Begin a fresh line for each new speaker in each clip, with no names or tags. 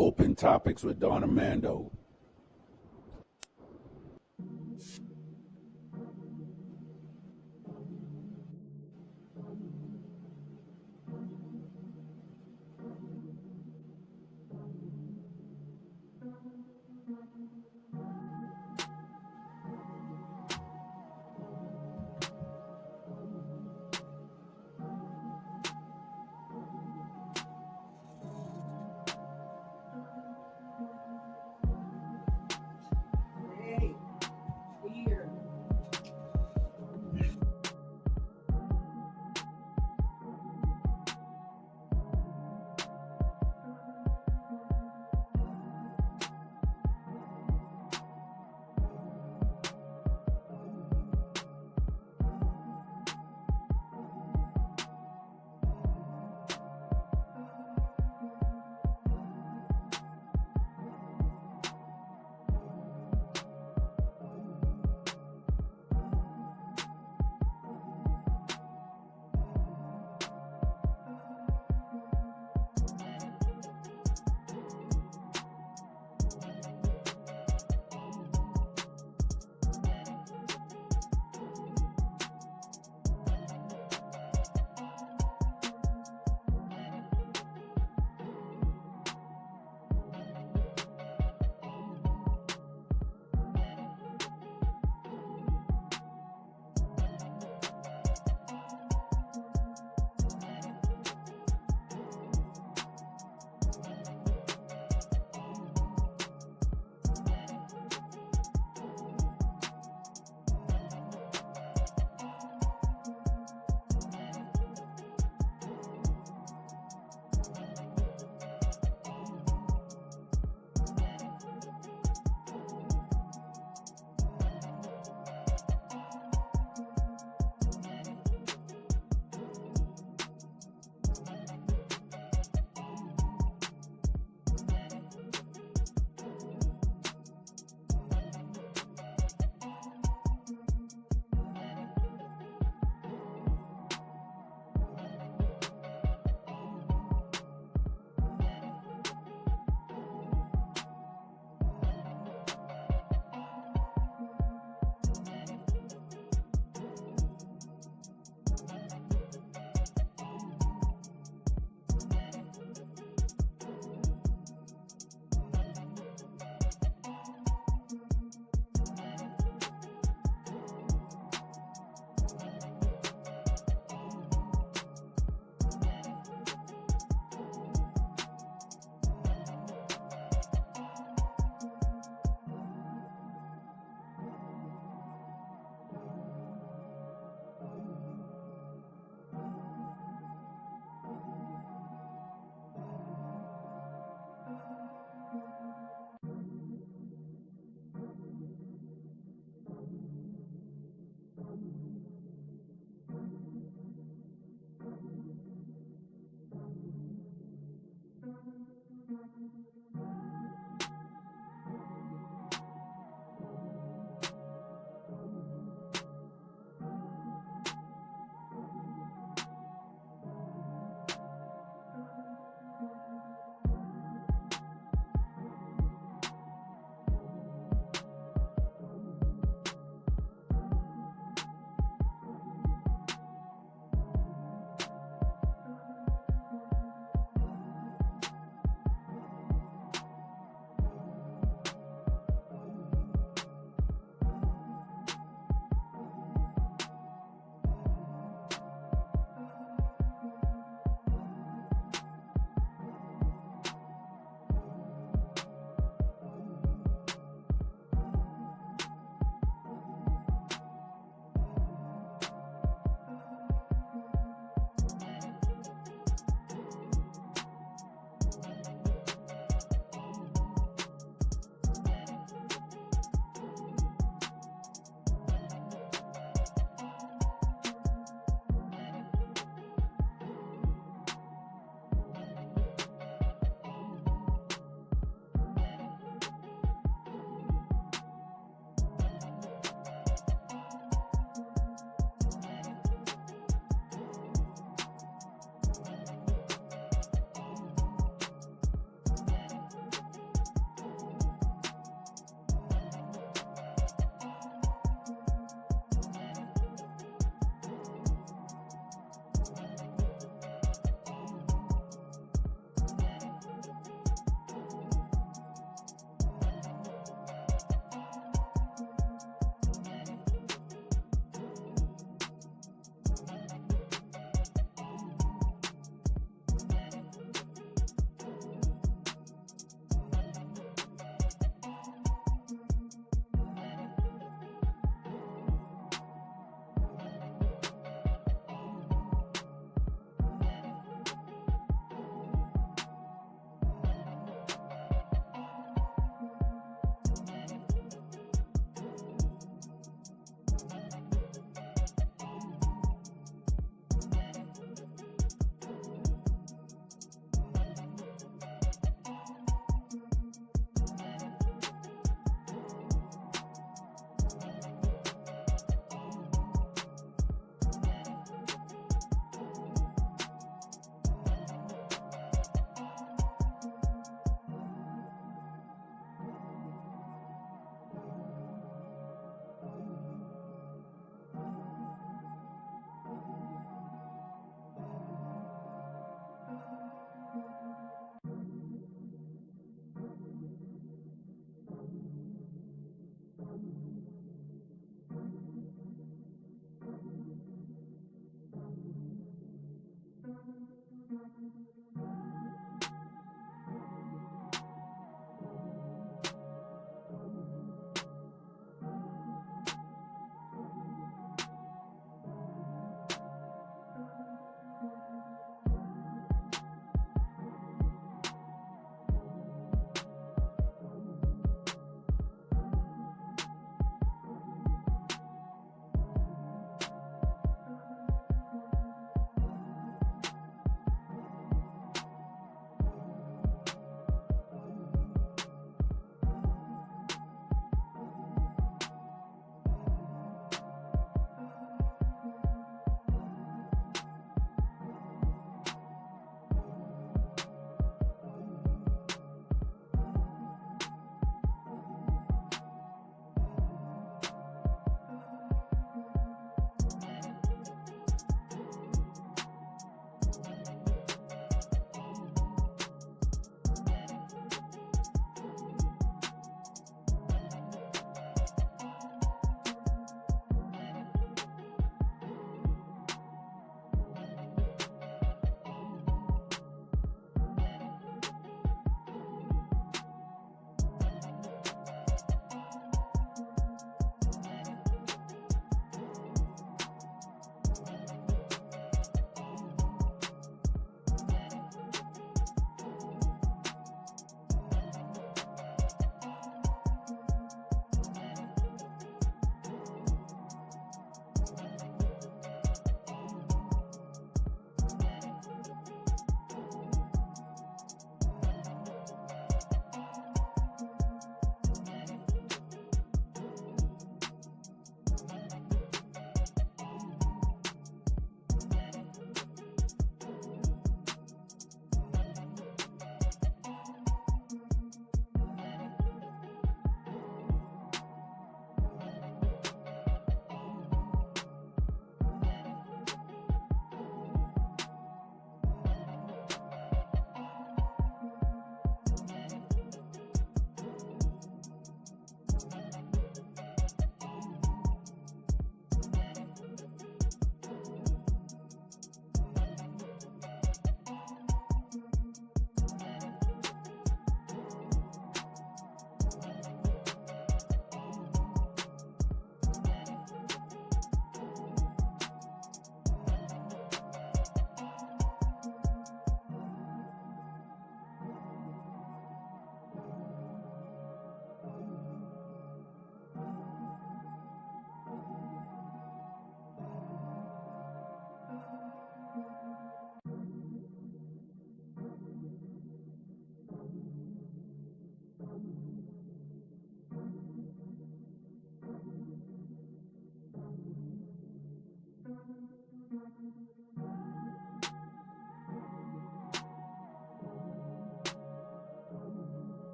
Open Topics with Don Armando.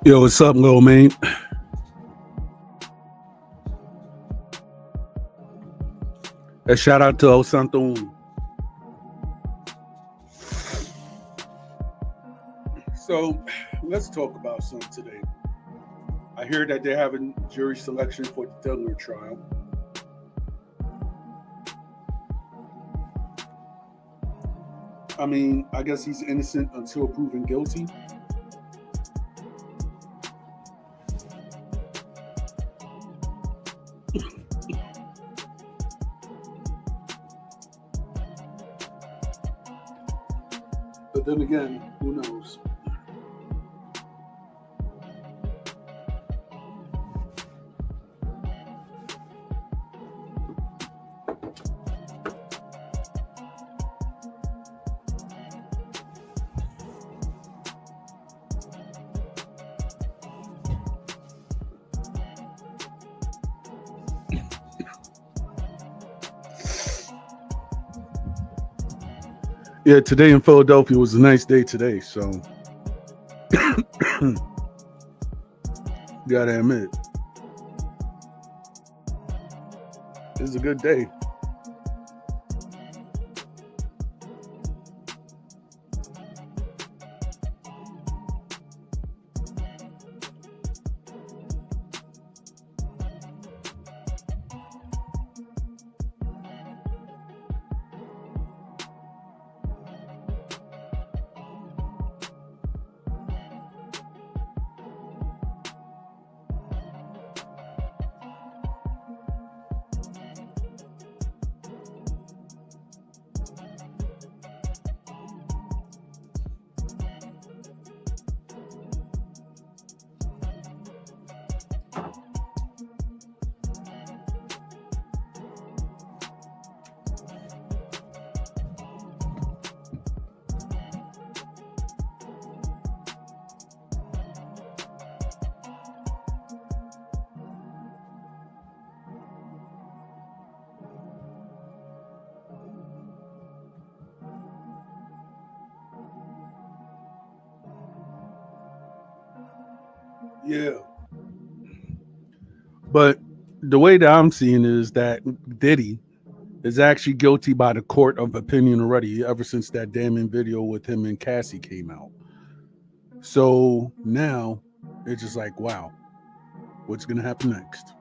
Yo, what's up, little man? A shout out to El Santo. So, let's talk about something today. I hear that they're having jury selection for the Dillon trial. I mean, I guess he's innocent until proven guilty. But then again, who knows? Yeah, today in Philadelphia was a nice day today, so gotta admit, it's a good day. Yeah. But the way that I'm seeing it is that Diddy is actually guilty by the court of opinion already ever since that damning video with him and Cassie came out. So now it's just like, wow, what's going to happen next?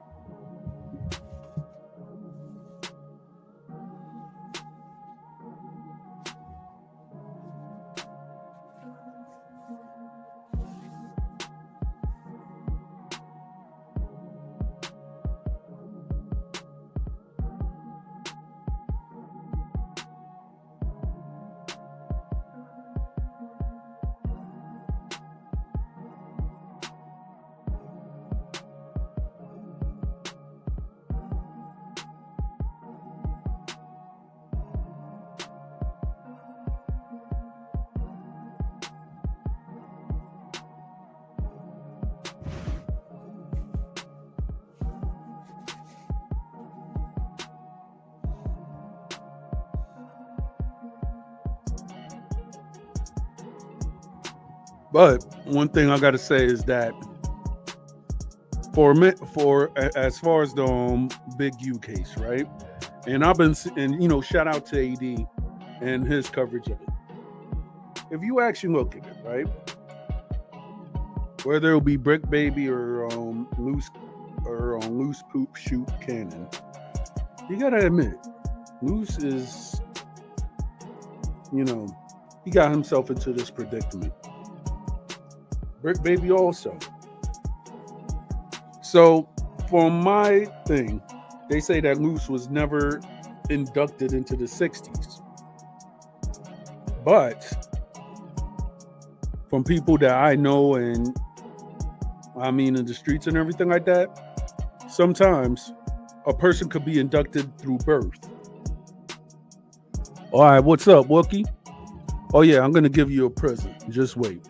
But one thing I got to say is that for as far as the Big U case, right? And I've been and shout out to AD and his coverage of it. If you actually look at it, right, whether it'll be Brick Baby or loose poop shoot cannon, you gotta admit, Loose is, he got himself into this predicament. Brick Baby also. So, for my thing, they say that Loose was never inducted into the 60s. But from people that I know and I mean in the streets and everything like that, sometimes a person could be inducted through birth. All right, what's up, Wookie? Oh yeah, I'm gonna give you a present. Just wait.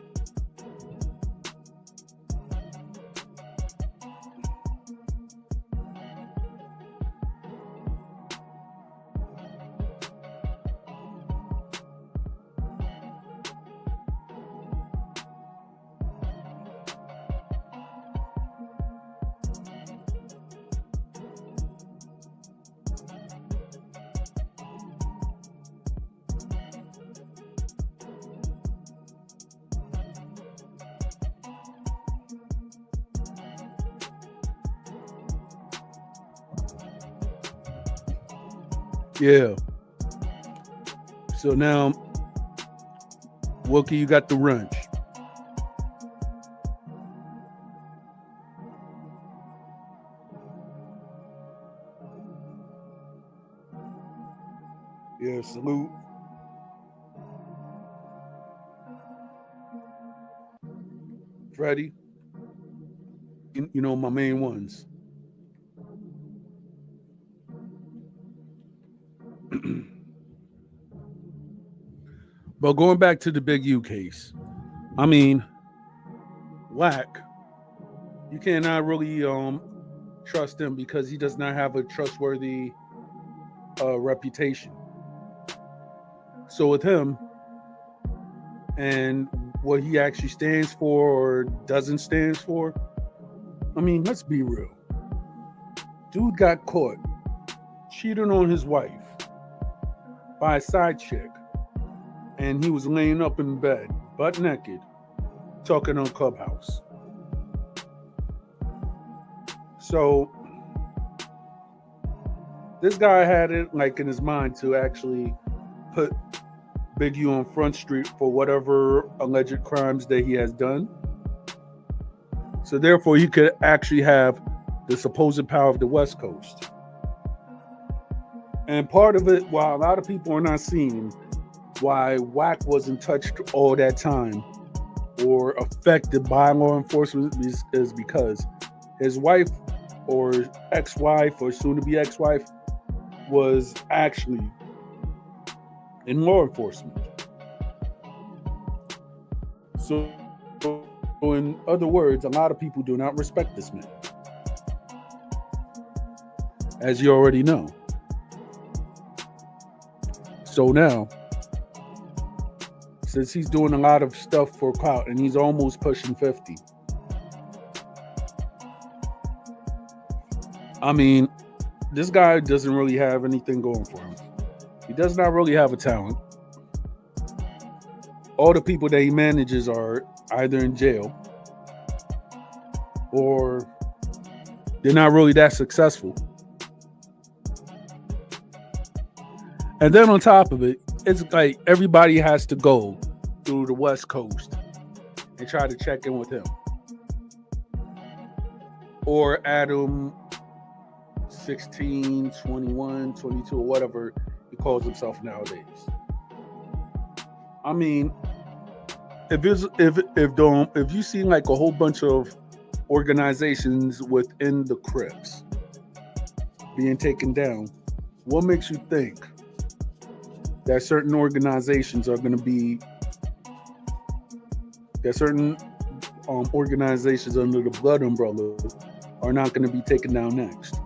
Yeah. So now, Wookie, you got the wrench. Yeah, salute. Freddie, you know, my main ones. But going back to the Big U case, I mean, Whack, you cannot really trust him because he does not have a trustworthy reputation. So with him and what he actually stands for or doesn't stand for, I mean, let's be real. Dude got caught cheating on his wife by a side chick, and he was laying up in bed, butt naked, talking on Clubhouse. So this guy had it like in his mind to actually put Big U on Front Street for whatever alleged crimes that he has done. So therefore, he could actually have the supposed power of the West Coast. And part of it, while a lot of people are not seeing why Wack wasn't touched all that time or affected by law enforcement, is because his wife or ex-wife or soon-to-be ex-wife was actually in law enforcement. So in other words, a lot of people do not respect this man, as you already know. So now, since he's doing a lot of stuff for clout and he's almost pushing 50, I mean, this guy doesn't really have anything going for him. He does not really have a talent. All the people that he manages are either in jail or they're not really that successful. And then on top of it, it's like everybody has to go through the West Coast and try to check in with him. Or Adam 16, 21, 22, or whatever he calls himself nowadays. I mean, if you see like a whole bunch of organizations within the Crips being taken down, what makes you think that certain organizations are going to be, that certain organizations under the Blood umbrella are not going to be taken down next?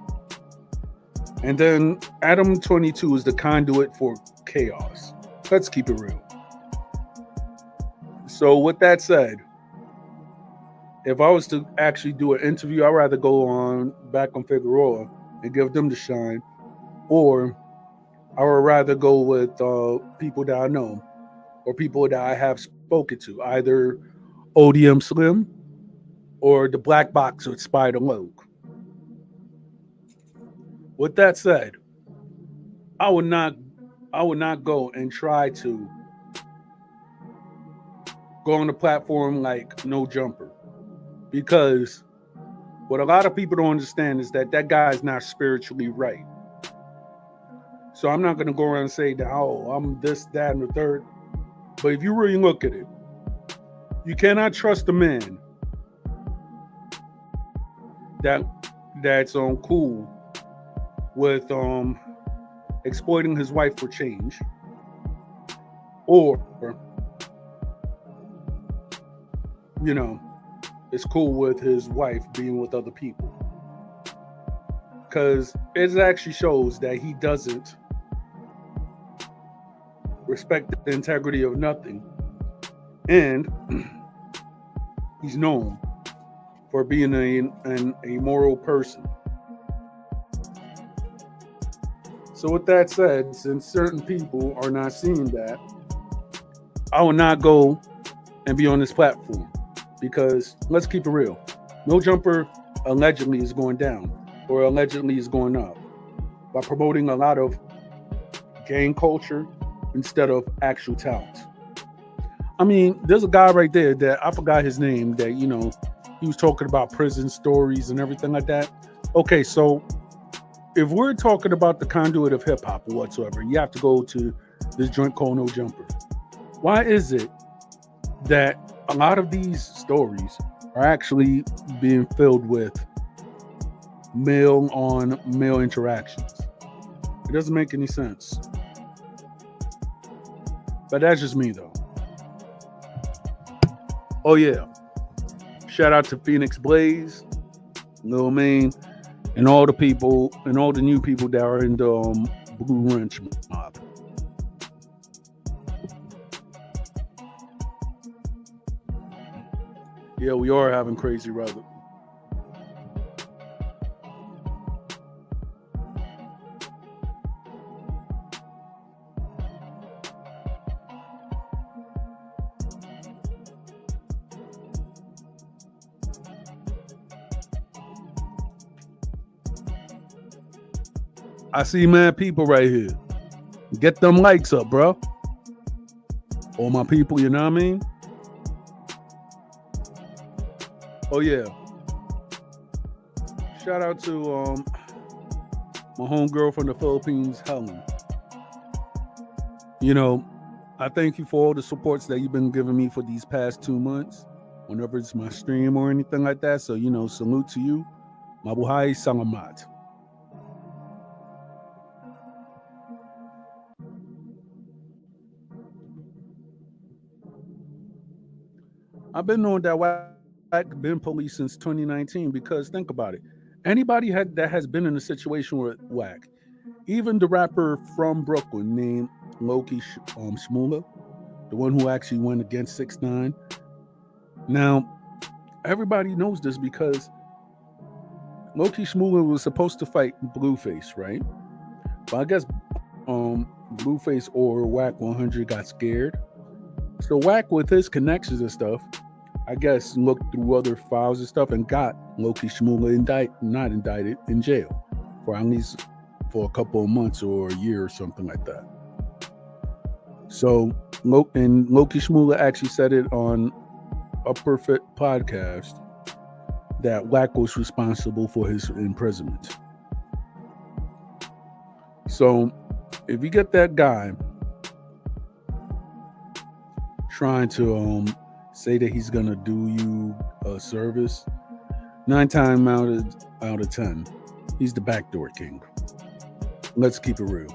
And then Adam 22 is the conduit for chaos. Let's keep it real. So with that said, if I was to actually do an interview, I'd rather go on back on Figueroa and give them the shine, or I would rather go with people that I know or people that I have spoken to, either ODM Slim or the Black Box with Spider Logue. With that said, I would not go and try to go on a platform like No Jumper, because what a lot of people don't understand is that guy is not spiritually right. So I'm not going to go around and say that, oh, I'm this, that, and the third. But if you really look at it, you cannot trust a man that's cool with exploiting his wife for change, or is cool with his wife being with other people, because it actually shows that he doesn't respect the integrity of nothing, and he's known for being a moral person. So with that said, since certain people are not seeing that, I will not go and be on this platform, because let's keep it real. No Jumper allegedly is going down, or allegedly is going up, by promoting a lot of gang culture instead of actual talent. I mean, there's a guy right there that I forgot his name that, he was talking about prison stories and everything like that. Okay, so if we're talking about the conduit of hip hop or whatsoever, you have to go to this joint called No Jumper. Why is it that a lot of these stories are actually being filled with male on male interactions? It doesn't make any sense. But that's just me, though. Oh, yeah. Shout out to Phoenix Blaze, Lil Maine, and all the people and all the new people that are in the Blue Wrench mob. Yeah, we are having crazy weather. I see mad people right here. Get them likes up, bro. All my people, you know what I mean? Oh yeah. Shout out to my homegirl from the Philippines, Helen. I thank you for all the supports that you've been giving me for these past 2 months. Whenever it's my stream or anything like that. So, salute to you. Mabuhay Salamat. I've been knowing that Wack been police since 2019 because think about it. Anybody that has been in a situation with Wack, even the rapper from Brooklyn named Loki Shmula, the one who actually went against 6ix9ine. Now, everybody knows this because Loki Shmula was supposed to fight Blueface, right? But I guess Blueface or Wack 100 got scared. So Wack, with his connections and stuff, I guess looked through other files and stuff and got Loki Shmula not indicted, in jail for at least for a couple of months or a year or something like that. So, and Loki Shmula actually said it on Upper Fit podcast that Wack was responsible for his imprisonment. So, if you get that guy trying to say that he's gonna do you a service, 9 times out of 10, he's the backdoor king. Let's keep it real.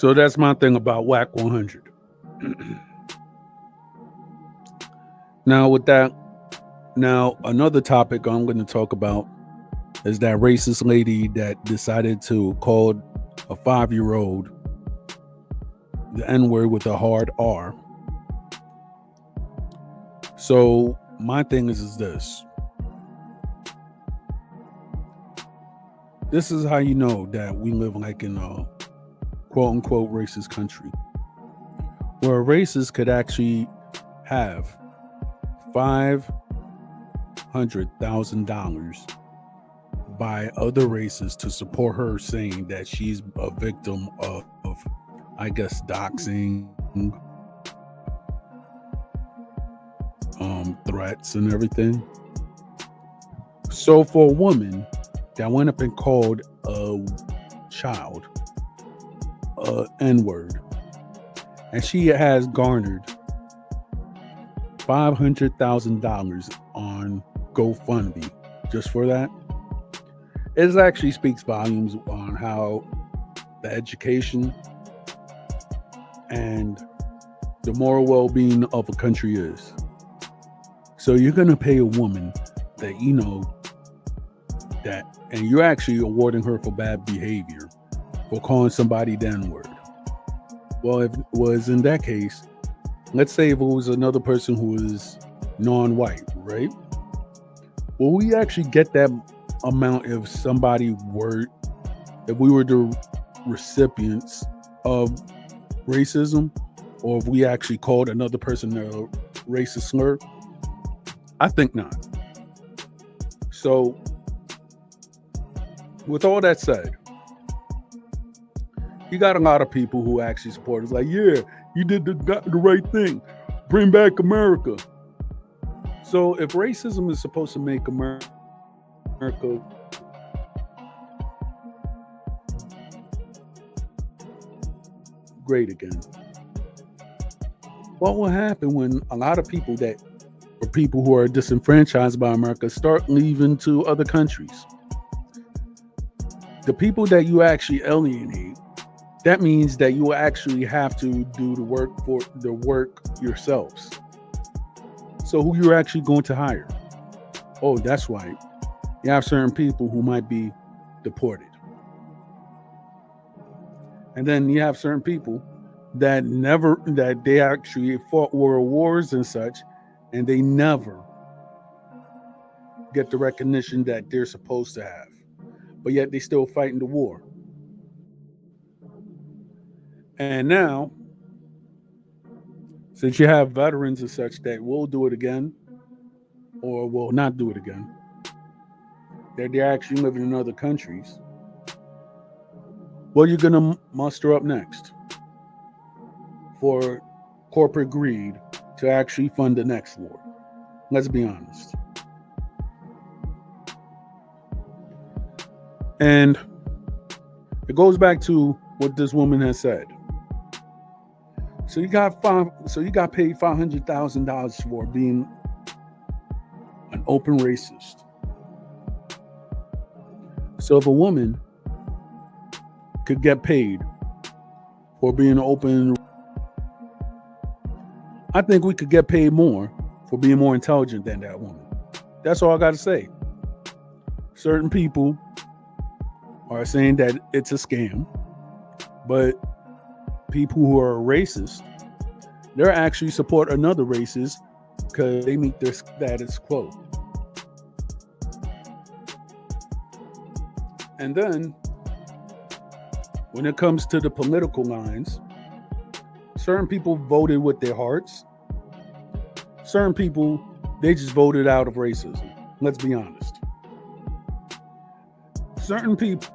So that's my thing about WAC 100. Now, with that, now another topic I'm going to talk about is that racist lady that decided to call a 5-year old the N word with a hard R. So my thing is this. This is how you know that we live like in a quote unquote racist country, where a racist could actually have $500,000 by other races to support her, saying that she's a victim of I guess, doxing, threats and everything. So for a woman that went up and called a child a N-word, and she has garnered $500,000 on GoFundMe just for that, it actually speaks volumes on how the education and the moral well-being of a country is. So you're going to pay a woman that you know that, and you're actually awarding her for bad behavior for calling somebody the N-word. Well, if it was in that case, let's say if it was another person who is non-white, right? Will we actually get that amount if somebody were, if we were the recipients of racism, or if we actually called another person a racist slur? I think not. So, with all that said, you got a lot of people who actually support us. Like, yeah, you did the right thing. Bring back America. So, if racism is supposed to make America great again, what will happen when a lot of people that or people who are disenfranchised by America start leaving to other countries? The people that you actually alienate, that means that you actually have to do the work yourselves. So who you're actually going to hire? Oh, that's right. You have certain people who might be deported. And then you have certain people that they actually fought world wars and such, and they never get the recognition that they're supposed to have. But yet they still fighting the war. And now, since you have veterans and such that will do it again or will not do it again, that they're actually living in other countries, what are you going to muster up next for corporate greed to actually fund the next war? Let's be honest. And it goes back to what this woman has said. So you got paid $500,000 for being an open racist. So if a woman could get paid for being open, I think we could get paid more for being more intelligent than that woman. That's all I got to say. Certain people are saying that it's a scam, but people who are racist, they're actually support another racist because they meet their status quo. And then when it comes to the political lines, certain people voted with their hearts. Certain people, they just voted out of racism. Let's be honest. Certain people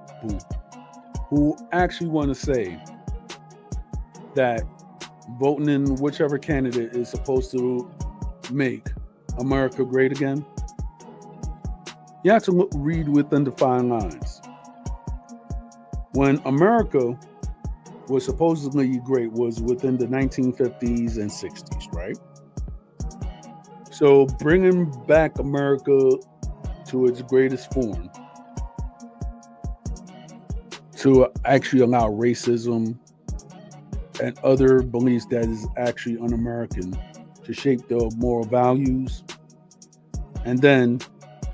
who actually want to say that voting in whichever candidate is supposed to make America great again, you have to read within the fine lines. When America was supposedly great was within the 1950s and 60s, right? So bringing back America to its greatest form, to actually allow racism and other beliefs that is actually un-American to shape the moral values, and then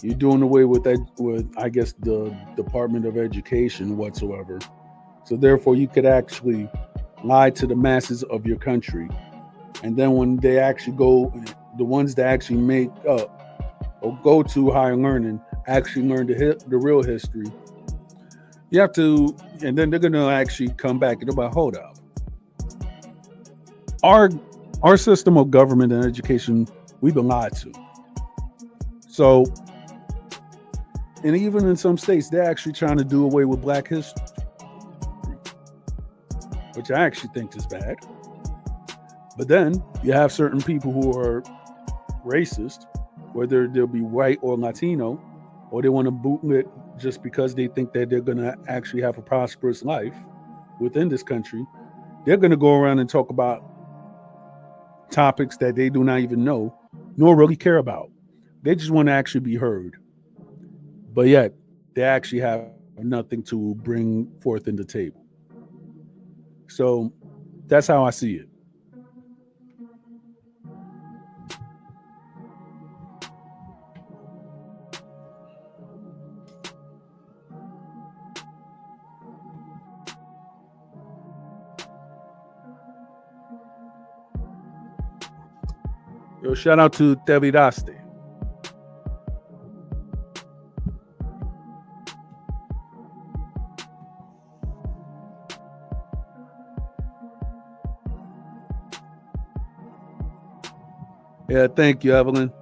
you're doing away with that with I guess the Department of Education whatsoever. So therefore, you could actually lie to the masses of your country, and then when they actually go, the ones that actually make up or go to higher learning actually learn the real history. You have to, and then they're gonna actually come back and about hold up. Our our system of government and education, we've been lied to. So, and even in some states, they're actually trying to do away with Black history, which I actually think is bad. But then you have certain people who are racist, whether they'll be white or Latino, or they want to bootlick just because they think that they're going to actually have a prosperous life within this country. They're going to go around and talk about topics that they do not even know nor really care about. They just want to actually be heard. But yet, they actually have nothing to bring forth in the table. So that's how I see it. Yo, shout out to Tevidaste. Yeah, thank you, Evelyn.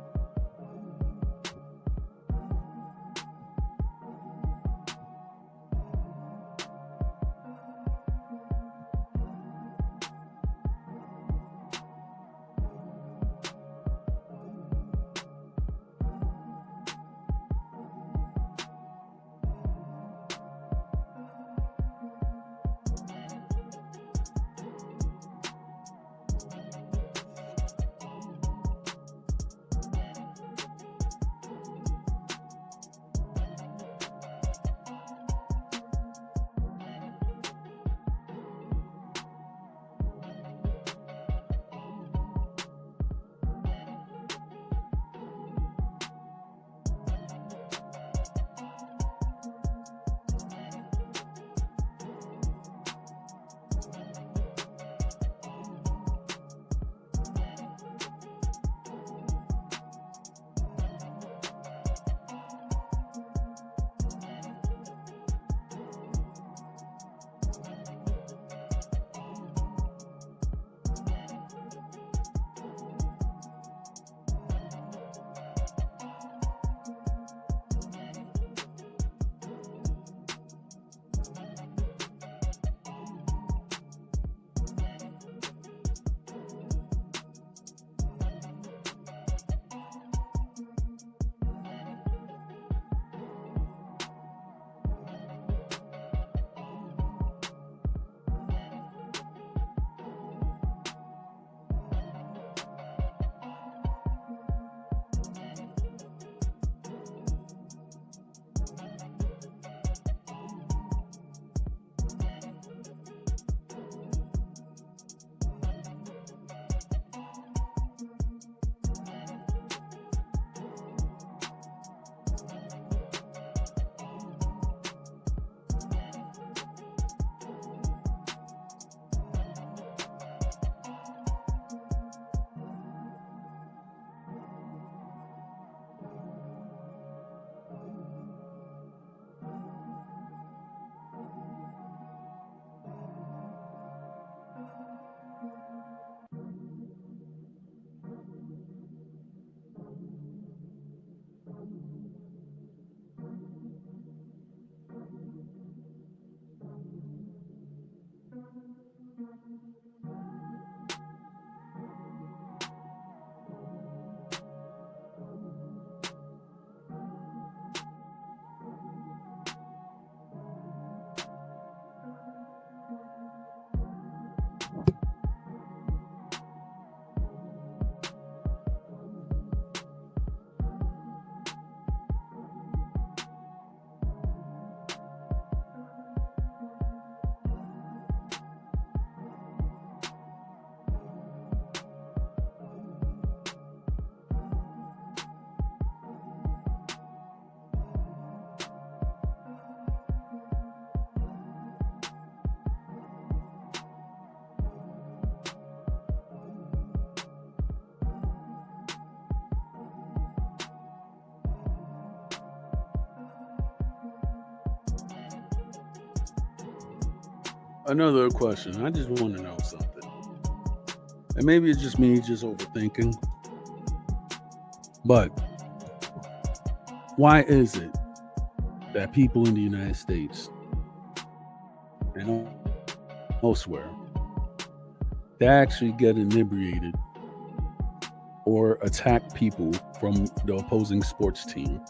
Another question. I just want to know something. And maybe it's just me just overthinking. But why is it that people in the United States and elsewhere they actually get inebriated or attack people from the opposing sports team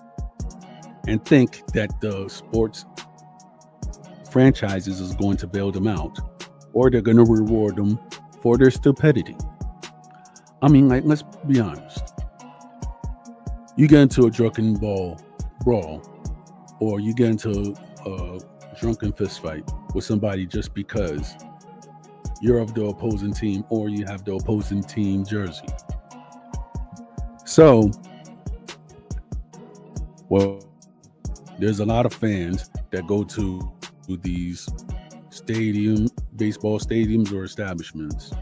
and think that the sports franchises is going to bail them out or they're going to reward them for their stupidity? I mean, like, let's be honest. You get into a drunken brawl or you get into a drunken fist fight with somebody just because you're of the opposing team or you have the opposing team jersey. So, well, there's a lot of fans that go to these baseball stadiums or establishments,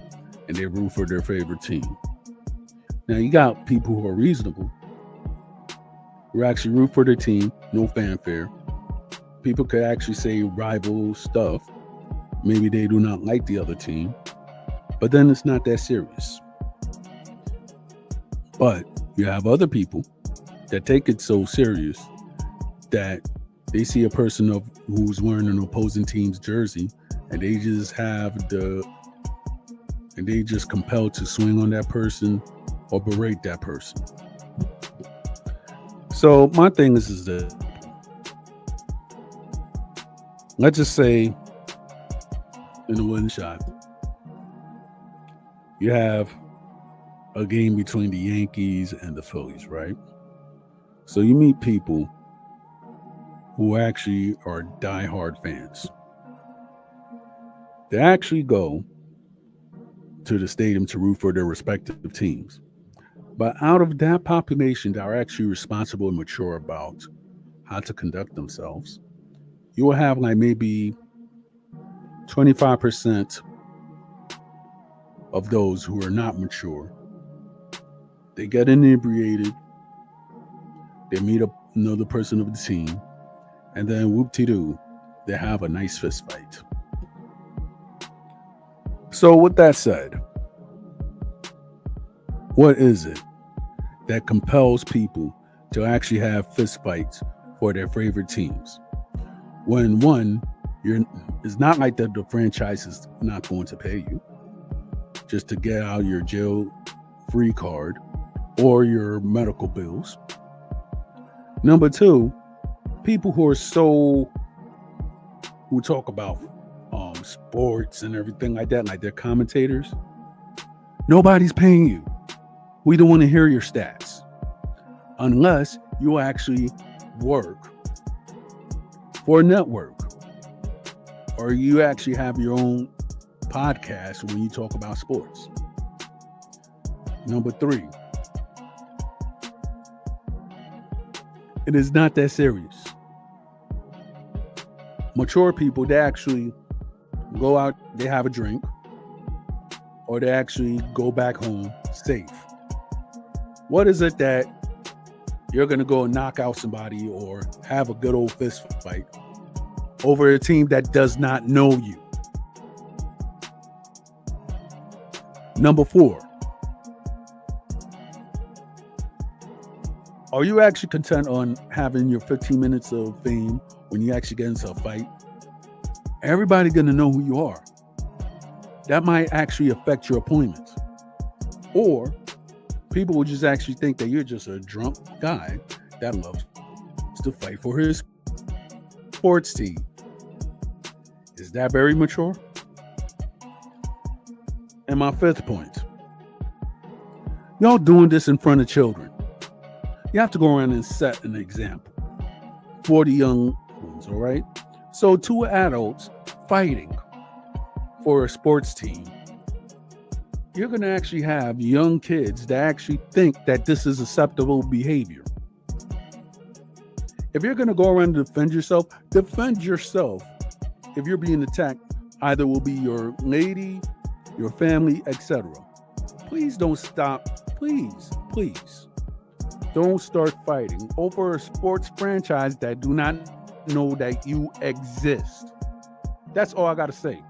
and they root for their favorite team. Now, you got people who are reasonable, who actually root for their team, no fanfare. People could actually say rival stuff. Maybe they do not like the other team, but then it's not that serious. But you have other people that take it so serious that they see a person who's wearing an opposing team's jersey and they just compelled to swing on that person or berate that person. So my thing is that let's just say in a one shot you have a game between the Yankees and the Phillies, right? So you meet people who actually are diehard fans. They actually go to the stadium to root for their respective teams. But out of that population that are actually responsible and mature about how to conduct themselves, you will have like maybe 25% of those who are not mature. They get inebriated, they meet up another person of the team, and then whoop-de-doo, they have a nice fist fight. So with that said, what is it that compels people to actually have fist fights for their favorite teams? When one, it's not like that the franchise is not going to pay you just to get out your jail-free card or your medical bills. Number two, people who talk about sports and everything like that, like they're commentators. Nobody's paying you. We don't want to hear your stats unless you actually work for a network or you actually have your own podcast when you talk about sports. Number three, it is not that serious. Mature people, they actually go out, they have a drink, or they actually go back home safe. What is it that you're going to go and knock out somebody or have a good old fist fight over a team that does not know you? Number four, are you actually content on having your 15 minutes of fame when you actually get into a fight? Everybody's going to know who you are. That might actually affect your appointments. Or people will just actually think that you're just a drunk guy that loves to fight for his sports team. Is that very mature? And my fifth point, y'all doing this in front of children. You have to go around and set an example for the young ones, all right? So two adults fighting for a sports team, you're going to actually have young kids that actually think that this is acceptable behavior. If you're going to go around and defend yourself. If you're being attacked, either will be your lady, your family, etc. Please don't stop. Please don't start fighting over a sports franchise that do not know that you exist. That's all I got to say.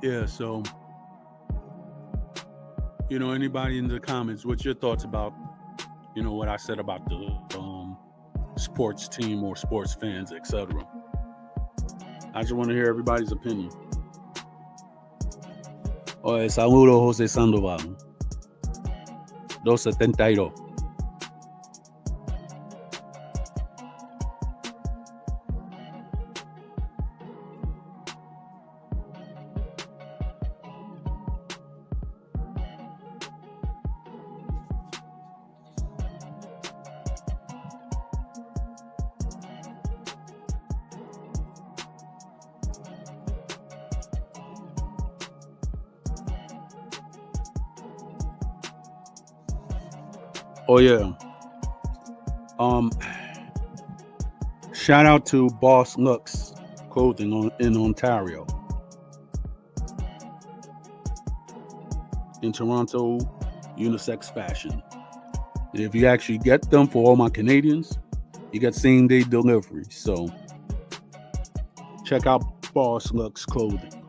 Yeah, so anybody in the comments, what's your thoughts about what I said about the sports team or sports fans, etc. I just want to hear everybody's opinion. Oye, saludo José Sandoval. 272. Oh yeah. Shout out to Boss Lux Clothing in Ontario. In Toronto, unisex fashion. And if you actually get them, for all my Canadians, you get same day delivery. So check out Boss Lux Clothing.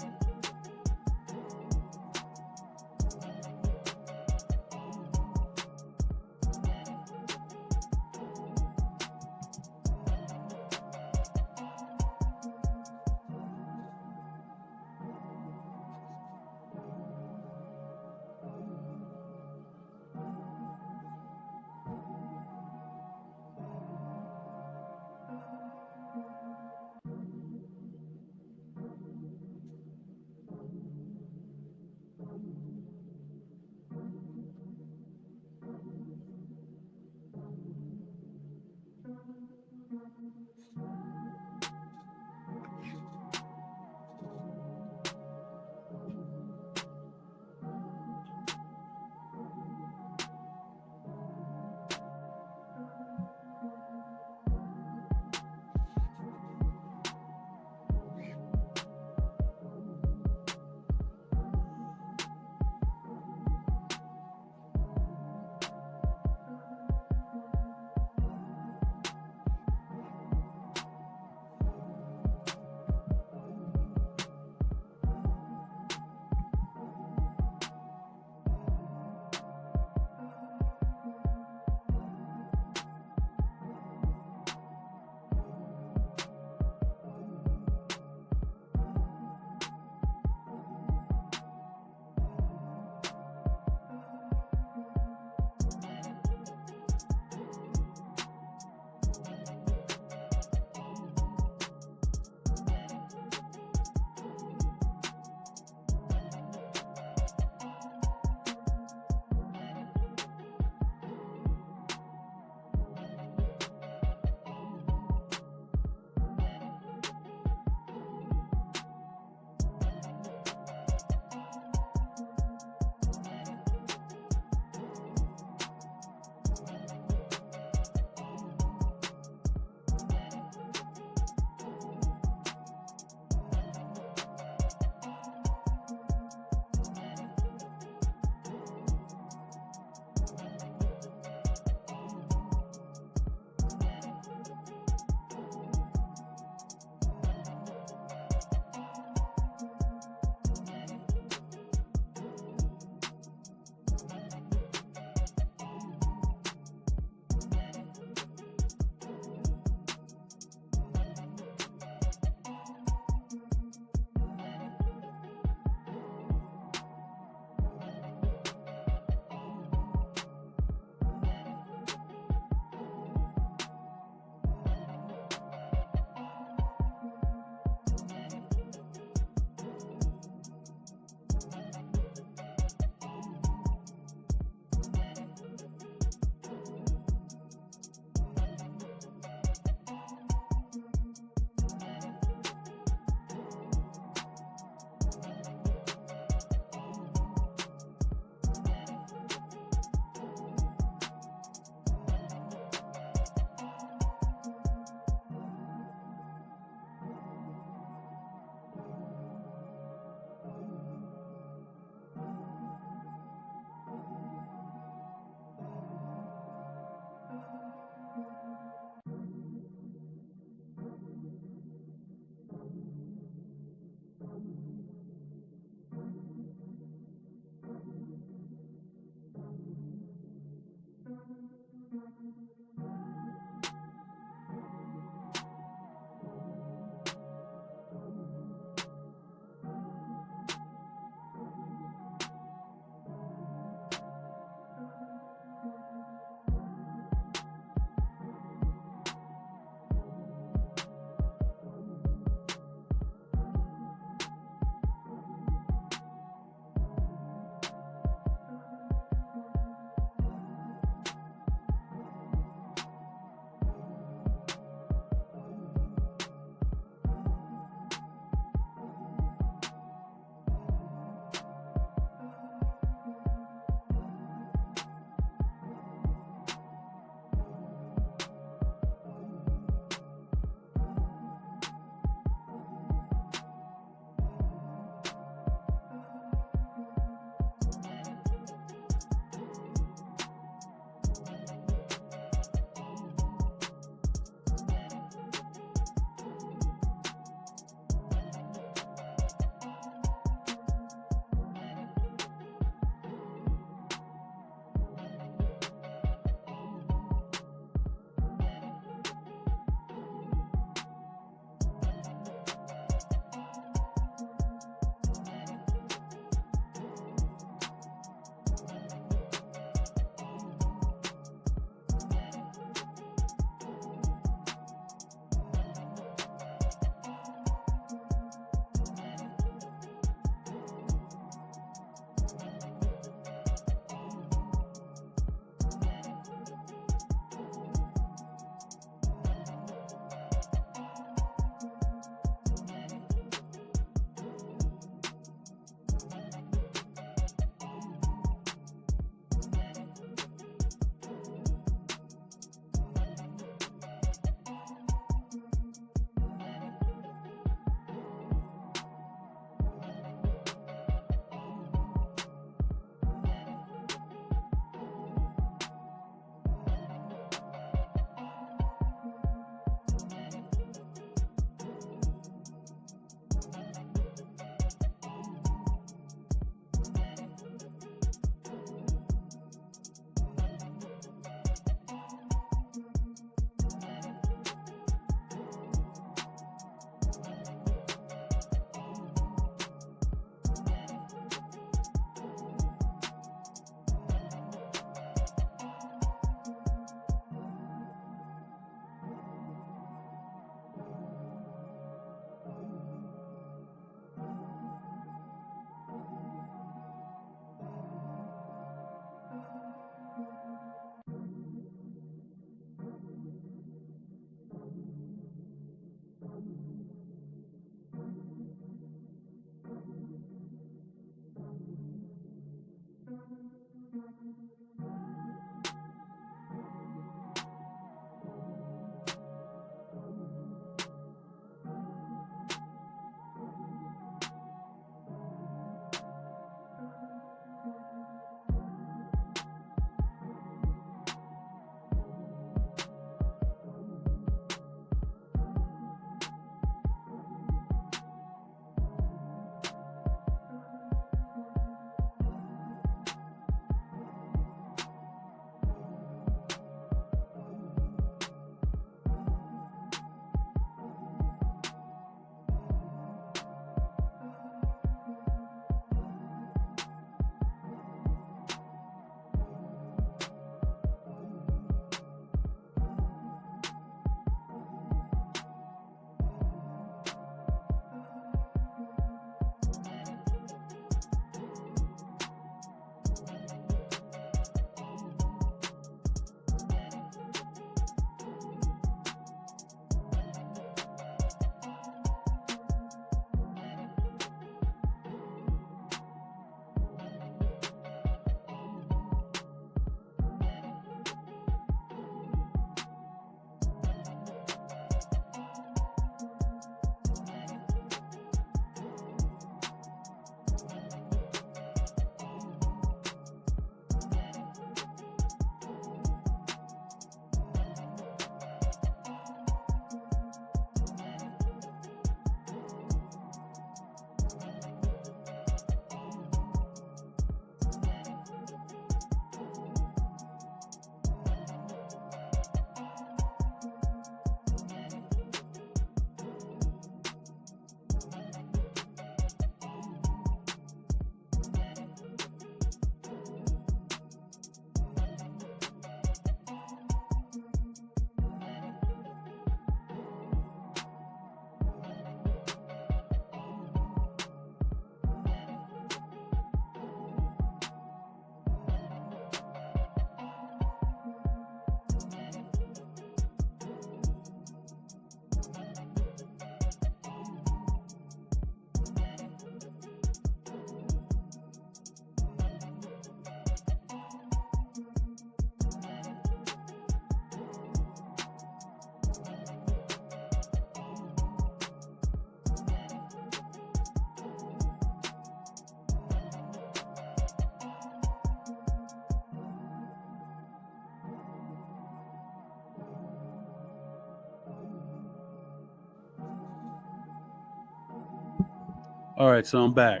All right, so I'm back.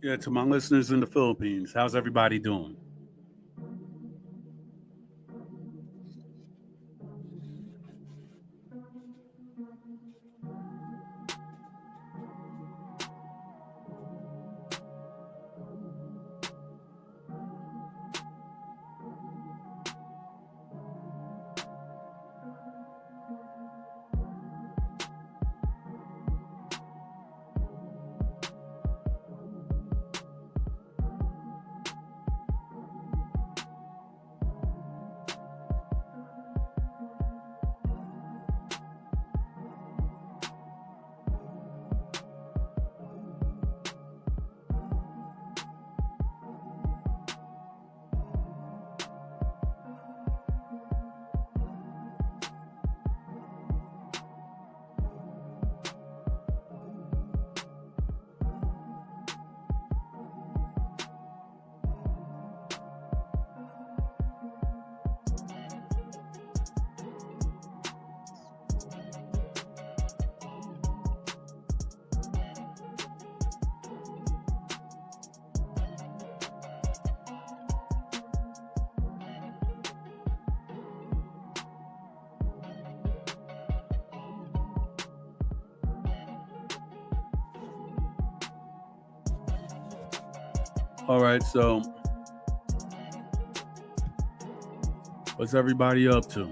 Yeah, to my listeners in the Philippines, how's everybody doing? All right, so what's everybody up to?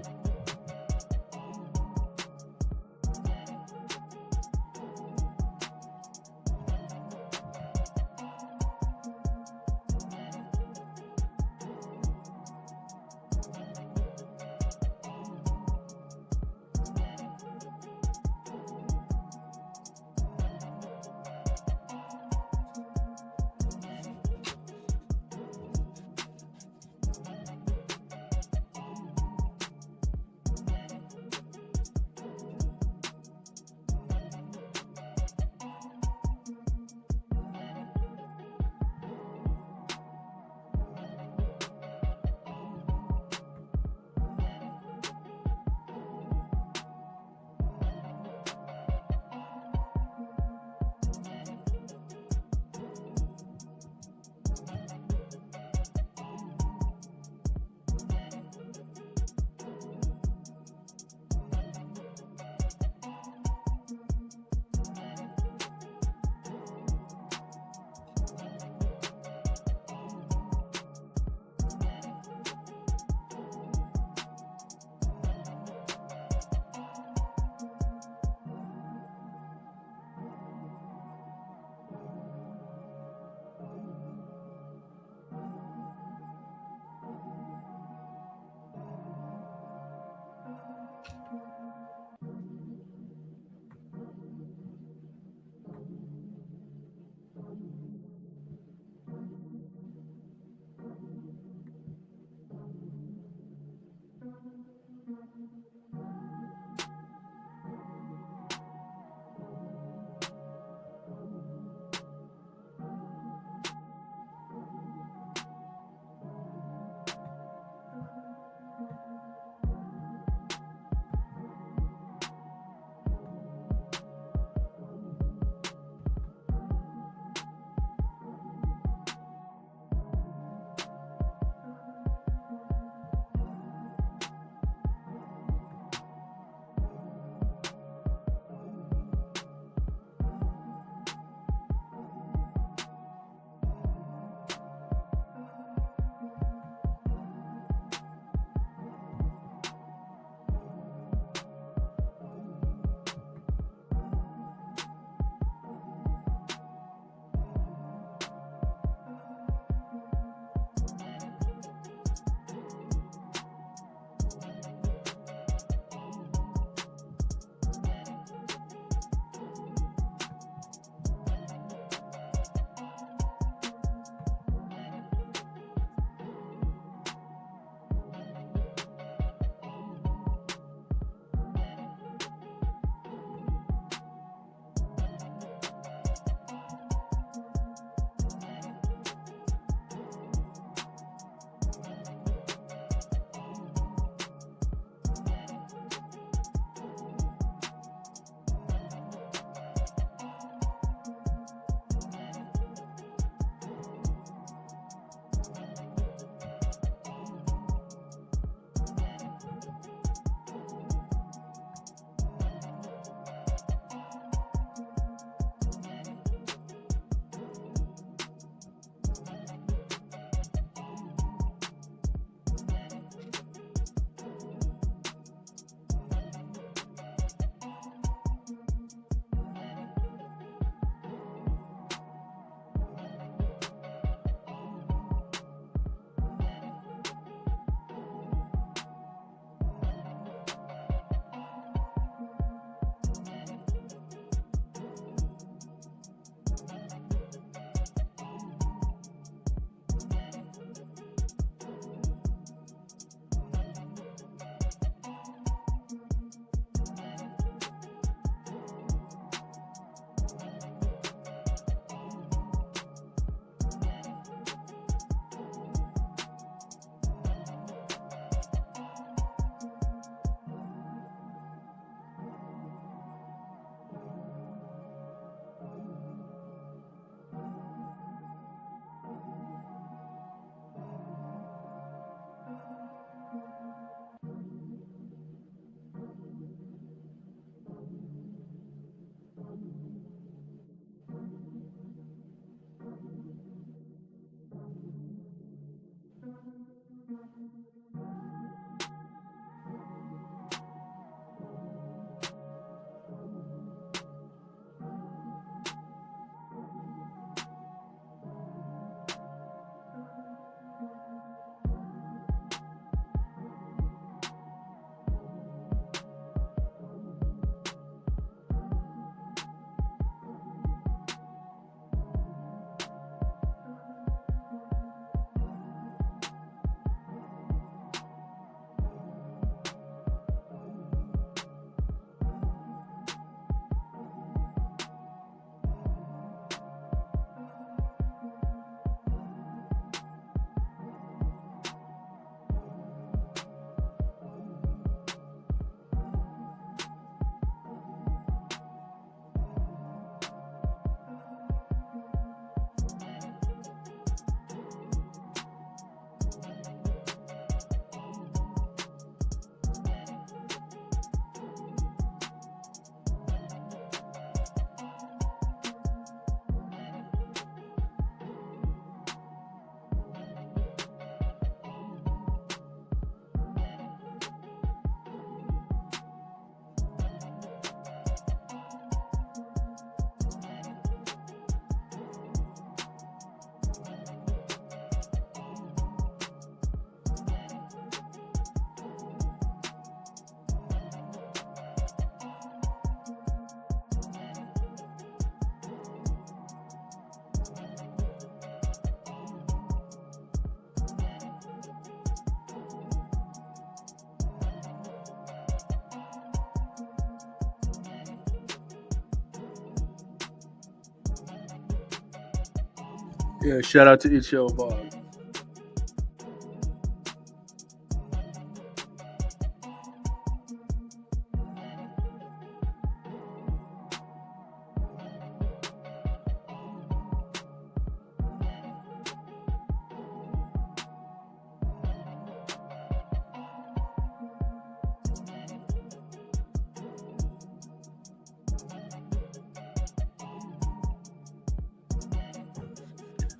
Yeah, shout out to HL Bob.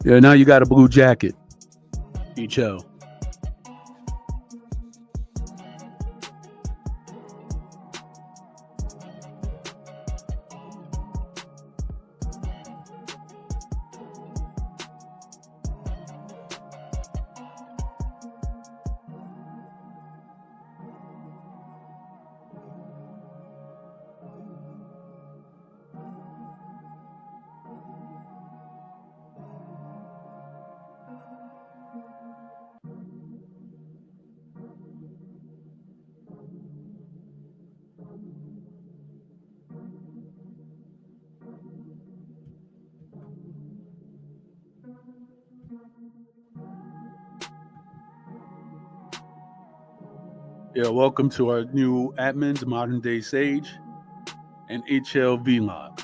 Yeah, now you got a blue jacket. HL. Yeah, welcome to our new admins, Modern Day Sage and HL Vlog.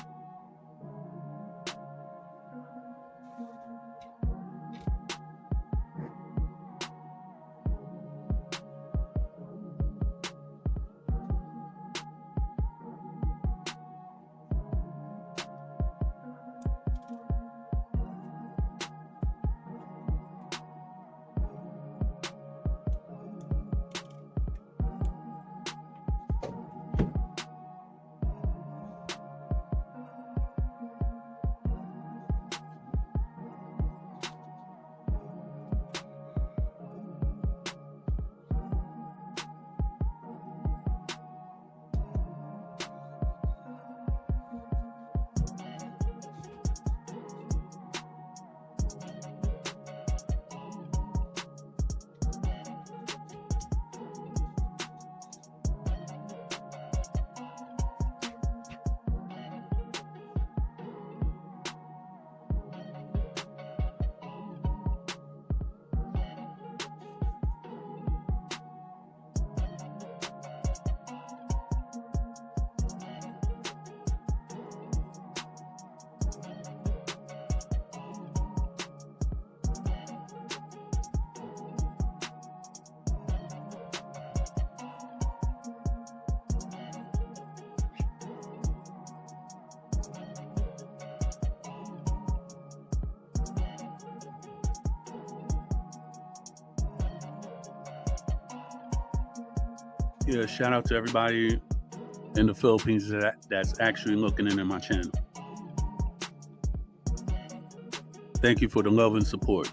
Yeah, shout out to everybody in the Philippines that's actually looking into my channel. Thank you for the love and support.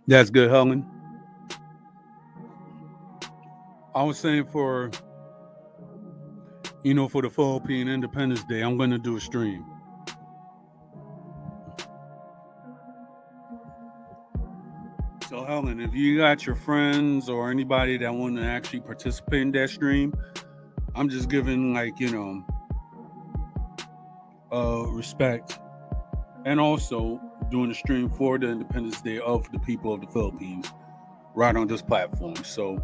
That's good, Helen. I was saying for the Philippine Independence Day, I'm going to do a stream. So, Helen, if you got your friends or anybody that want to actually participate in that stream, I'm just giving respect, and also doing a stream for the Independence Day of the people of the Philippines right on this platform. So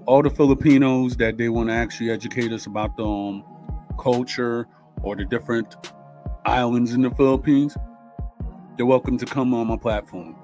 all the Filipinos that they want to actually educate us about the culture or the different islands in the Philippines, they're welcome to come on my platform.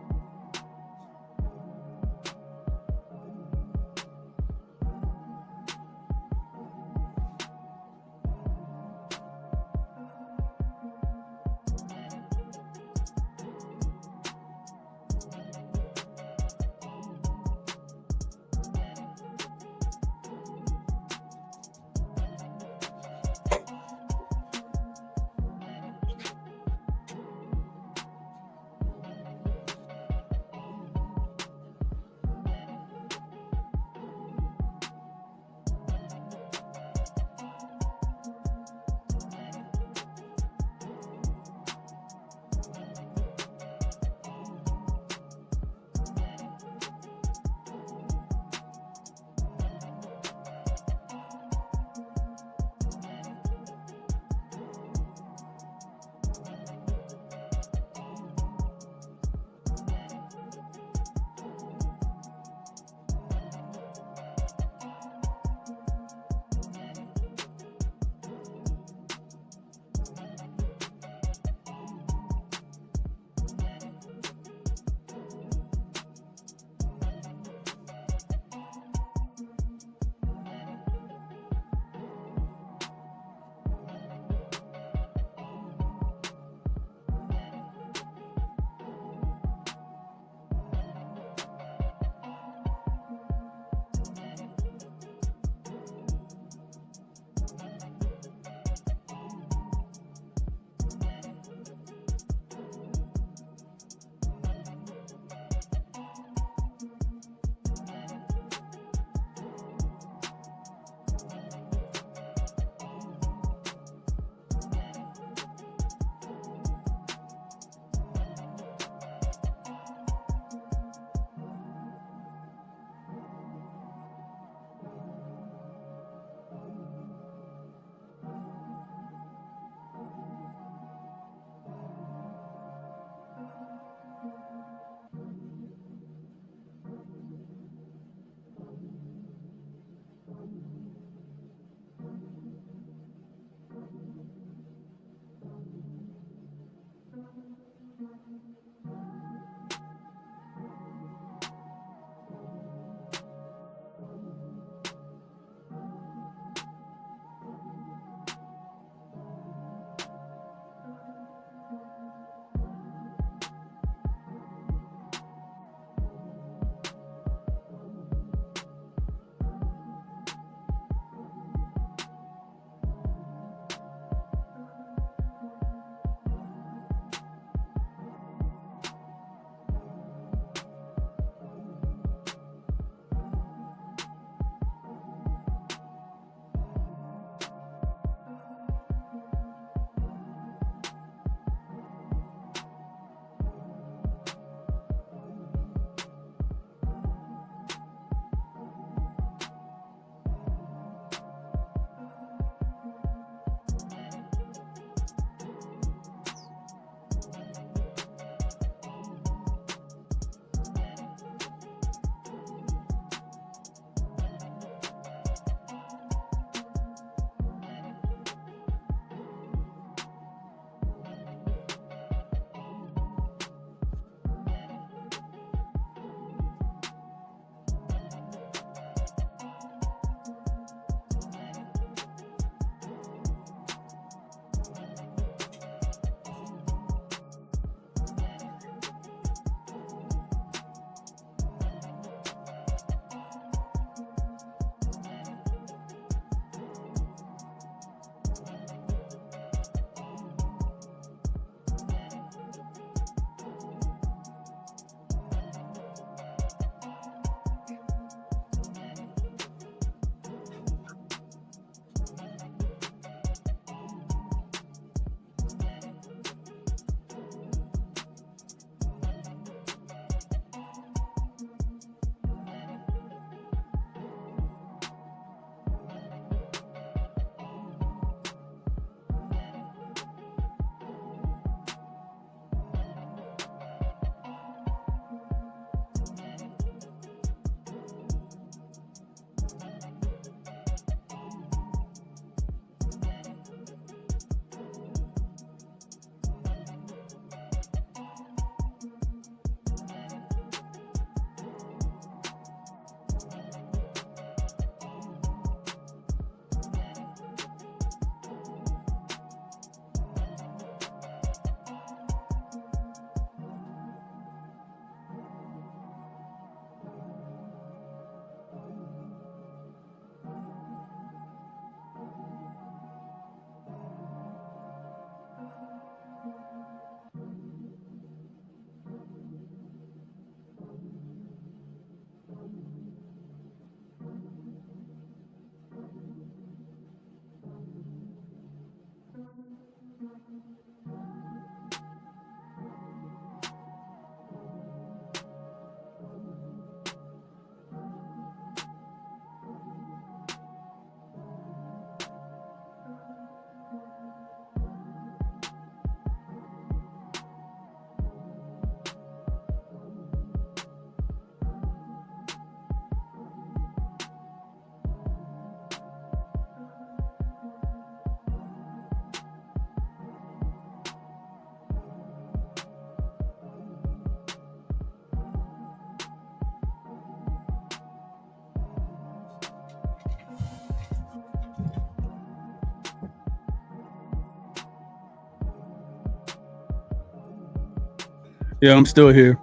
Yeah, I'm still here.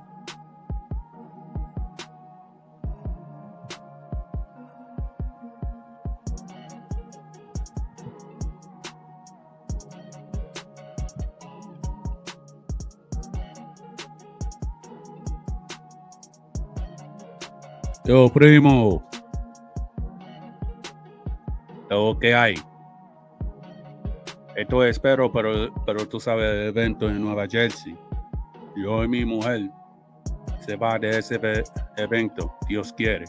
Yo, primo, lo que hay. Esto espero, pero tú sabes el evento en Nueva Jersey. Yo y mi mujer se va de ese evento, Dios quiere.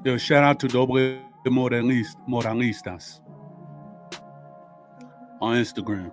Yo, shout out to Doble Moralistas on Instagram.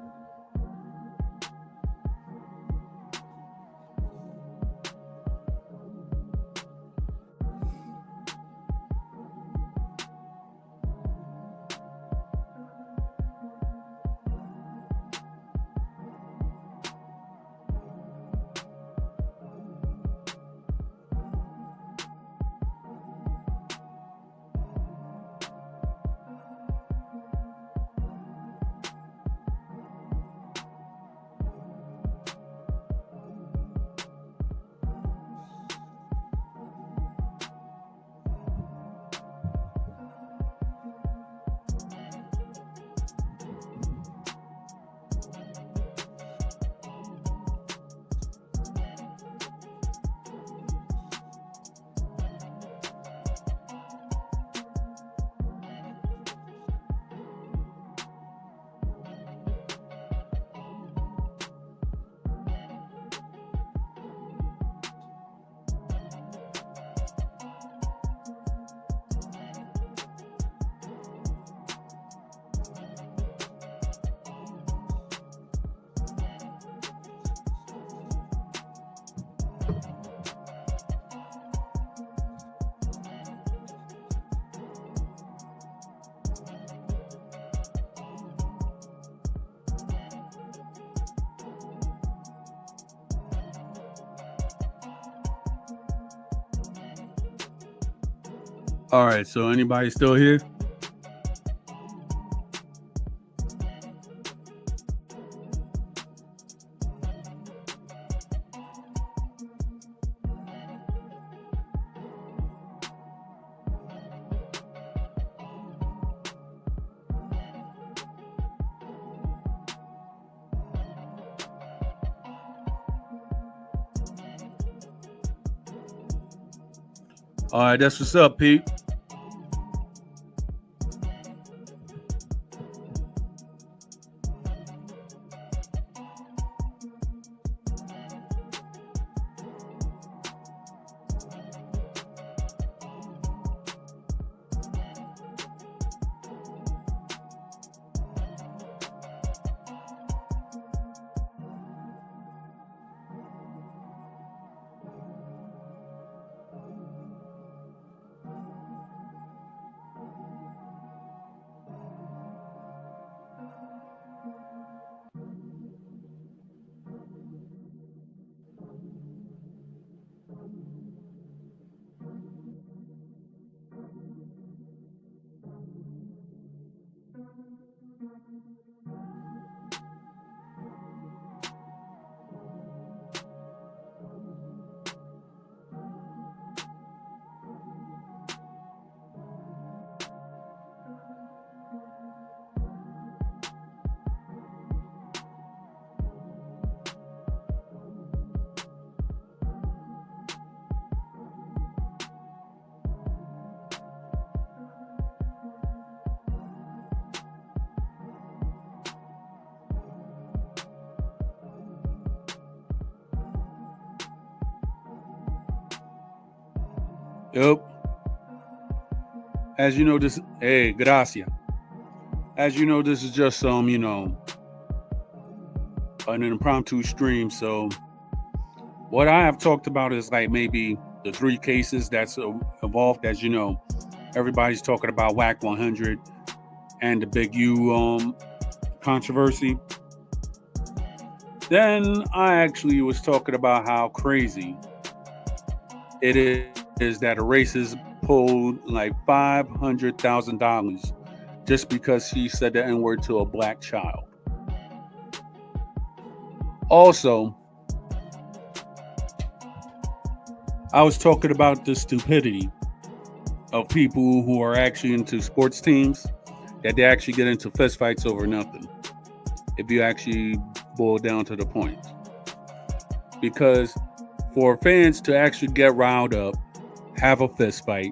All right, so anybody still here? All right, that's what's up, Pete. Yep. As you know, this. Hey, gracias. As you know, this is just some, an impromptu stream. So, what I have talked about is like maybe the 3 cases that's evolved. As you know, everybody's talking about WAC 100 and the Big U controversy. Then I actually was talking about how crazy it is that a racist pulled like $500,000 just because she said the N-word to a black child. Also, I was talking about the stupidity of people who are actually into sports teams, that they actually get into fistfights over nothing, if you actually boil down to the point. Because for fans to actually get riled up, have a fistfight,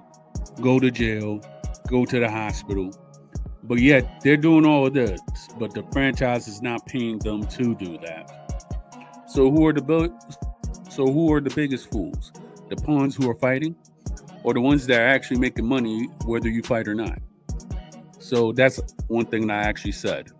go to jail, go to the hospital, but yet they're doing all of this, but the franchise is not paying them to do that. So who are the biggest fools? The pawns who are fighting, or the ones that are actually making money, whether you fight or not. So that's one thing that I actually said.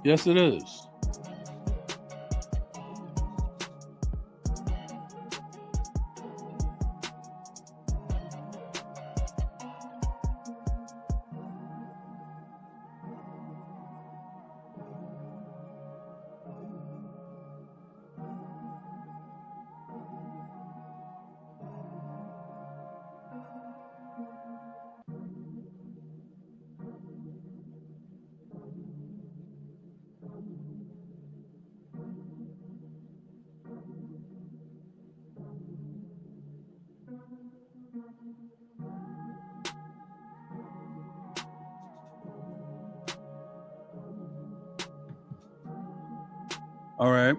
Yes, it is. All right.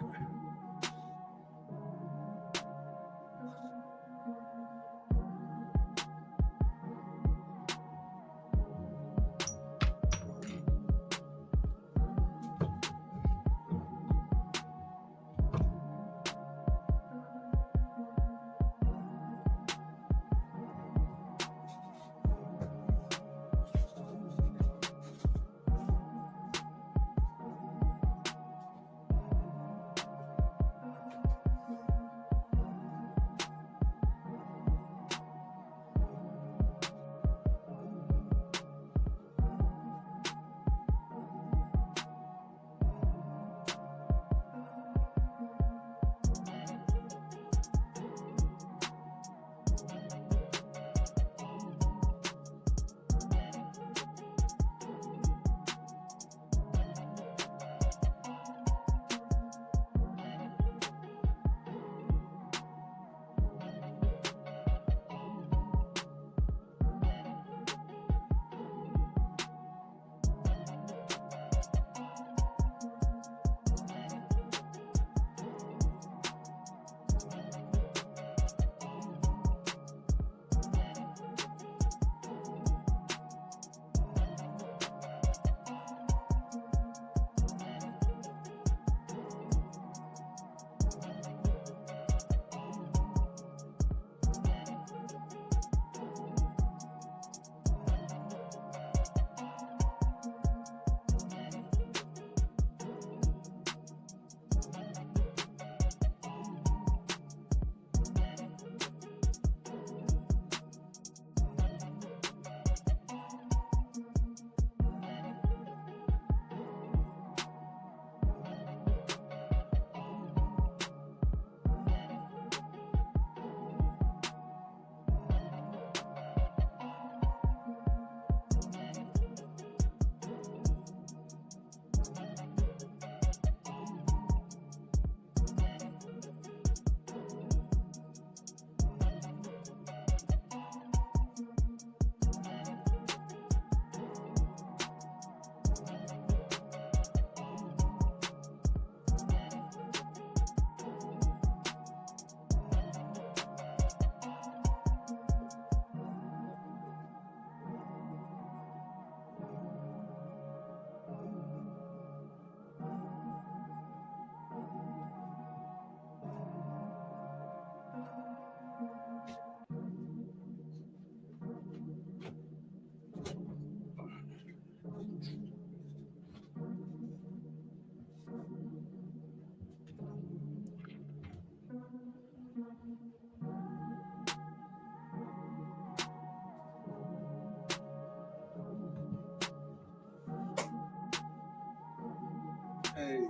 Hey.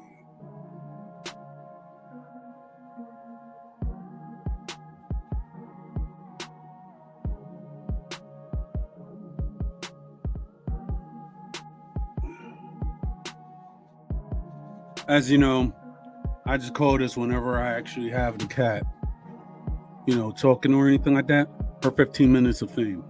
As you know, I just call this whenever I actually have the cat. talking or anything like that. Her 15 minutes of fame.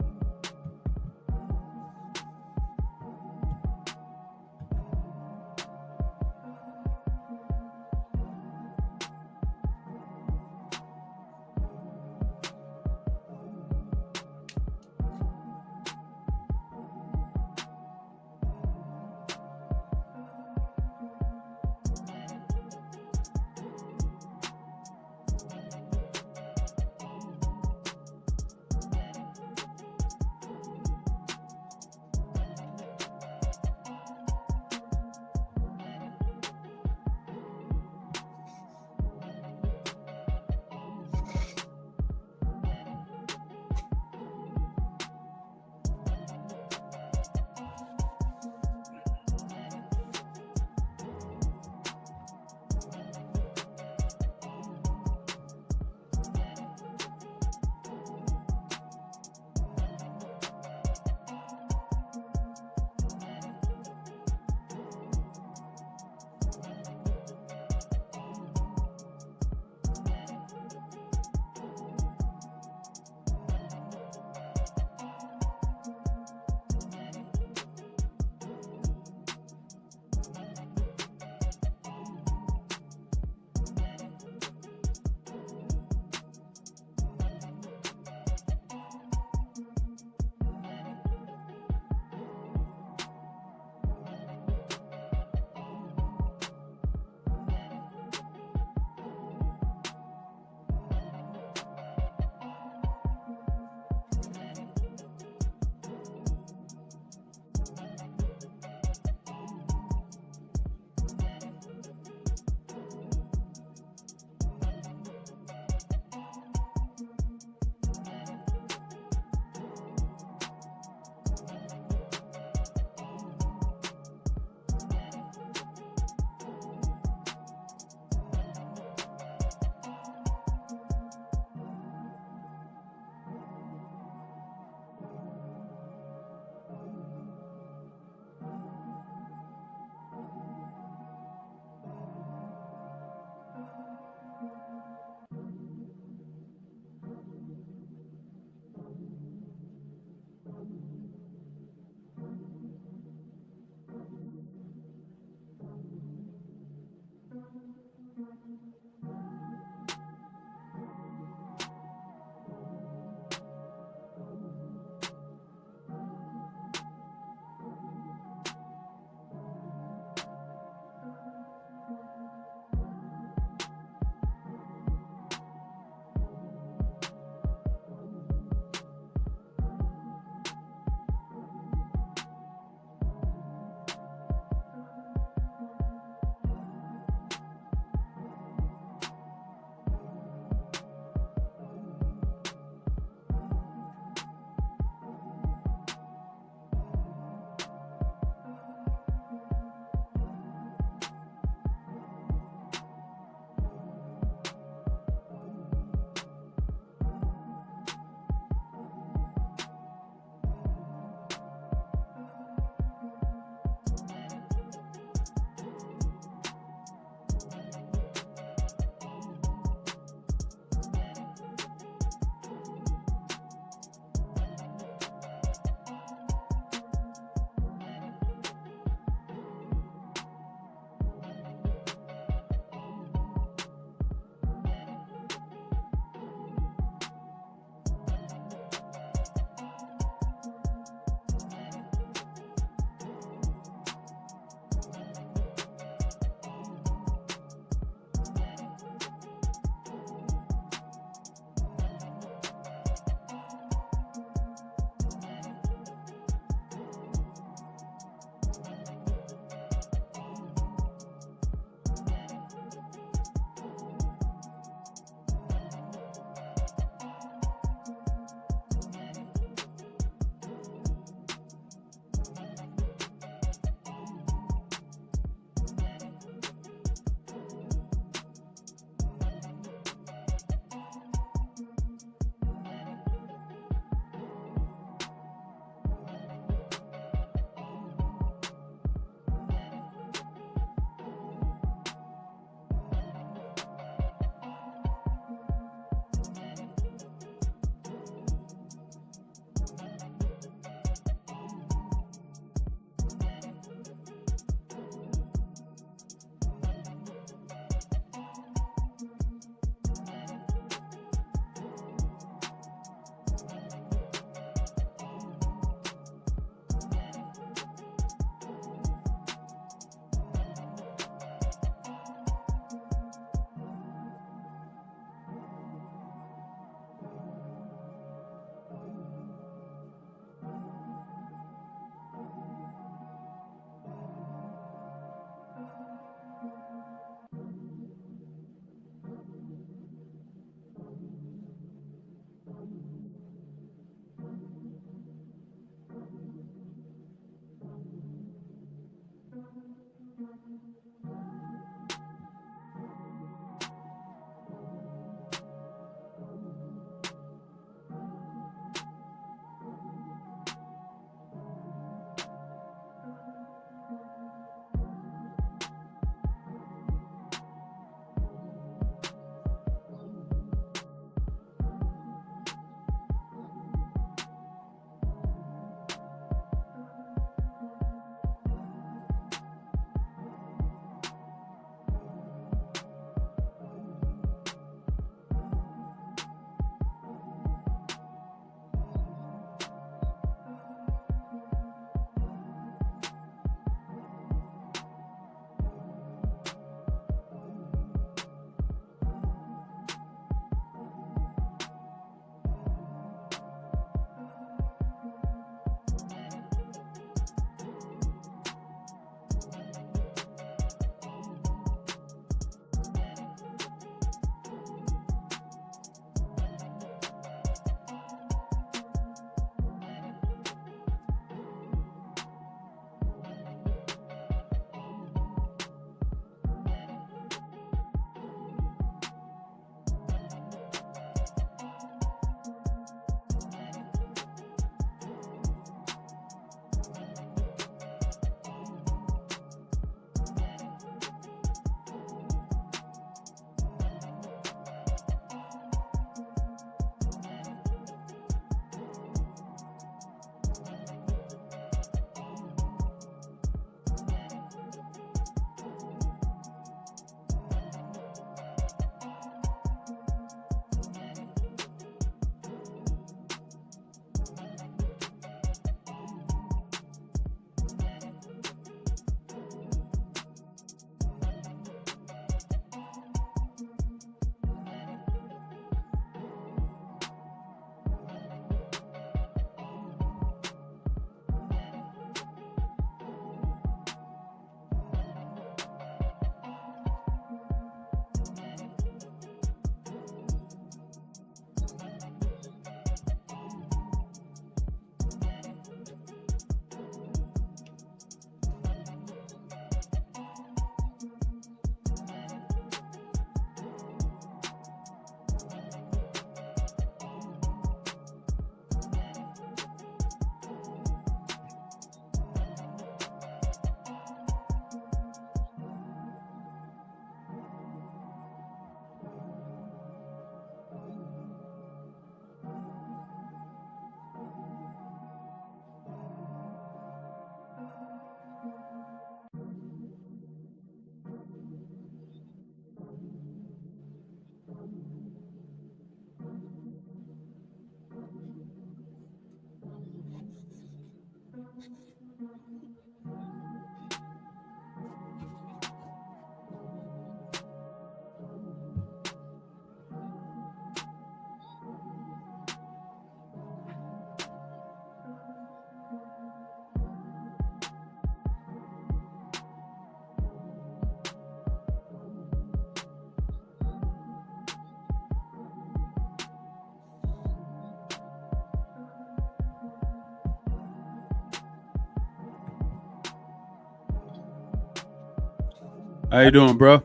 How you doing, bro?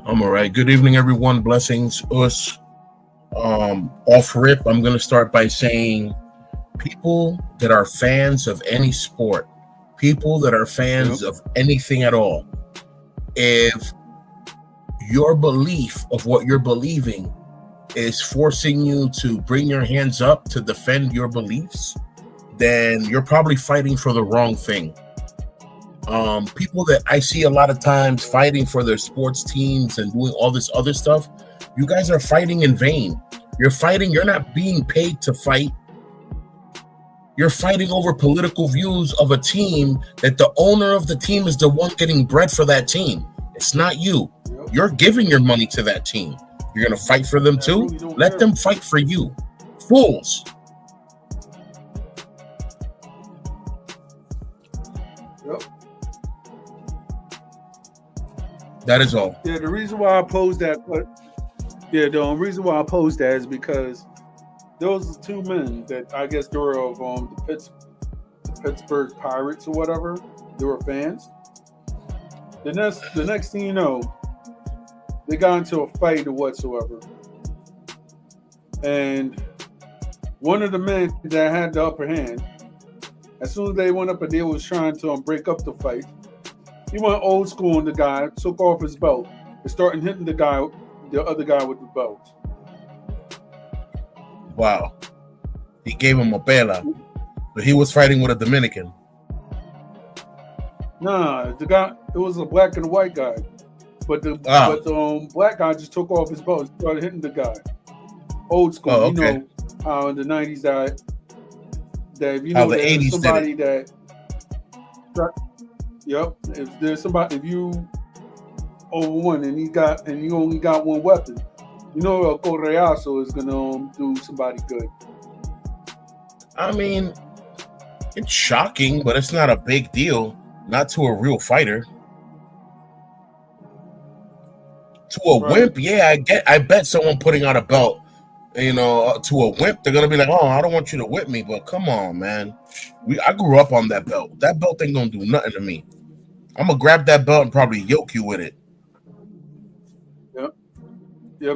I'm all right. Good evening, everyone. Blessings, us. Off rip, I'm going to start by saying people that are fans of any sport, people that are fans of anything at all, if your belief of what you're believing is forcing you to bring your hands up to defend your beliefs, then you're probably fighting for the wrong thing. People that I see a lot of times fighting for their sports teams and doing all this other stuff, you guys are fighting in vain. You're not being paid to fight. You're fighting over political views of a team that the owner of the team is the one getting bread for that team. It's not you. You're giving your money to that team. You're going to fight for them too? Let them fight for you. Fools. That is all.
Yeah, the reason why I posed that, the reason why I posed that is because those are two men that I guess they were of the Pittsburgh Pirates or whatever. They were fans. The next thing you know, they got into a fight or whatsoever, and one of the men that had the upper hand, as soon as they went up and they was trying to break up the fight, he went old school on the guy, took off his belt, and started hitting the other guy with the belt.
Wow. He gave him a pela. But he was fighting with a Dominican.
Nah, the guy, it was a black and a white guy. But the black guy just took off his belt and started hitting the guy. Old school.
Oh, okay.
You know how in the 90s that if you know
the 80s
somebody that if you over one and you only got one weapon, you know a correazo is gonna do somebody good.
I mean, it's shocking, but it's not a big deal. Not to a real fighter. To a wimp, yeah, I bet someone putting out a belt, to a wimp, they're gonna be like, oh, I don't want you to whip me, but come on, man. I grew up on that belt. That belt ain't gonna do nothing to me. I'm gonna grab that belt and probably yoke you with it.
Yep.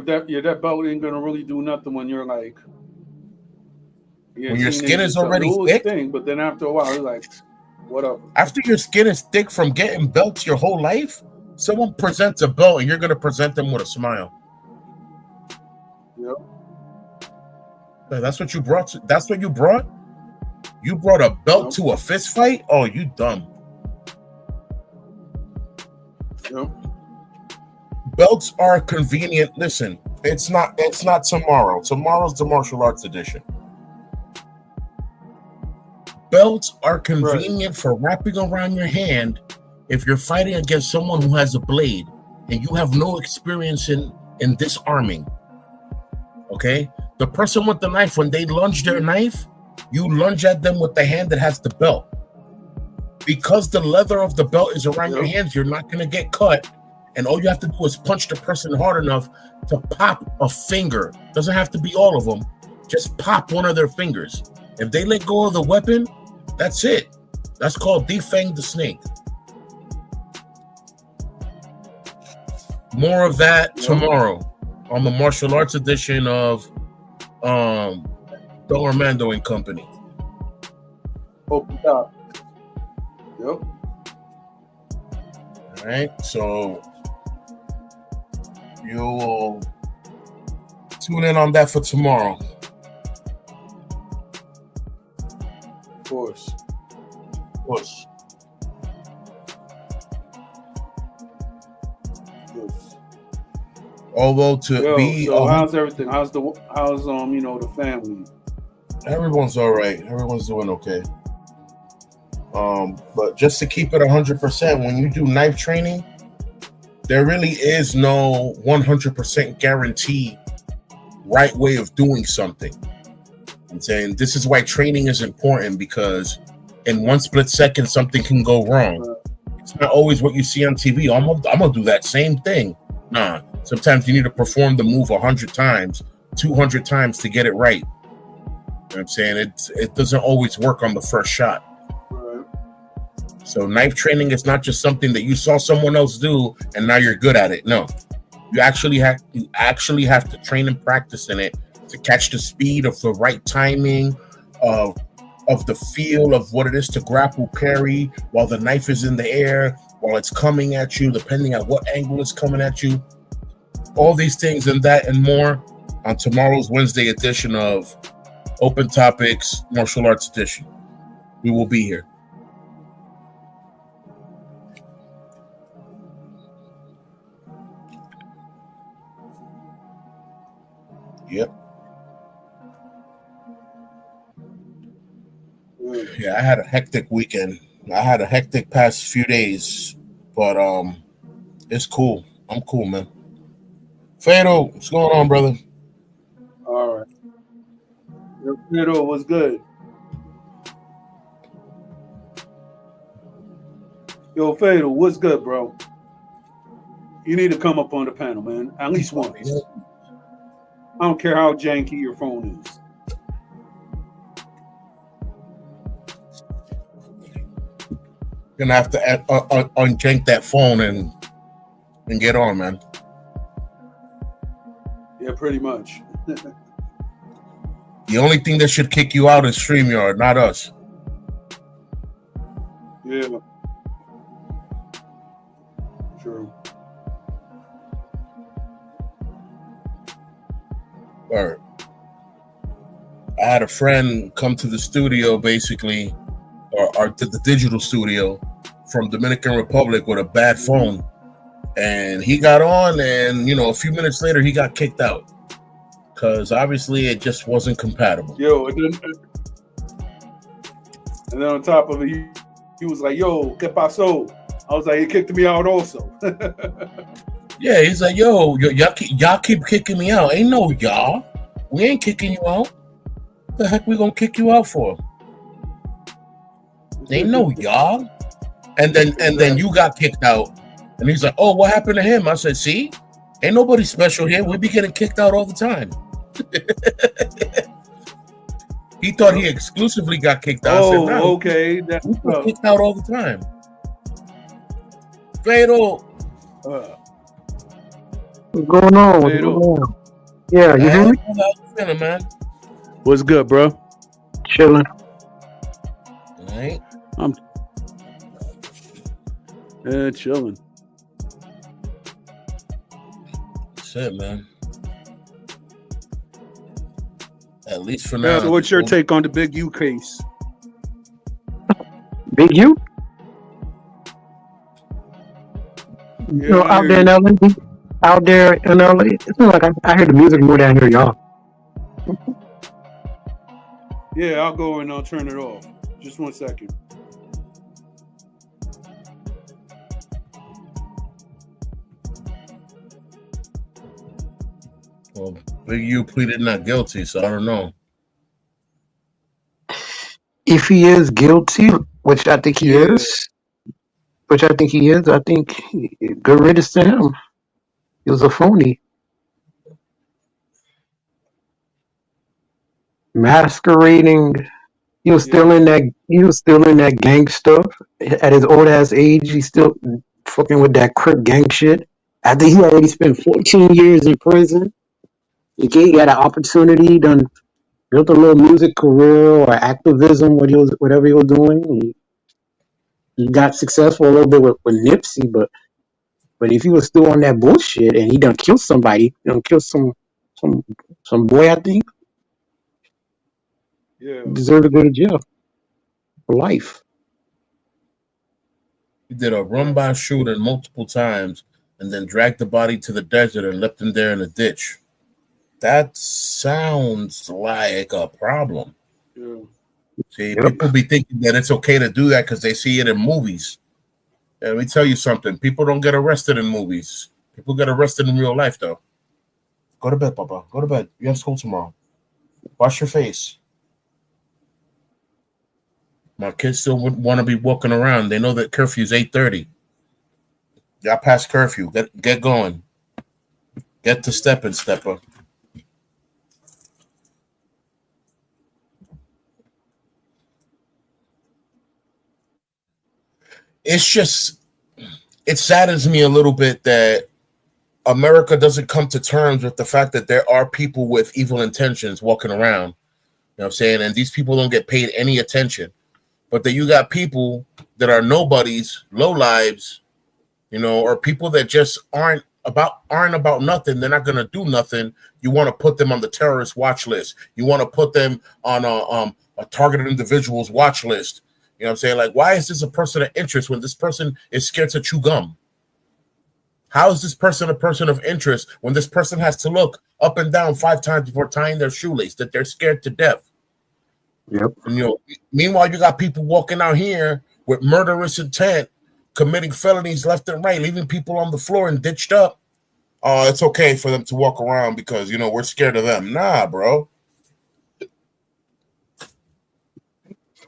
That belt ain't gonna really do nothing when you're like
when your skin is already thick.
But then after a while, you're like, whatever.
After your skin is thick from getting belts your whole life, someone presents a belt and you're gonna present them with a smile.
Yep.
That's what you brought. That's what you brought. You brought a belt to a fist fight. Oh, you dumb.
Yep.
Belts are convenient. Listen, it's not tomorrow. Tomorrow's the martial arts edition. Belts are convenient for wrapping around your hand if you're fighting against someone who has a blade and you have no experience in disarming. Okay? The person with the knife, when they lunge their knife, you lunge at them with the hand that has the belt. Because the leather of the belt is around your hands, you're not going to get cut. And all you have to do is punch the person hard enough to pop a finger. Doesn't have to be all of them. Just pop one of their fingers. If they let go of the weapon, that's it. That's called defang the snake. More of that tomorrow on the martial arts edition of the Armando and Company.
Open up. Yep.
All right, so you will tune in on that for tomorrow.
Of course.
Although
how's everything? How's the family?
Everyone's all right. Everyone's doing okay. But just to keep it 100%, when you do knife training, there really is no 100% guarantee right way of doing something. I'm saying this is why training is important, because in one split second something can go wrong. It's not always what you see on TV. I'm gonna do that same thing. Nah, sometimes you need to perform the move 100 times, 200 times to get it right. You know what I'm saying? It doesn't always work on the first shot. So knife training is not just something that you saw someone else do and now you're good at it. No, you actually have to train and practice in it to catch the speed of the right timing of the feel of what it is to grapple parry while the knife is in the air, while it's coming at you, depending on what angle it's coming at you. All these things and that and more on tomorrow's Wednesday edition of Open Topics Martial Arts Edition. We will be here. Yep. Yeah, I had a hectic weekend. I had a hectic past few days, but it's cool. I'm cool, man. Fado, what's going on, brother?
All right. Yo, Fado, what's good? Yo, Fado, what's good, bro? You need to come up on the panel, man. At least once. I don't care how janky your phone is.
Gonna have to unjank that phone and get on, man.
Yeah, pretty much.
The only thing that should kick you out is StreamYard, not us.
Yeah. True.
All right. I had a friend come to the studio, basically, or to the digital studio from Dominican Republic with a bad phone. And he got on, and, a few minutes later, he got kicked out. Because obviously it just wasn't compatible.
Yo, and then on top of it, he was like, yo, ¿qué pasó? I was like, he kicked me out also.
Yeah, he's like, yo, y'all keep kicking me out. Ain't no y'all. We ain't kicking you out. What the heck we gonna kick you out for? Ain't no y'all. And then you got kicked out. And he's like, oh, what happened to him? I said, see? Ain't nobody special here. We be getting kicked out all the time. He thought he exclusively got kicked out.
Oh,
I said, no,
okay.
we get kicked out all the time. Fado.
What's going on? What's going on? Yeah, you hear me?
How you feeling, man?
What's good, bro?
Chilling.
All right.
I'm chilling.
That's it, man. At least for now.
So what's your take on the Big U case?
Big U?
Yeah,
out there in LA? Out there in LA? It seems like I hear the music more down here, y'all.
Yeah, I'll go and I'll turn it off. Just 1 second.
Well, Big U pleaded not guilty, so I don't know.
If he is guilty, which I think he is, I think good riddance to him. He was a phony. Masquerading. He was still in that gang stuff. At his old ass age, he's still fucking with that Crip gang shit. After he already spent 14 years in prison, he got an opportunity, built a little music career or activism, whatever he was doing. He got successful a little bit with Nipsey, but if he was still on that bullshit and he done killed somebody, killed some boy, I think,
Yeah,
he deserved to go to jail for life.
He did a run-by shooting multiple times and then dragged the body to the desert and left him there in a ditch. That sounds like a problem.
Yeah.
See,
Yep.
people be thinking that it's okay to do that because they see it in movies. And let me tell you something. People don't get arrested in movies. People get arrested in real life, though. Go to bed, Papa. Go to bed. You have school tomorrow. Wash your face. My kids still would want to be walking around. They know that curfew's 8:30. Y'all past curfew. Get going. Get to stepping, stepper. It's just it saddens me a little bit that America doesn't come to terms with the fact that there are people with evil intentions walking around. You know what I'm saying? And these people don't get paid any attention. But that you got people that are nobodies, low lives, or people that just aren't about nothing. They're not gonna do nothing. You want to put them on the terrorist watch list. You want to put them on a targeted individuals watch list. You know what I'm saying? Like, why is this a person of interest when this person is scared to chew gum? How is this person a person of interest when this person has to look up and down 5 times before tying their shoelace, that they're scared to death?
Yep.
And, meanwhile, you got people walking out here with murderous intent, committing felonies left and right, leaving people on the floor and ditched up. Oh, it's okay for them to walk around because, we're scared of them. Nah, bro.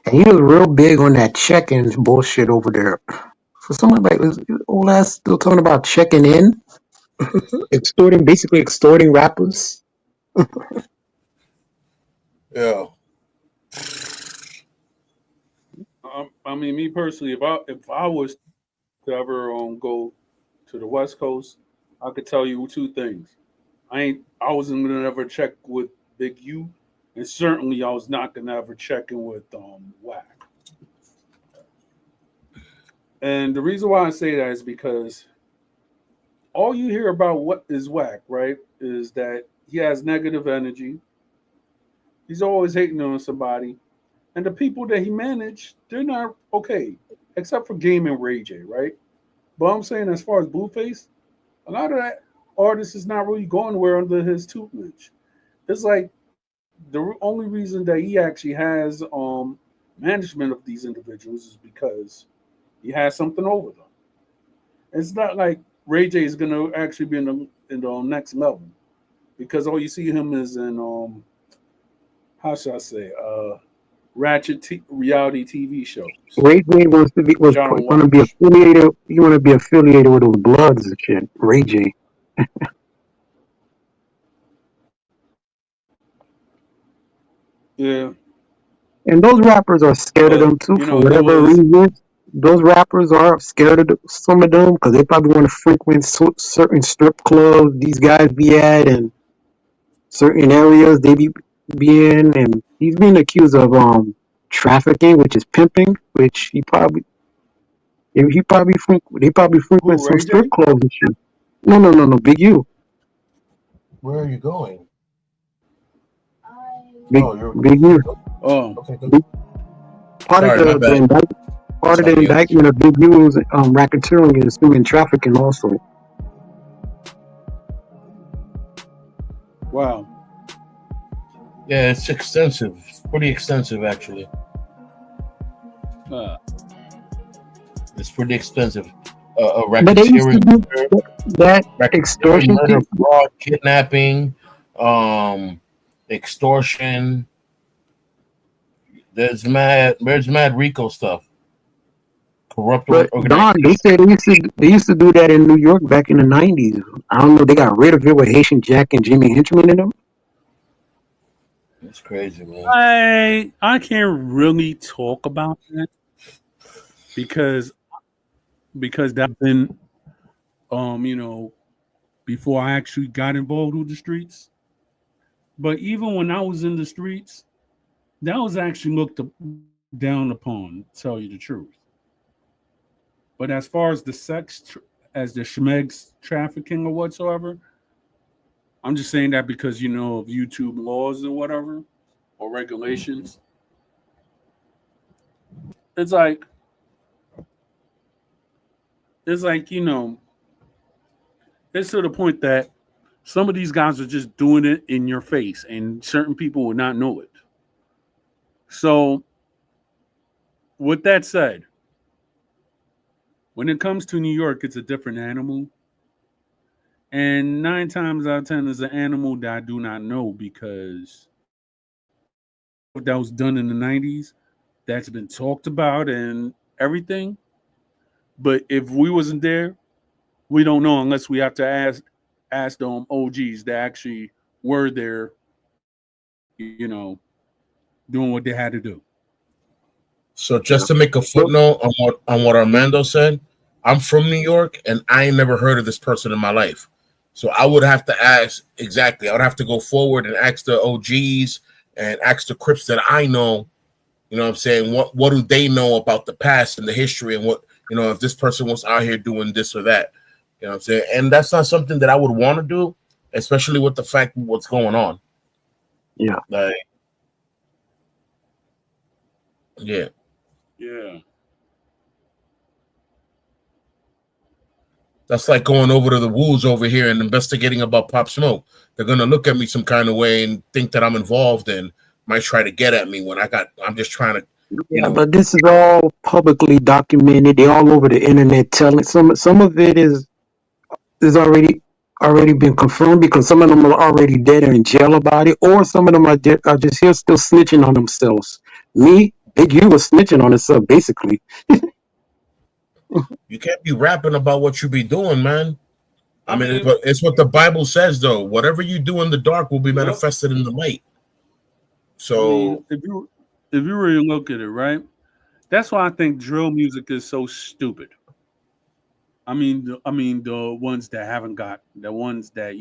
And he was real big on that check-in bullshit over there. For someone like was old ass still talking about checking in, basically extorting rappers.
Yeah.
I mean, me personally, if I was to ever go to the West Coast, I could tell you 2 things. I wasn't gonna ever check with Big U, and certainly I was not gonna ever check in with Whack. And the reason why I say that is because all you hear about what is Whack, right, is that he has negative energy. He's always hating on somebody, and the people that he managed, they're not okay, except for Game and Ray J, right? But I'm saying as far as Blueface, a lot of that artist is not really going anywhere under his tutelage. It's like the only reason that he actually has management of these individuals is because he has something over them. It's not like Ray J is gonna actually be in the next level because all you see him is in how should I say reality TV shows,
Ray J wants to be was
which I don't
want to be
watch.
affiliated. You want to be affiliated with those Bloods and shit. Ray J.
Yeah,
And those rappers are scared of
but
them too for
there
whatever
was
reason. Those rappers are scared of some of them because they probably want to frequent certain strip clubs these guys be at and certain areas they be in. And he's being accused of trafficking, which is pimping, which they probably frequent
who
some
Ray
strip
J.
clubs and shit. No, Big U,
Where are you going?
Big
Oh, you're
Big U.
Oh,
okay. Good.
Big, part of
Sorry, my bad.
part
It's
of the
on you.
indictment of Big U's racketeering is human trafficking also.
wow.
Yeah, it's extensive. It's pretty extensive, actually.
Uh,
It's pretty expensive.
But they used to
Racketeering,
do that extortion
murder,
thing.
fraud, kidnapping, extortion. There's mad RICO stuff. Corrupt
But Don, they
organization.
said they used to do that in New York back in the '90s. I don't know. They got rid of it with Haitian Jack and Jimmy Hinchman in them.
It's crazy, man.
I can't really talk about that because that's been you know before I actually got involved with the streets. But even when I was in the streets, that was actually down upon. To tell you the truth. But as far as as the schmegs trafficking or whatsoever, I'm just saying that because of YouTube laws or whatever or regulations. It's like it's like it's to the point that some of these guys are just doing it in your face, and certain people will not know it. So with that said, when it comes to New York, it's a different animal. And 9 times out of 10 is an animal that I do not know because that was done in the 90s, that's been talked about and everything. But if we wasn't there, we don't know unless we have to ask them OGs that actually were there, doing what they had to do.
So
Yeah.
just to make a
So,
footnote on what Armando said, I'm from New York and I ain't never heard of this person in my life. So I would have to ask exactly. I would have to go forward and ask the OGs and ask the Crips that I know. You know what I'm saying? What do they know about the past and the history and what if this person was out here doing this or that. You know what I'm saying? And that's not something that I would want to do, especially with the fact of what's going on.
yeah.
Like, yeah.
Yeah.
That's like going over to the woods over here and investigating about Pop Smoke. They're gonna look at me some kind of way and think that I'm involved and might try to get at me when I'm just trying to, you
Yeah,
know.
but this is all publicly documented. They're all over the internet telling some of it is already been confirmed because some of them are already dead or in jail about it, or some of them are just here still snitching on themselves. Me, Big U was snitching on himself basically.
You can't be rapping about what you be doing, man. I
I
mean,
mean,
it's what the Bible says, though. Whatever you do in the dark will be
yep.
manifested in the light.
I mean,
So
if you really look at it, right? That's why I think drill music is so stupid. I mean the ones that haven't got the ones that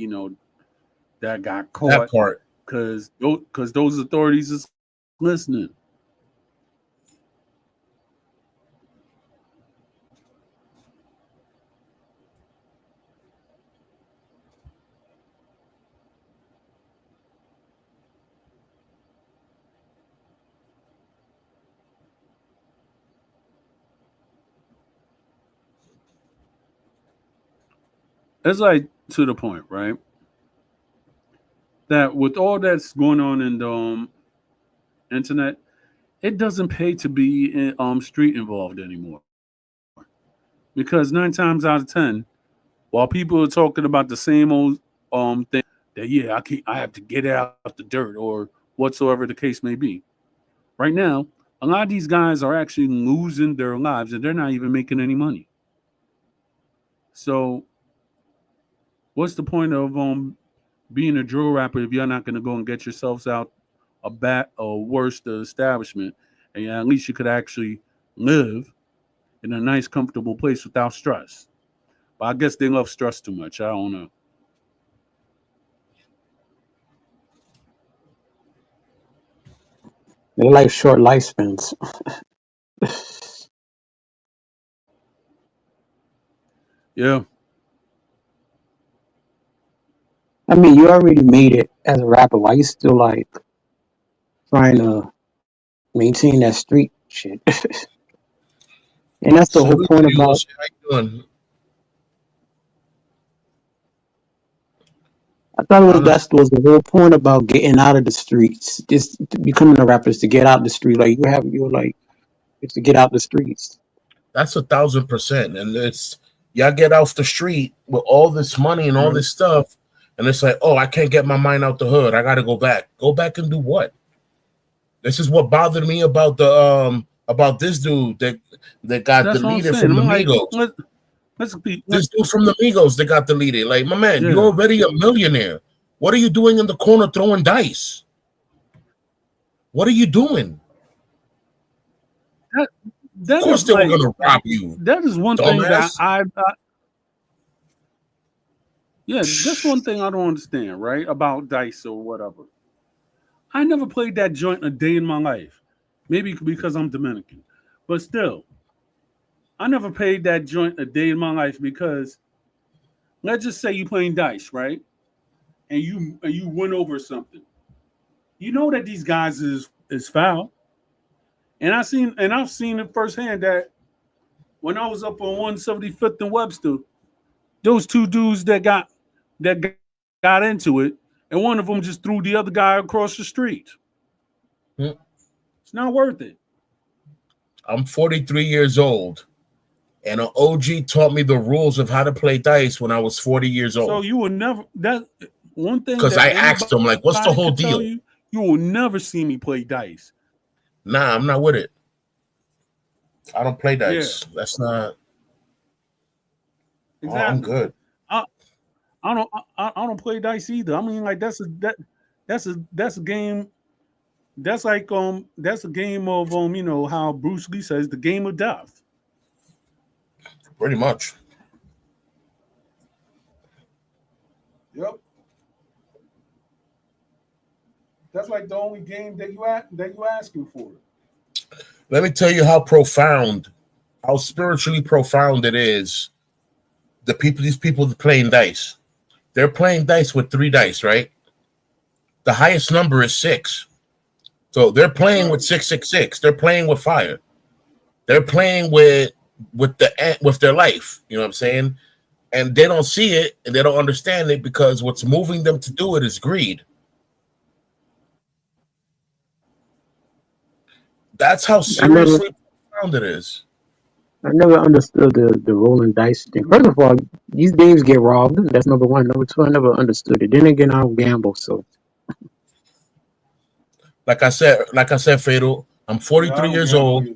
that got
that
caught
part.
because those authorities is listening. It's like to the point, right? That with all that's going on in the internet, it doesn't pay to be street involved anymore. Because 9 times out of 10, while people are talking about the same old thing that I have to get out the dirt or whatsoever the case may be. Right now, a lot of these guys are actually losing their lives and they're not even making any money. So what's the point of being a drill rapper if you're not going to go and get yourselves out a bat or worse the establishment, and at least you could actually live in a nice, comfortable place without stress. But I guess they love stress too much. I don't know.
They like short lifespans.
Yeah,
I mean, you already made it as a rapper. Why you still like trying to maintain that street shit? And that's the whole
Salute
point
to you,
about.
Lucy. How you doing?
I thought it was
Honestly,
the whole point about getting out of the streets, just becoming a rapper is to get out the street. Like you're like it's to get out the streets.
that's 1,000%. And it's y'all get off the street with all this money and all
Right.
this stuff, and it's like, oh, I can't get my mind out the hood. I got to go back. Go back and do what? This is what bothered me about this dude that got
that's what I'm
deleted
saying.
from the
I'm like,
Migos.
let's be,
This dude from the Migos that got deleted. Like, my man, you're
yeah.
already a millionaire. What are you doing in the corner throwing dice? What are you doing?
That
Of
that
course
is
they were
like
gonna rob you,
that is one thing that
dumbass.
yeah, that's one thing I don't understand, right? About dice or whatever. I never played that joint a day in my life. Maybe because I'm Dominican. But still, I never played that joint a day in my life because let's just say you playing dice, right? And you win over something. You know that these guys is foul. And I've seen it firsthand that when I was up on 175th and Webster, those two dudes that got into it, and one of them just threw the other guy across the street.
Hmm.
It's not worth it.
I'm 43 years old, and an OG taught me the rules of how to play dice when I was 40 years
So
old.
you will never that one thing
Because
that
I asked him,
anybody
like,
could
what's the
tell
whole
you,
deal?
you will never see me play dice.
Nah, I'm not with it. I don't play
Yeah,
dice. That's not. Oh, I'm
exactly.
good.
I I don't play dice either. I mean, like that's a game. That's a game of you know how Bruce Lee says the game of death.
Pretty much.
Yep. That's like the only game that you asking for.
Let me tell you how profound, how spiritually profound it is. These people playing dice. They're playing dice with 3 dice, right? The highest number is 6. So they're playing with
Right.
666. They're playing with fire. They're playing with their life. You know what I'm saying? And they don't see it and they don't understand it because what's moving them to do it is greed. That's how
I never,
seriously profound it is.
I never understood the rolling dice thing. First of all, these games get robbed. That's number one. Number two, I never understood it. Then again, I don't gamble, so
Like I said, Fatal, I'm
Yeah, I
43
don't
years
gamble
old.
either.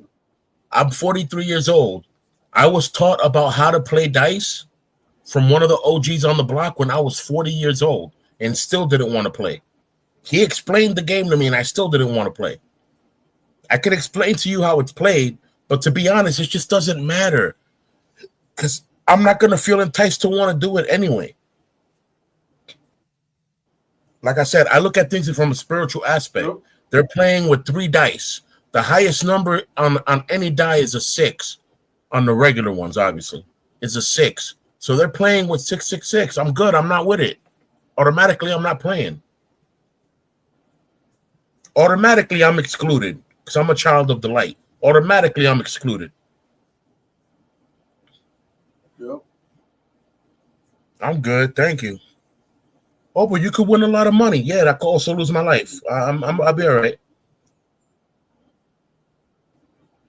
I'm 43 years old. I was taught about how to play dice from one of the OGs on the block when I was 40 years old and still didn't want to play. He explained the game to me and I still didn't want to play. I could explain to you how it's played, but to be honest, it just doesn't matter because I'm not going to feel enticed to want to do it anyway. Like I said, I look at things from a spiritual aspect.
Yep.
They're playing with 3 dice. The highest number on any die is a 6. On the regular ones, obviously, it's a 6. So they're playing with 666. I'm good. I'm not with it. Automatically, I'm not playing. Automatically, I'm excluded because I'm a child of the light. Automatically, I'm excluded.
Yep.
I'm good. Thank you. Oh, but you could win a lot of money. Yeah, that could also lose my life. I'll be all right.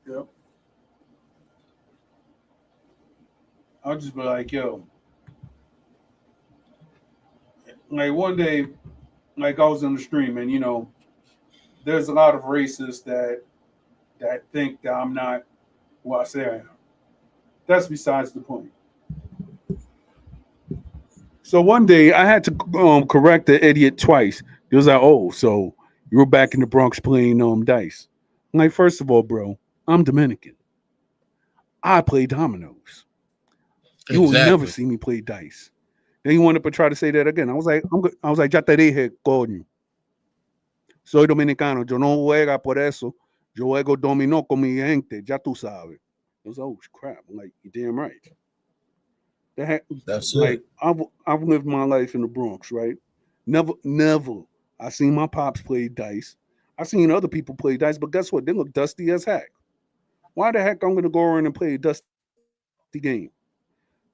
Yep. I'll just be like, yo, like one day, like I was in the stream, and you know, there's a lot of racists that think that I'm not who I say I am. That's besides the point. So one day I had to correct the idiot twice. He was like, "Oh, so you were back in the Bronx playing dice?" I'm like, first of all, bro, I'm Dominican. I play dominoes. You will never
Exactly.
see me play dice. Then he wanted to try to say that again. I was like, I was like, ya te dije, coño. Soy dominicano. Yo no juega por eso. Yo juego dominó con mi gente. Ya tú sabes. I was like, oh crap. I'm like, you damn right. That
That's
like
it.
I've lived my life in the Bronx, right? Never. I seen my pops play dice. I seen other people play dice, but guess what? They look dusty as heck. Why the heck I'm gonna go around and play a dusty game?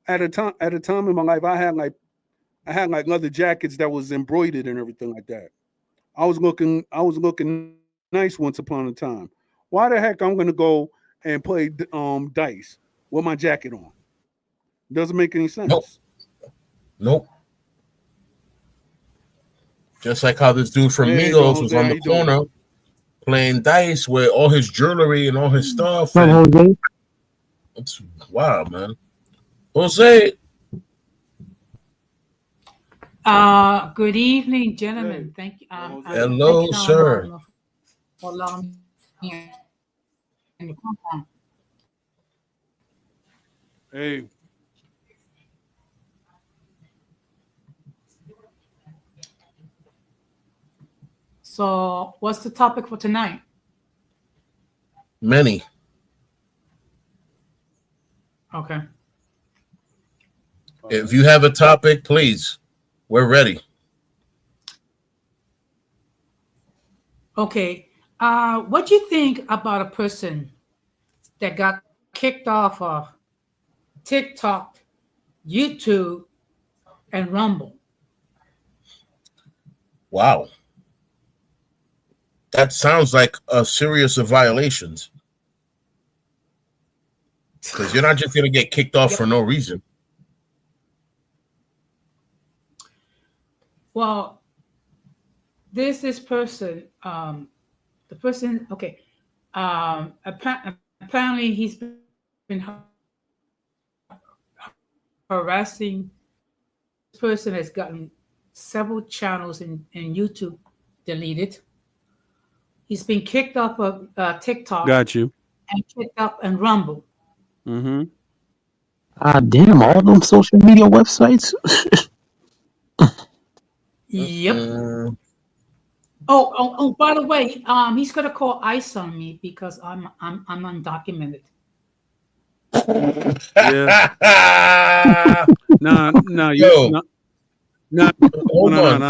At a time in my life, I had like leather jackets that was embroidered and everything like that. I was looking nice once upon a time. Why the heck I'm gonna go and play dice with my jacket on? Doesn't make any
Nope.
sense.
Nope. Just like how this dude from
Hey, Don
Migos was
Jose,
on
how
the
you doing?
corner playing dice with all his jewelry and all his stuff,
From
and
Jose.
it's wild, man. Jose,
Good evening,
Hey,
gentlemen. Thank you.
Don Jose.
Thank
hello,
you,
sir.
for allowing me here in the compound.
Hey,
So, what's the topic for tonight?
Many.
Okay.
all
If
right.
you have a topic, please, we're ready.
Okay. What do you think about a person that got kicked off of TikTok, YouTube, and Rumble?
Wow, that sounds like a series of violations. Because you're not just gonna get kicked off for no reason.
Well, there's this person, the person, okay, apparently he's been harassing. This person has gotten several channels in YouTube deleted. He's been kicked off of TikTok.
Got you.
And kicked up and Rumble.
Mm-hmm.
Damn, all them social media websites.
Yep. Oh, by the way, he's gonna call ICE on me because I'm undocumented.
Yeah. Nah.
Yo.
No.
Hold on.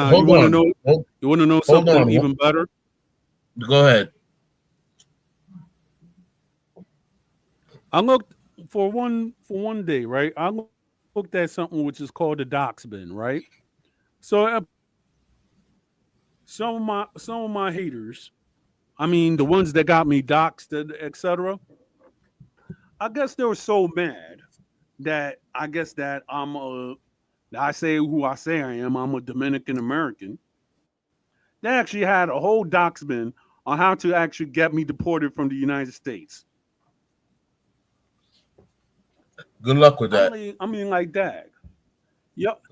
You want to know something even better?
Go ahead.
I looked for one day, right? I looked at something which is called the docs bin, right? So some of my haters, I mean the ones that got me doxed, etc. I guess they were so mad that I guess that I say who I say I am. I'm a Dominican American. They actually had a whole docs bin on how to actually get me deported from the United States.
Good luck with that.
I mean, like that. Yep.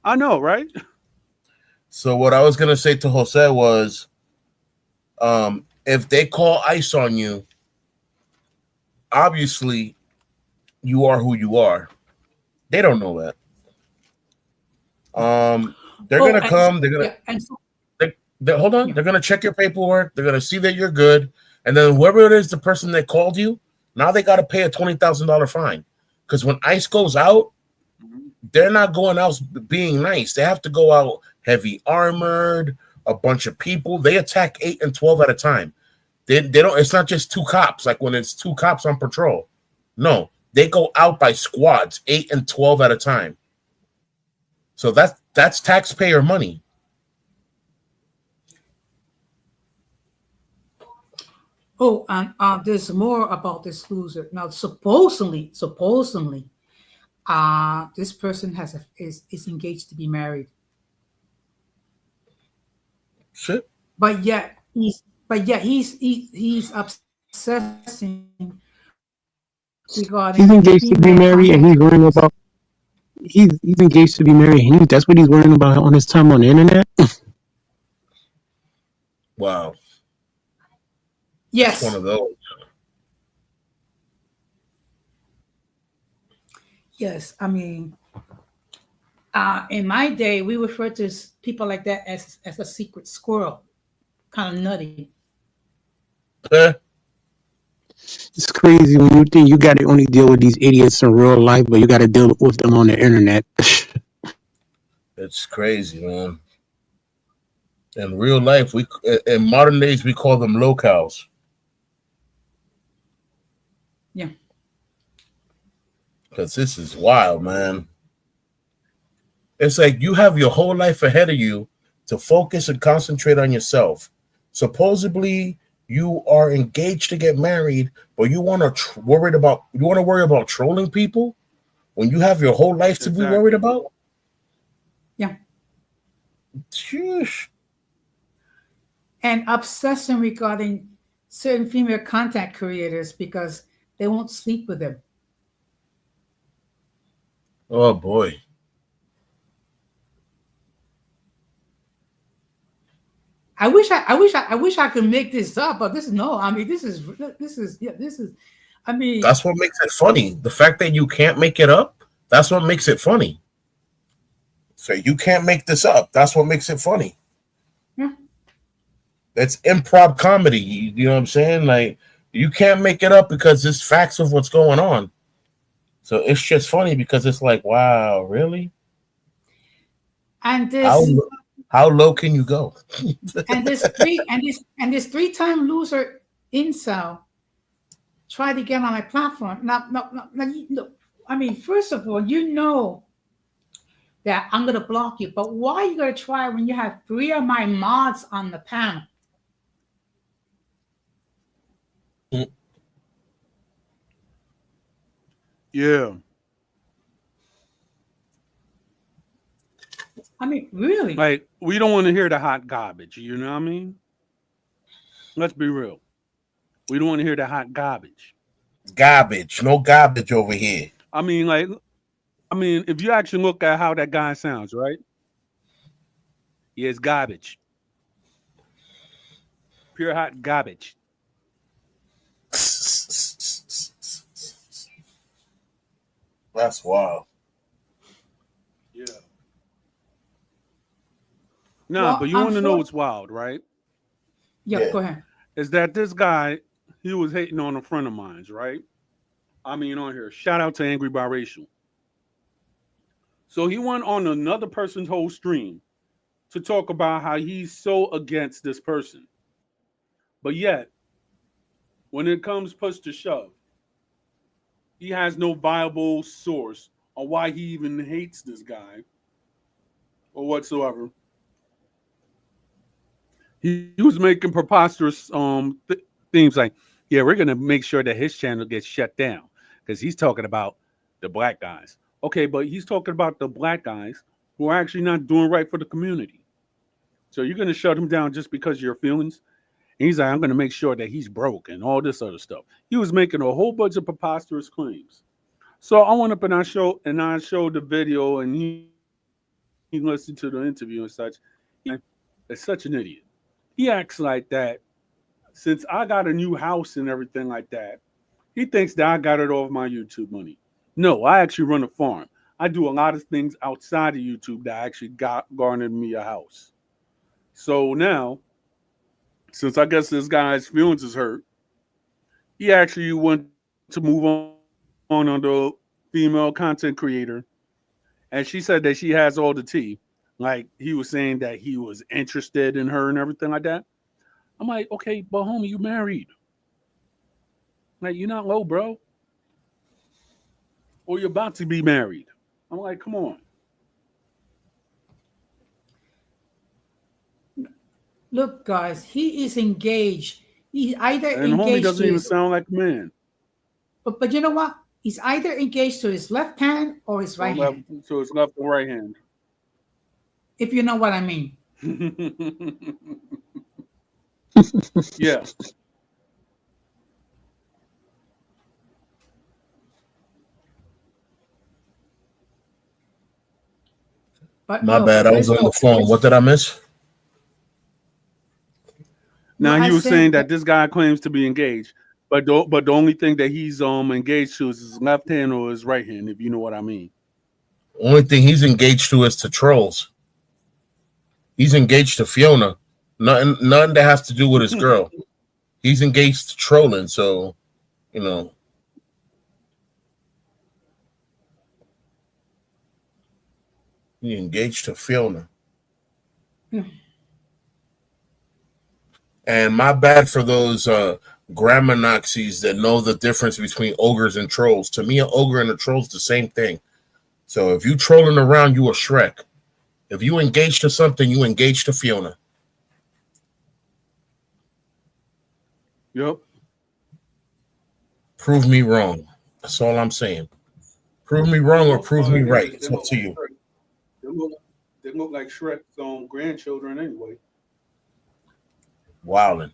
I know, right?
So what I was gonna say to Jose was, if they call ICE on you, obviously you are who you are. They don't know that. They're gonna come. They're gonna. Hold on. They're gonna check your paperwork. They're gonna see that you're good, and then whoever it is, the person that called you, now they got to pay a $20,000 fine. Because when ICE goes out, they're not going out being nice. They have to go out heavy armored, a bunch of people. They attack 8 and 12 at a time. They don't. It's not just 2 cops like when it's 2 cops on patrol. No, they go out by squads, 8 and 12 at a time. So that's taxpayer money.
Oh, and there's more about this loser. Now, supposedly, this person is engaged to be married.
Shit.
But yet he's obsessing regarding.
He's engaged to be married, and he's worrying about. He's engaged to be married. And that's what he's worrying about on his time on the internet.
Wow.
Yes.
It's one of those.
Yes, I mean, in my day, we referred to people like that as a secret squirrel, kind of nutty.
It's crazy when you think you got to only deal with these idiots in real life, but you got to deal with them on the internet.
It's crazy, man. In real life, in modern days we call them locals.
Yeah.
Because this is wild, man. It's like you have your whole life ahead of you to focus and concentrate on yourself. Supposedly, you are engaged to get married, but you want to worry about trolling people when you have your whole life to be worried about.
Yeah.
Sheesh.
And obsession regarding certain female content creators because they won't sleep with them.
Oh boy.
I wish I could make this up, but this is I mean,
that's what makes it funny. The fact that you can't make it up, that's what makes it funny. So you can't make this up. That's what makes it funny.
Yeah.
That's improv comedy. You know what I'm saying? Like you can't make it up because it's facts of what's going on. So it's just funny because it's like, wow, really?
And this
how low can you go?
and this 3-time loser incel tried to get on my platform. No, I mean, first of all, you know that I'm gonna block you, but why are you gonna try when you have 3 of my mods on the panel?
Yeah.
I mean, really?
Like, we don't want to hear the hot garbage. You know what I mean? Let's be real. We don't want to hear the hot garbage.
Garbage. No garbage over here.
I mean, like, if you actually look at how that guy sounds, right? Yeah, it's garbage. Pure hot garbage.
That's wild.
Yeah. Nah,
Well,
but you want to know what's wild, right?
Yeah, go ahead.
Is that this guy, he was hating on a friend of mine's, right? I mean, on here. Shout out to Angry Biracial. So he went on another person's whole stream to talk about how he's so against this person. But yet, when it comes push to shove, he has no viable source on why he even hates this guy or whatsoever. He was making preposterous themes like, yeah, we're gonna make sure that his channel gets shut down because he's talking about the black guys. Okay, but he's talking about the black guys who are actually not doing right for the community. So you're gonna shut him down just because of your feelings? And he's like, I'm gonna make sure that he's broke and all this other stuff. He was making a whole bunch of preposterous claims. So I went up and I showed the video and he listened to the interview and such. He's such an idiot. He acts like that since I got a new house and everything like that. He thinks that I got it off my YouTube money. No, I actually run a farm. I do a lot of things outside of YouTube that actually garnered me a house. So now, since I guess this guy's feelings is hurt, he actually went to move on the female content creator. And she said that she has all the tea. Like he was saying that he was interested in her and everything like that. I'm like, okay, but homie, you married. Like, you're not low, bro. Or you're about to be married. I'm like, come on.
Look, guys, he is engaged. He's either
And homie
engaged
doesn't
to
even
his,
sound like a man.
but you know what? He's either engaged to his left hand or his right hand,
So it's left and right hand.
if you know what I mean.
Yeah.
But
My
no,
bad. I was
there's
on
no,
the phone. What did I miss?
no,
Now
I
he was
said
saying that this guy claims to be engaged, but the only thing that he's engaged to is his left hand or his right hand, if you know what I mean.
Only thing he's engaged to is to trolls. He's engaged to Fiona. Nothing that has to do with his girl. He's engaged to trolling, so you know. He's engaged to Fiona. And my bad for those grammar Nazis that know the difference between ogres and trolls. To me, an ogre and a troll's the same thing. So if you trolling around, you a Shrek. If you engage to something, you engage to Fiona.
Yep.
Prove me wrong. That's all I'm saying. Prove me wrong or prove me right. It's up to you.
They look like Shrek's grandchildren anyway.
Wildin'.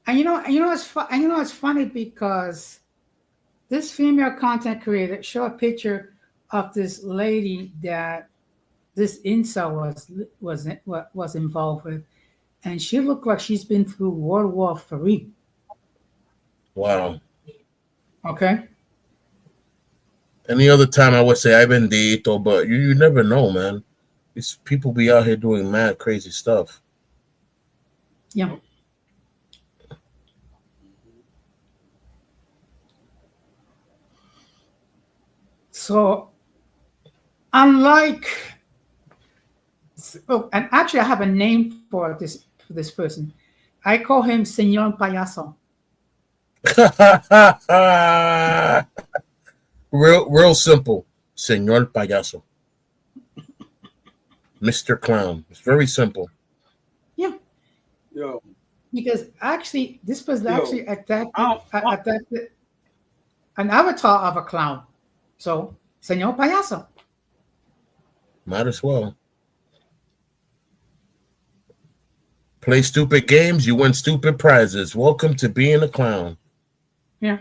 And it's funny because this female content creator showed a picture of this lady that this incel was involved with, and she looked like she's been through World War III.
Wow.
Okay.
Any other time I would say I've been dito, but you never know, man. These people be out here doing mad crazy stuff.
Yeah. So, unlike, and actually, I have a name for this person. I call him Señor Payaso.
real simple. Señor Payaso. Mr. Clown. It's very simple.
Yeah.
Yo.
Because actually, this was actually attacked. an avatar of a clown. So, señor payaso.
Might as well. Play stupid games, you win stupid prizes. Welcome to being a clown.
Yeah.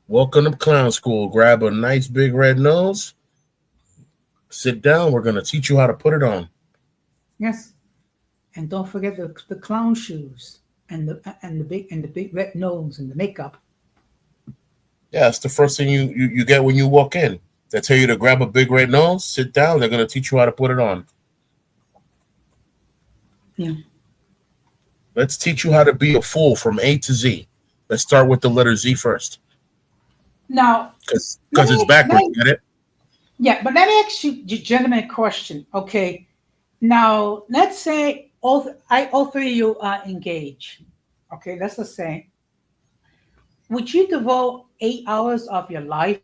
Welcome to clown school. Grab a nice big red nose. Sit down. We're going to teach you how to put it on.
Yes. And don't forget the clown shoes and the big red nose and the makeup.
Yeah, it's the first thing you get when you walk in. They tell you to grab a big red nose, sit down. They're going to teach you how to put it on.
Yeah.
Let's teach you how to be a fool from A to Z. Let's start with the letter Z first.
Now,
Because it's backwards, get it?
Yeah, but let me ask you, gentlemen, a question. Okay. Now, let's say all three of you are engaged. Okay, let's just say. Would you devote 8 hours of your life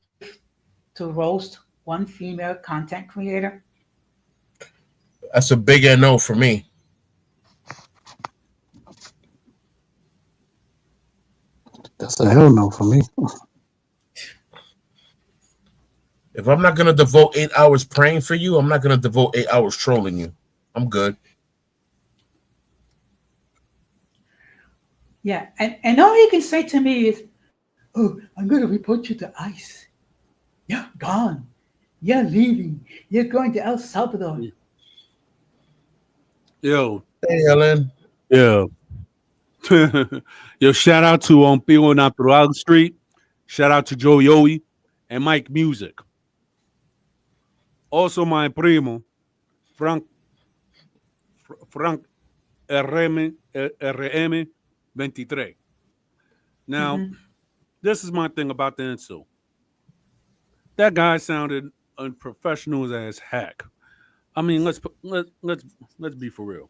to roast one female content creator?
That's a big no for me.
That's a hell no for me.
If I'm not going to devote 8 hours praying for you, I'm not going to devote 8 hours trolling you. I'm good.
Yeah, and all you can say to me is, "Oh, I'm going to report you to ICE. You're gone. You're leaving. You're going to El Salvador."
Yo,
Hey, Ellen.
yeah. Yo, shout out to Pio Natural Street. Shout out to Joe Yowie and Mike Music. Also, my primo, Frank RM 23. Now, this is my thing about the insult. That guy sounded unprofessional as heck. I mean, let's be for real.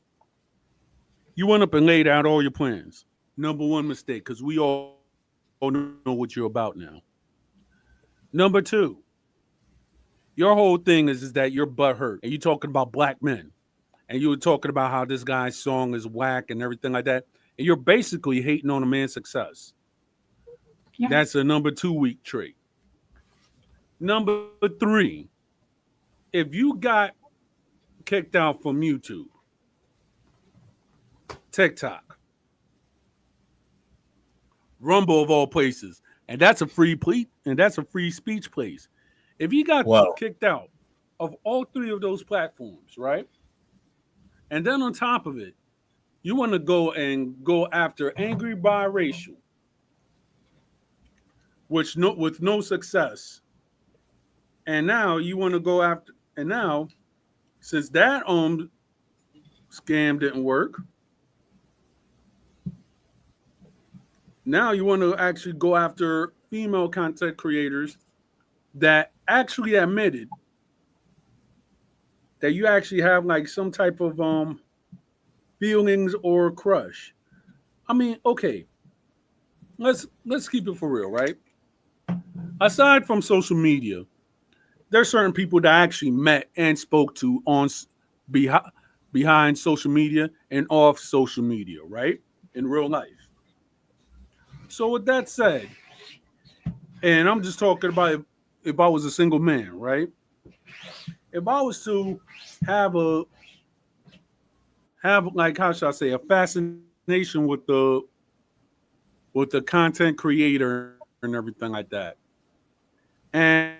You went up and laid out all your plans. Number one mistake, because we all know what you're about now. Number two, your whole thing is that you're butthurt and you're talking about black men. And you were talking about how this guy's song is whack and everything like that. And you're basically hating on a man's success.
Yeah.
That's a number 2 weak trait. Number 3, if you got kicked out from YouTube, TikTok, Rumble of all places, and that's a free speech place. If you got kicked out of all 3 of those platforms, right? And then on top of it, you want to go after angry biracial, with no success. And now you want to go after, and now since that scam didn't work, now you want to actually go after female content creators that actually admitted that you actually have like some type of feelings or crush. I mean, okay, let's keep it for real, right? Aside from social media, there's certain people that I actually met and spoke to on behind social media and off social media, right? In real life. So with that said, and I'm just talking about if I was a single man, right? If I was to have like, how should I say, a fascination with the content creator and everything like that, and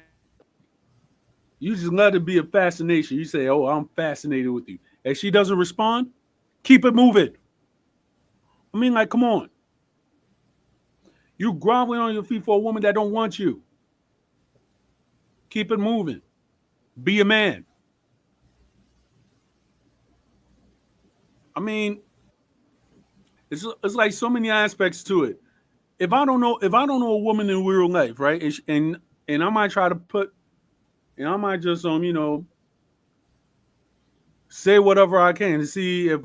you just let it be a fascination. You say, "Oh, I'm fascinated with you." If she doesn't respond, keep it moving. I mean, like, come on. You groveling on your feet for a woman that don't want you. Keep it moving. Be a man. I mean, it's like so many aspects to it. If I don't know a woman in real life, right? And I might try to put, and I might just say whatever I can to see if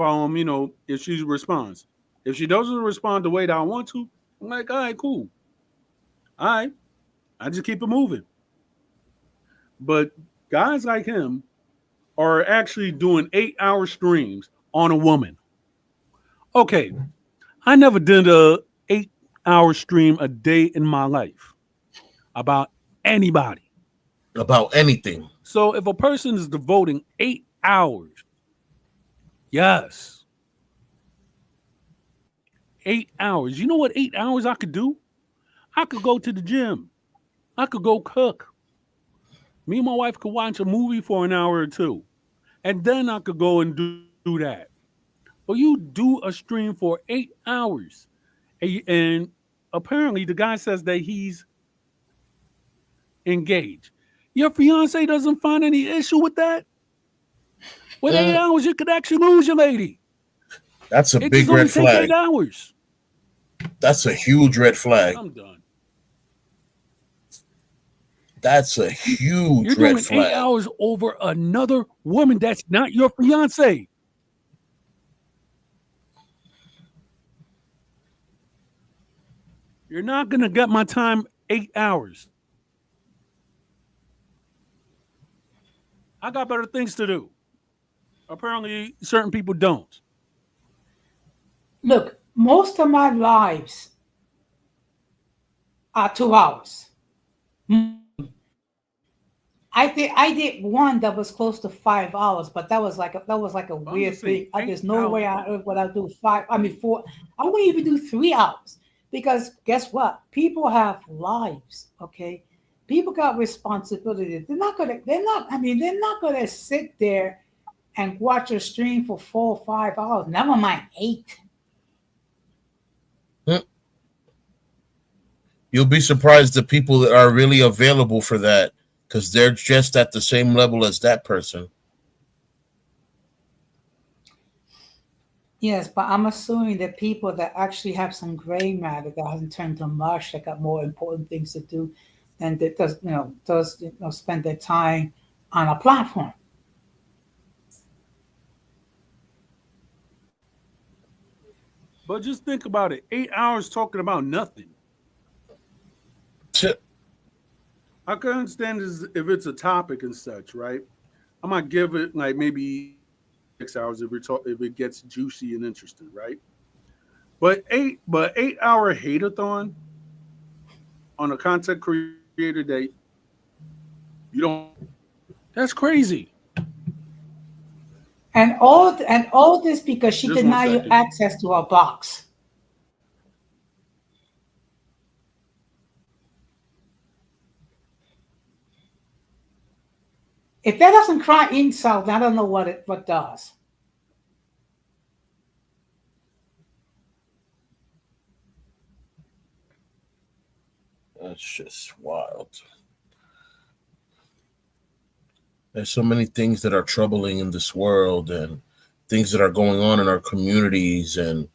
if she responds. If she doesn't respond the way that I want to, I'm like, all right, cool. All right, I just keep it moving. But guys like him are actually doing 8-hour streams on a woman. Okay, I never did a 8 hour stream a day in my life about anybody.
About anything.
So if a person is devoting 8 hours, yes, 8 hours. You know what 8 hours I could do? I could go to the gym. I could go cook. Me and my wife could watch a movie for an hour or two. And then I could go and do that. But you do a stream for 8 hours. And apparently the guy says that he's engaged. Your fiance doesn't find any issue with that? With eight
Mm,
hours, you could actually lose your lady.
that's a
It
big
just only
red
take
flag.
8 hours.
That's a huge red flag.
I'm done.
That's a
You're
huge red
doing eight
flag.
hours over another woman that's not your fiance. You're not gonna get my time 8 hours. I got better things to do. Apparently, certain people don't.
Look, most of my lives are 2 hours. I did one that was close to 5 hours, but that was like a
I'm
weird
just saying
thing.
eight
There's no
hours.
way on earth would I do five. I mean 4. I wouldn't even do 3 hours because guess what? People have lives. Okay, people got responsibilities. They're not gonna. They're not. I mean, they're not gonna sit there and watch a stream for 4 or 5 hours. Never mind 8.
Mm. You'll be surprised the people that are really available for that because they're just at the same level as that person.
Yes, but I'm assuming that people that actually have some gray matter that hasn't turned to mush, that got more important things to do, than that does spend their time on a platform.
But just think about it. 8 hours talking about nothing.
Tch,
I can understand if it's a topic and such, right? I might give it like maybe 6 hours if it gets juicy and interesting, right? But 8 hour hate-a-thon on a content creator that you don't, that's crazy.
And all this because she
Just one
denied you
second.
access to her box. If that doesn't cry insult, I don't know what does.
that's just wild. There's so many things that are troubling in this world and things that are going on in our communities and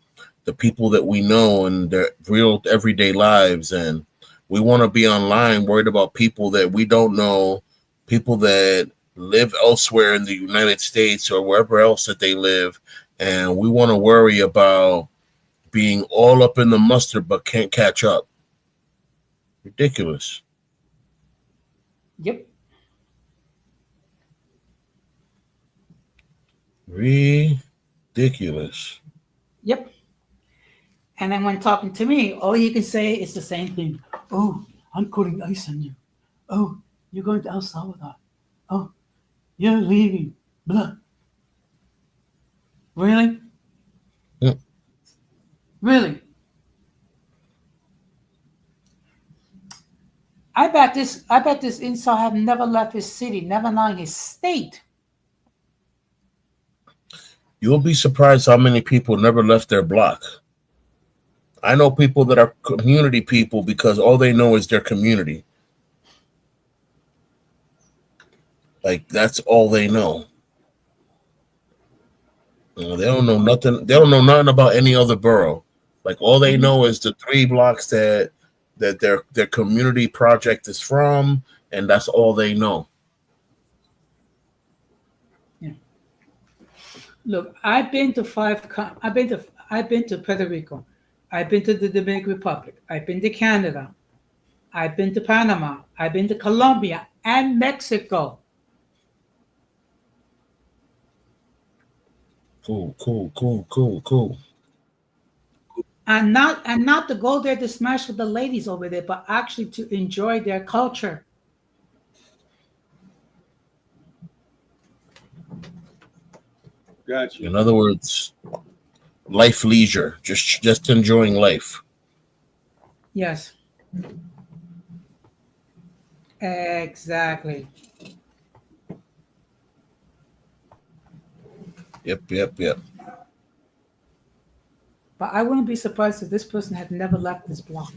the people that we know and their real everyday lives. And we want to be online worried about people that we don't know, people that live elsewhere in the United States or wherever else that they live. And we want to worry about being all up in the mustard but can't catch up. Ridiculous.
Yep.
Ridiculous.
Yep. And then when talking to me, all you can say is the same thing. Oh, I'm putting ice on you. Oh, you're going to El Salvador. Oh, you're leaving. Blah. Really?
Mm.
Really? I bet this incel have never left his city, never known his state.
You'll be surprised how many people never left their block. I know people that are community people because all they know is their community. Like that's all they know. They don't know nothing. They don't know nothing about any other borough. Like all they
Mhm.
know is the 3 blocks that their community project is from, and that's all they know.
Yeah. Look, I've been to Puerto Rico. I've been to the Dominican Republic. I've been to Canada. I've been to Panama. I've been to Colombia and Mexico.
Cool, cool, cool, cool, cool.
and not to go there to smash with the ladies over there, but actually to enjoy their culture.
Got you.
In other words, life leisure, just enjoying life.
Yes, exactly.
Yep.
But I wouldn't be surprised if this person had never left this block.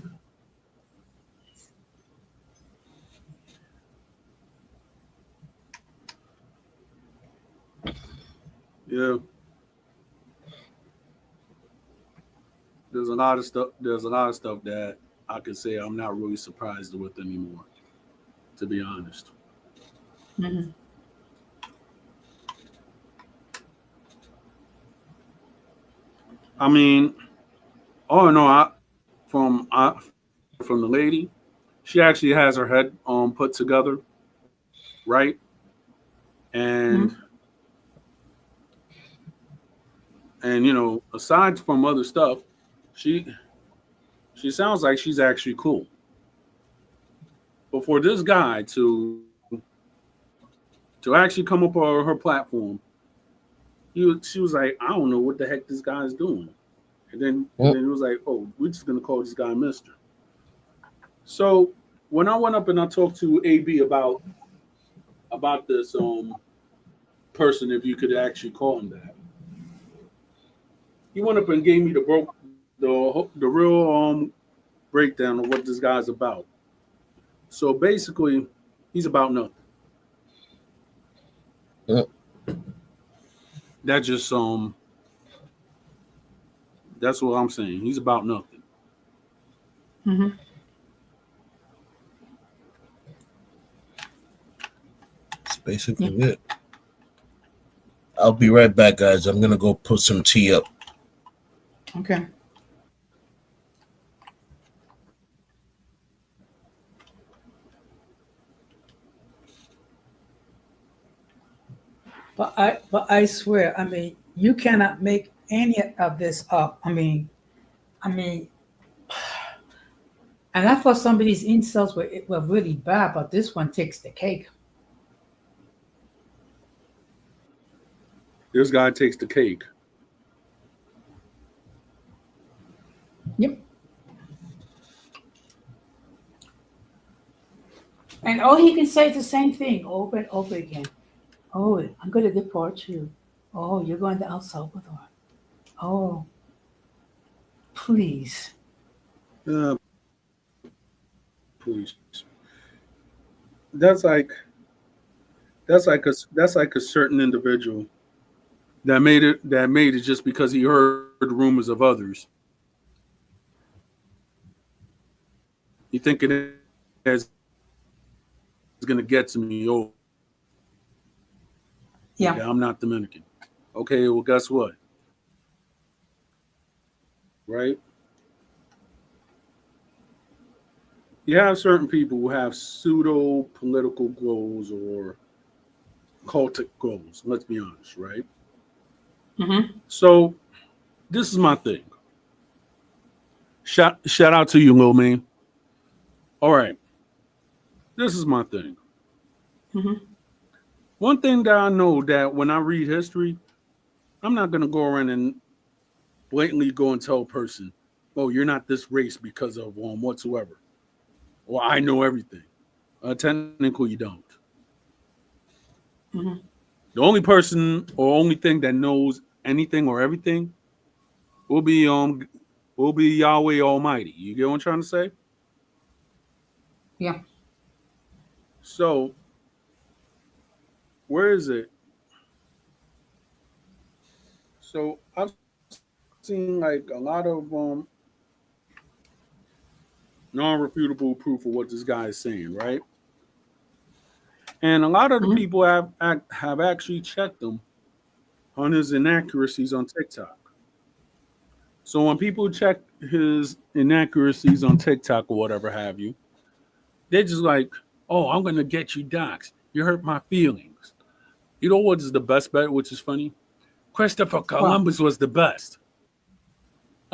Yeah. There's a lot of stuff. There's a lot of stuff that I could say I'm not really surprised with anymore. To be honest.
Mhm.
I mean, oh no, from I, from the lady, she actually has her head put together, right? And
Mhm.
aside from other stuff, she she sounds like she's actually cool. But for this guy to actually come up on her platform, she was like, I don't know what the heck this guy is doing. And then it was like, oh, we're just gonna call this guy Mister. So when I went up and I talked to AB about this person, if you could actually call him that, he went up and gave me the real breakdown of what this guy's about. So basically, he's about nothing.
Mm.
That just that's what I'm saying. He's about nothing.
Mhm.
That's
Yeah.
basically it. I'll be right back, guys. I'm gonna go put some tea up.
Okay. But I swear, I mean, you cannot make any of this up. I mean, and I thought some of these insults were really bad, but this one takes the cake.
This guy takes the cake.
Yep. And all he can say is the same thing over and over again. Oh, I'm going to deport you. Oh, you're going to El Salvador. Oh, please.
Uh, please. That's like that's like a certain individual that made it just because he heard rumors of others. He thinking it's gonna get to me. Oh,
Yeah.
yeah, I'm not Dominican. Okay, well, guess what? Right? You have certain people who have pseudo political goals or cultic goals. Let's be honest, right?
Mm-hmm.
So this is my thing. Shout out to you, Lil Man. All right, this is my thing.
Mm-hmm.
One thing that I know that when I read history, I'm not gonna go around and blatantly go and tell a person, "Oh, you're not this race because of whatsoever." Well, I know everything. Technically, you don't.
Mm-hmm.
The only person or only thing that knows anything or everything will be Yahweh Almighty. You get what I'm trying to say?
Yeah.
So where is it? So I've seen like a lot of non-refutable proof of what this guy is saying, right? And a lot of the
Mm-hmm.
people have actually checked him on his inaccuracies on TikTok. So when people check his inaccuracies on TikTok or whatever have you, they're just like, "Oh, I'm gonna get you doxxed. You hurt my feelings." You know what is the best bet, which is funny? Christopher
Well,
Columbus was the best.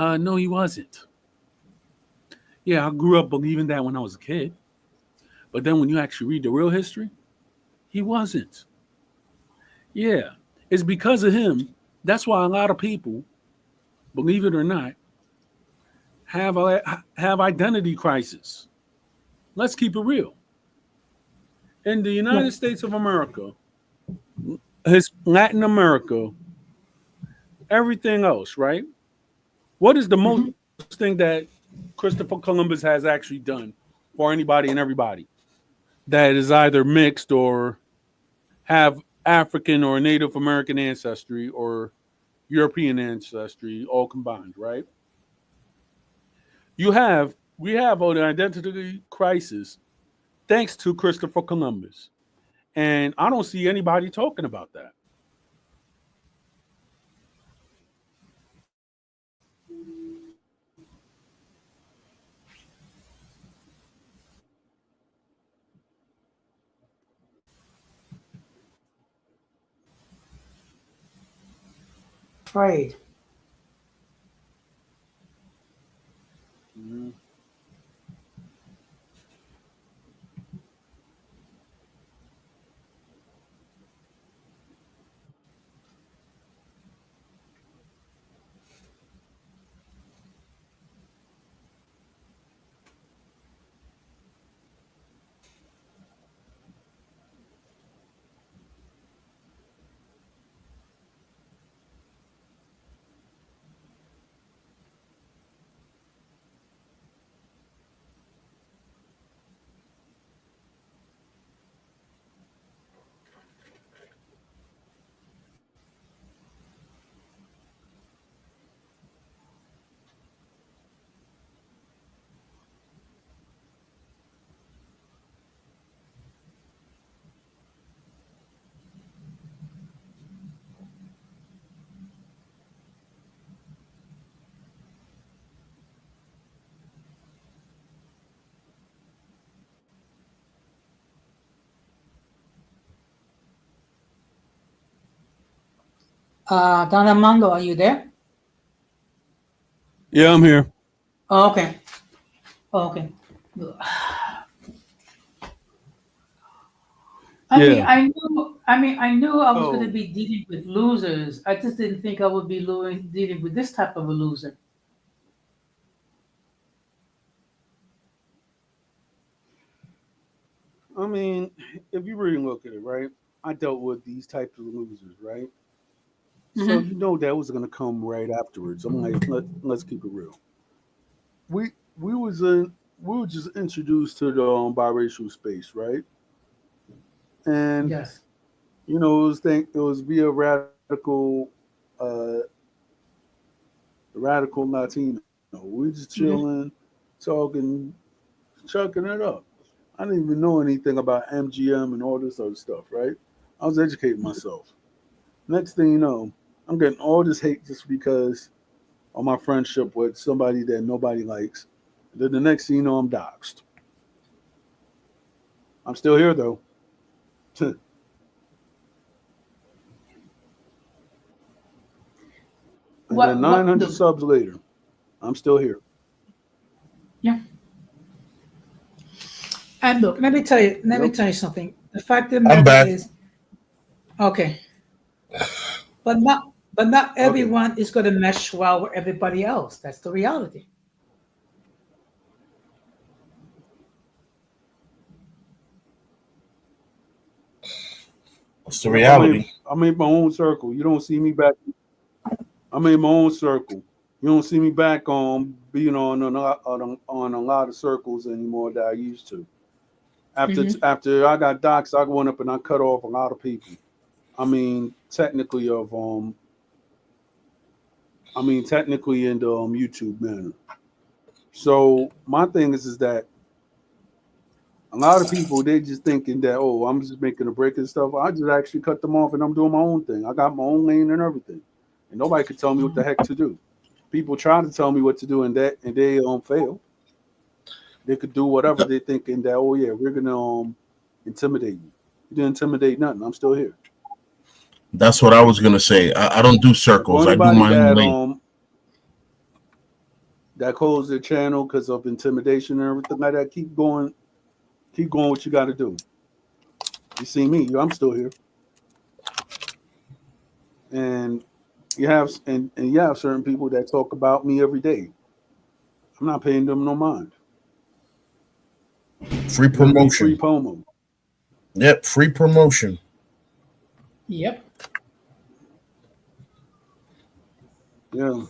No, he wasn't. Yeah, I grew up believing that when I was a kid. But then when you actually read the real history, he wasn't. Yeah, it's because of him. That's why a lot of people, believe it or not, have identity crisis. Let's keep it real. In the
Yeah.
United States of America, his Latin America, everything else, right? What is the most
Mhm.
thing that Christopher Columbus has actually done for anybody and everybody that is either mixed or have African or Native American ancestry or European ancestry all combined, right? We have an identity crisis thanks to Christopher Columbus. And I don't see anybody talking about that.
Afraid.
Mhm.
Don Armando, are you there?
Yeah, I'm here.
Oh, okay. Oh, okay. I mean,
Yeah.
I knew. I mean, I knew I was going to
So,
be dealing with losers. I just didn't think I would be dealing with this type of a loser.
I mean, if you really look at it, right? I dealt with these types of losers, right? So
Hmm.
you know that was gonna come right afterwards. I'm like, let's keep it real. We was in we were just introduced to the biracial space, right? And
Yes.
it was via uh radical Latino. We just chilling,
Hmm.
talking, chucking it up. I didn't even know anything about MGM and all this other stuff, right? I was educating myself. Next thing you know, I'm getting all this hate just because of my friendship with somebody that nobody likes. Then the next thing you know, I'm doxxed. I'm still here though. And then
What?
900
The,
subs later, I'm still here.
yeah. And look, let me tell you. Let me
Yep.
tell you something. The fact of the
I'm
matter
back.
is, okay, but not
Okay.
everyone is going to mesh well with everybody else. That's the reality.
What's the
Yep.
reality?
I made my own circle. You don't see me back. I made my own circle. You don't see me back on being on a lot of circles anymore that I used to.
Hmm.
After I got doxxed, I went up and I cut off a lot of people. I mean, technically in the YouTube manner. So my thing is that a lot of people they just thinking that I'm just making a break and stuff. I just actually cut them off and I'm doing my own thing. I got my own lane and everything, and nobody could tell me what the heck to do. People try to tell me what to do and they fail. They could do whatever they thinking that yeah we're gonna intimidate you. You didn't intimidate nothing. I'm still here.
That's what I was gonna say. I don't do
For
circles. I do
anybody
my own
that
lane.
that closed their channel because of intimidation and everything like that. Keep going. What you got to do. You see me? I'm still here, and you have certain people that talk about me every day. I'm not paying them no mind.
Free
Giving me free
promotion.
promo.
Yep, free promotion.
Yep.
Yeah.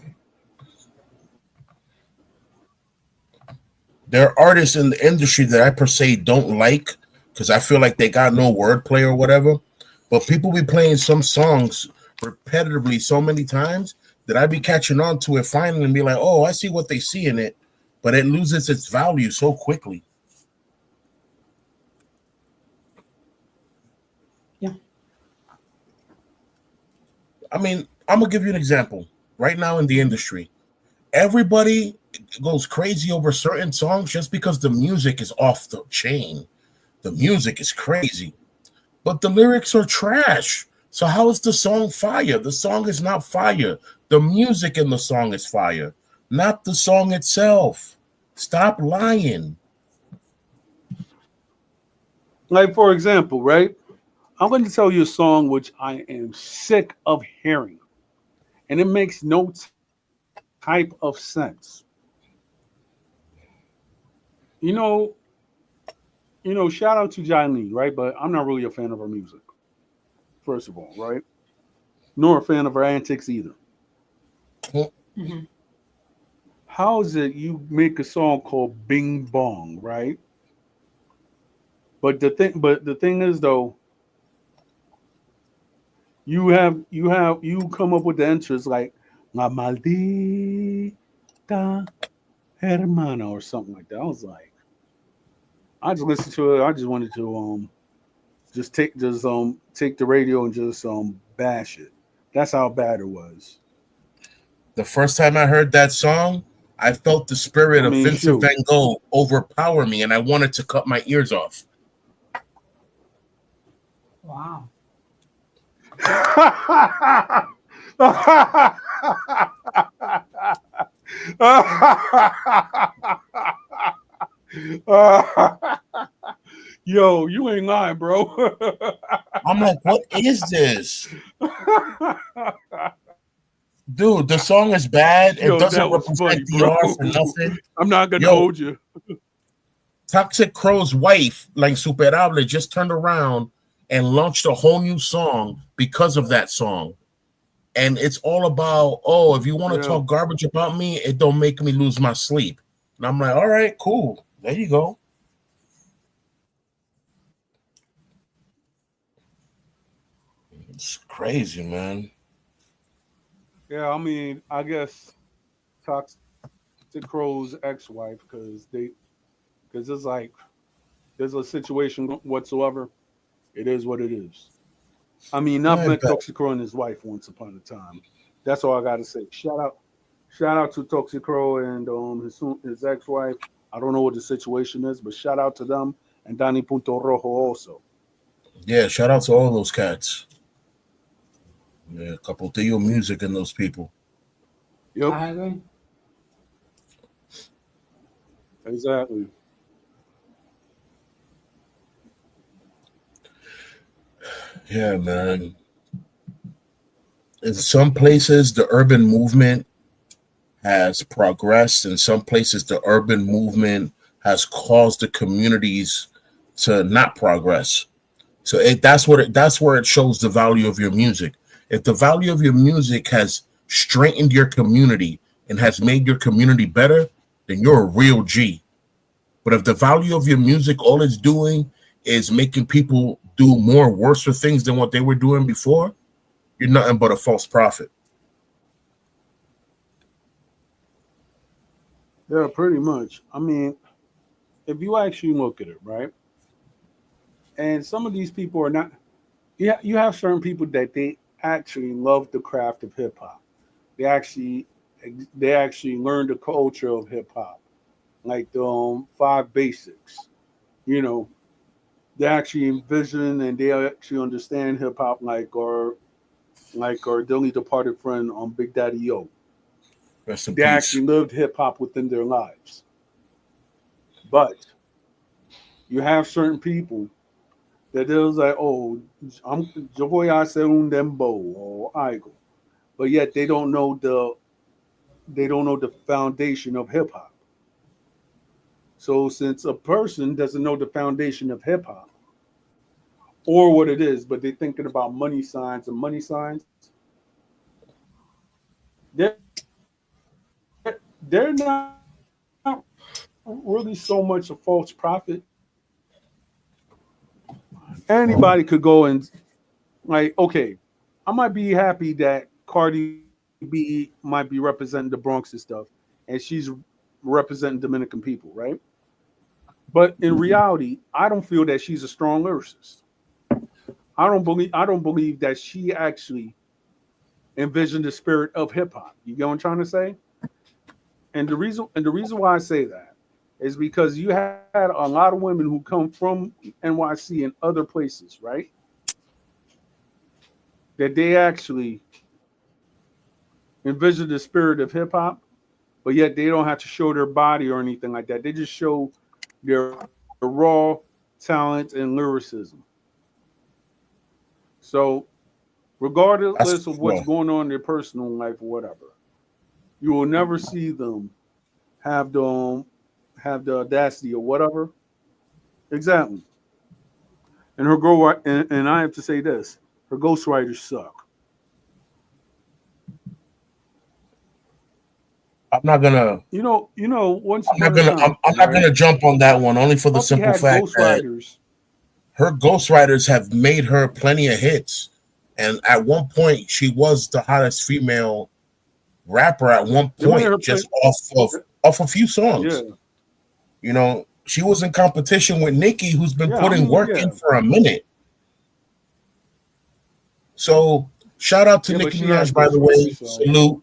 There are artists in the industry that I per se don't like because I feel like they got no wordplay or whatever. But people be playing some songs repetitively so many times that I be catching on to it finally and be like, oh, I see what they see in it, but it loses its value so quickly.
Yeah.
I mean, I'm gonna give you an example. Right now in the industry, everybody goes crazy over certain songs just because the music is off the chain. The music is crazy, but the lyrics are trash. So how is the song fire? The song is not fire. The music in the song is fire, not the song itself. Stop lying.
Like for example, right? I'm going to tell you a song which I am sick of hearing, and it makes no type of sense. You know, Shout out to Jilene, right? But I'm not really a fan of her music, first of all, right? Nor a fan of her antics either.
Hmm.
How is it you make a song called Bing Bong, right? But the thing is though, you come up with the entries like La Maldita Hermana or something like that. I was like, I just listened to it. I just wanted to take the radio and just bash it. That's how bad it was.
The first time I heard that song, I felt the spirit
I
of
mean,
Vincent
shoot.
Van Gogh overpower me, and I wanted to cut my ears off.
Wow.
Yo, you ain't lying, bro.
I'm like, what is this? Dude, the song is bad. It
Yo,
doesn't
that was funny,
represent
bro.
DR for nothing.
I'm not gonna
Yo,
hold you.
Toxic Crow's wife, like Superable, just turned around and launched a whole new song because of that song. And it's all about, oh, if you want to
Yeah,
talk garbage about me, it don't make me lose my sleep. And I'm like, all right, cool. There you go. It's crazy, man.
yeah. I mean, I guess Toxic Crow's ex-wife, because it's like there's a situation whatsoever. It is what it is. I mean, I've
I
met
bet.
Toxic Crow and his wife once upon a time. That's all I gotta say. Shout out to Toxic Crow and his ex-wife. I don't know what the situation is, but shout out to them and Danny Punto Rojo also.
Yeah, shout out to all those cats. Yeah, a couple Theo music and those people.
Yep,
I agree.
exactly.
Yeah, man. In some places, the urban movement has progressed. In some places, the urban movement has caused the communities to not progress. So that's where it shows the value of your music. If the value of your music has strengthened your community and has made your community better, then you're a real G. But if the value of your music, all it's doing is making people do more worse for things than what they were doing before, you're nothing but a false prophet.
Yeah, pretty much. I mean, if you actually look at it, right, and some of these people are not. Yeah, you have certain people that they actually love the craft of hip hop. They actually they actually learn the culture of hip hop, like the five basics. You know, they actually envision and they actually understand hip hop like our dearly departed friend on Big Daddy Yo.
Rest in
they
peace.
actually lived hip hop within their lives. But you have certain people that it was like, oh, I'm Joy I say un dembo or Igo. But yet they don't know the foundation of hip hop. So since a person doesn't know the foundation of hip hop or what it is, but they're thinking about money signs, they're they're not really so much a false prophet. Anybody could go and like, okay, I might be happy that Cardi B might be representing the Bronx and stuff, and she's representing Dominican people, right? But in reality, I don't feel that she's a strong lyricist. I don't believe that she actually envisioned the spirit of hip hop. You get what I'm trying to say? And the reason why I say that is because you had a lot of women who come from NYC and other places, right? That they actually envision the spirit of hip hop, but yet they don't have to show their body or anything like that. They just show their raw talent and lyricism. So,
That's
regardless of what's
well,
going on in their personal life or whatever, you will never see them have the have the audacity or whatever. Exactly. And I have to say this: her ghostwriters suck.
I'm not gonna.
Once upon a time,
I'm not
right?
gonna jump on that one only for the
Puffy
simple
had
fact that
ghostwriters.
her ghostwriters have made her plenty of hits, and at one point she was the hottest female rapper. At one
They made
point,
her play.
just off a few songs.
Yeah,
She was in competition with Nicki, who's been
yeah. I
putting
mean,
work in
yeah,
for a minute. So shout out to
yeah. But
Nicki
she had
Minaj, by the way.
ghostwriters, so
Salute.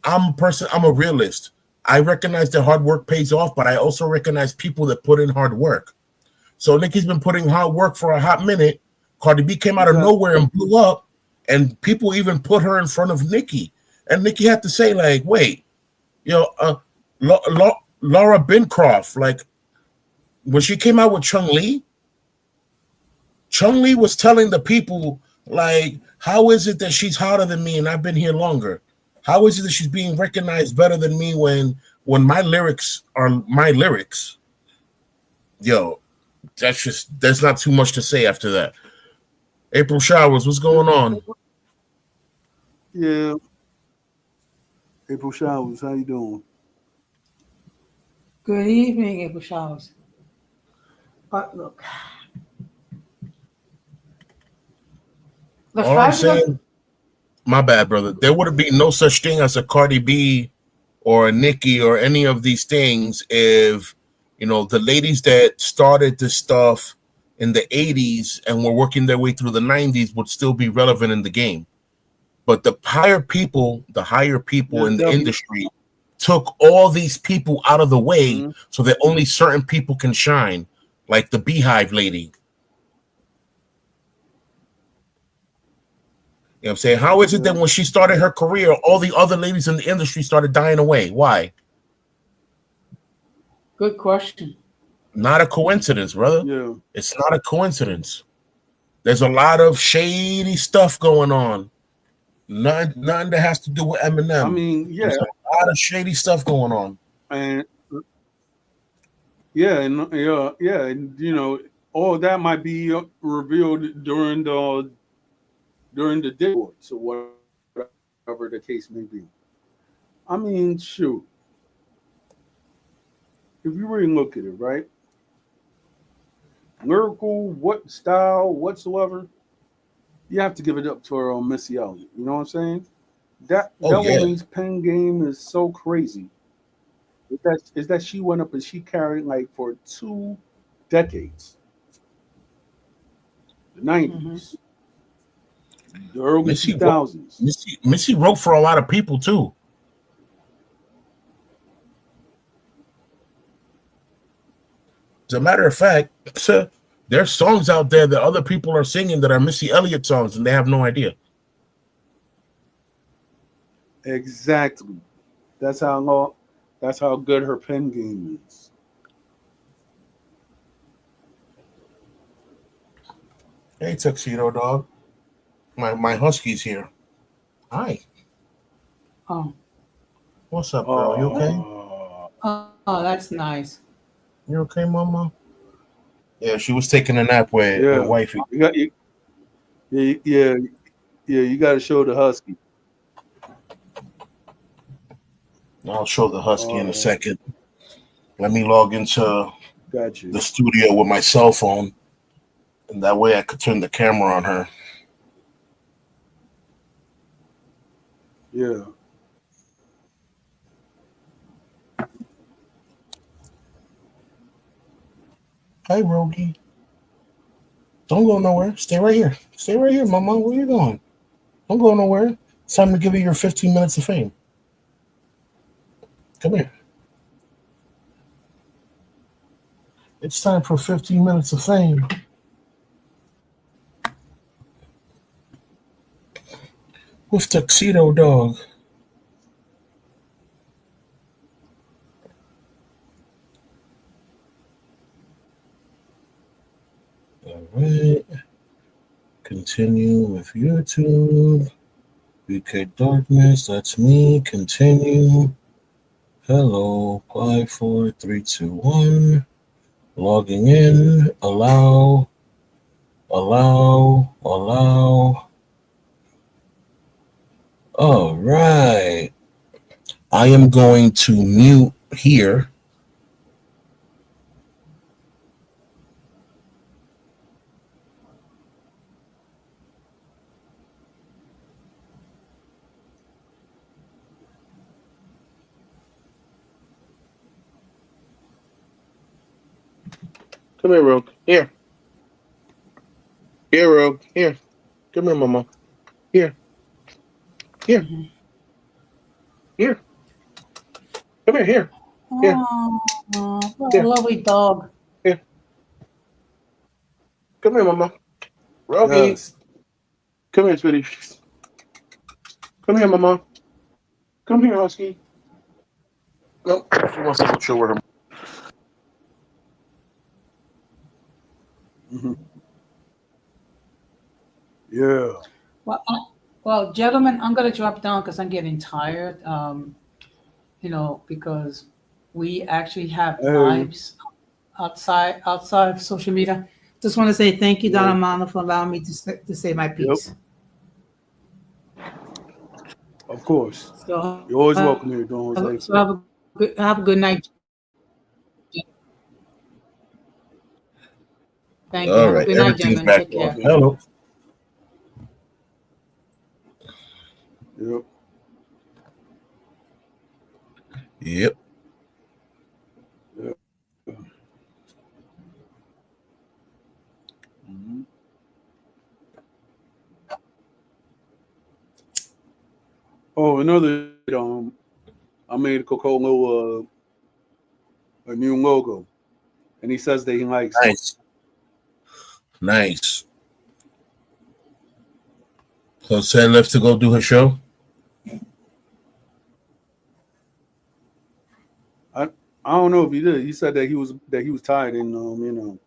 I'm a realist. I recognize that hard work pays off, but I also recognize people that put in hard work. So Nicki's been putting hard work for a hot minute. Cardi B came out of
exactly.
nowhere and blew up, and people even put her in front of Nicki. And Nicki had to say, like, wait, you know, uh, Laura Bincroft, like, when she came out with Chung Lee was telling the people, like, how is it that she's hotter than me and I've been here longer? How is it that she's being recognized better than me when my lyrics are my lyrics? Yo, there's not too much to say after that. April Showers, what's going on?
Yeah, April Showers, how you doing?
Good evening, April Showers. But look, the
All I'm
fact that
saying, my bad, brother. There would have been no such thing as a Cardi B or a Nicki or any of these things if the ladies that started this stuff in the 80s and were working their way through the 90s would still be relevant in the game. But the higher people
Yeah,
in the
definitely.
industry took all these people out of the way
Mhm.
so that only certain people can shine, like the Beehive lady. You know what I'm saying? How is it that
Yeah,
when she started her career, all the other ladies in the industry started dying away? Why?
good question.
Not a coincidence, brother.
yeah.
It's not a coincidence. There's a lot of shady stuff going on. Nothing that has to do with
I
Eminem.
mean,
There's
yeah,
a lot of shady stuff going on.
and and all that might be revealed during the discourse or whatever the case may be. I mean, shoot, if you really look at it, right? Lyrical, what style whatsoever, you have to give it up to her on Missy Elliott. You know what I'm saying?
Oh
That
yeah,
woman's pen game is so crazy. Is that she went up and she carried like for 2 decades, the
Hmm.
'90s, the early
Missy wrote
2000s.
Missy wrote for a lot of people too. As a matter of fact, there's songs out there that other people are singing that are Missy Elliott songs, and they have no idea.
Exactly. That's how long. That's how good her pen game is.
Hey, tuxedo dog. My husky's here. Hi.
Oh,
What's up, girl? You okay?
Oh,
oh, that's nice.
You okay, mama? Yeah, she was taking a nap with
yeah.
wifey.
Yeah. You got to show the husky.
I'll show the husky in a
Uh,
second. Let me log into
got you.
the studio with my cell phone, and that way I could turn the camera on her.
Yeah.
Hi, Rogie. Don't go nowhere. Stay right here. Stay right here, mama. Where you going? Don't go nowhere. It's time to give you your 15 minutes of fame. Come here. It's time for 15 minutes of fame. With Tuxedo Dog. All right. Continue with YouTube. BK Darkness, that's me. Continue. Hello. 5, 4, 3, 2, 1. Logging in. Allow. Allow. Allow. All right. I am going to mute here. Come here, Rogue. Here. Here, Rogue. Here. Come here, Mama. Here. Here.
Mhm.
Here. Come here. Here. Here.
Oh, what a
Here.
lovely dog.
Here. Come here, Mama. Rogie.
Yes.
Come here, sweetie. Come here, Mama. Come here, Husky. No, she wants to go chill with her.
Mhm. Yeah.
Well, well, gentlemen, I'm gonna drop down because I'm getting tired. Because we actually have
I hear you.
lives outside of social media. Just want to say thank you, Don
Yeah.
Armando, for allowing me to say my
Yep.
piece.
Of course.
So,
You're always welcome here, Don Jose.
so have a good night. Thank you.
All
Have a
right,
good night,
everything's
gentlemen.
back
Take
on.
care.
Okay.
Hello.
Yep.
Yep.
Yep. Mhm. Oh, another. I made Coca-Cola a new logo, and he says that he likes it.
Nice. Nice. So Sam left to go do her show.
I don't know if he did. He said that he was tired, and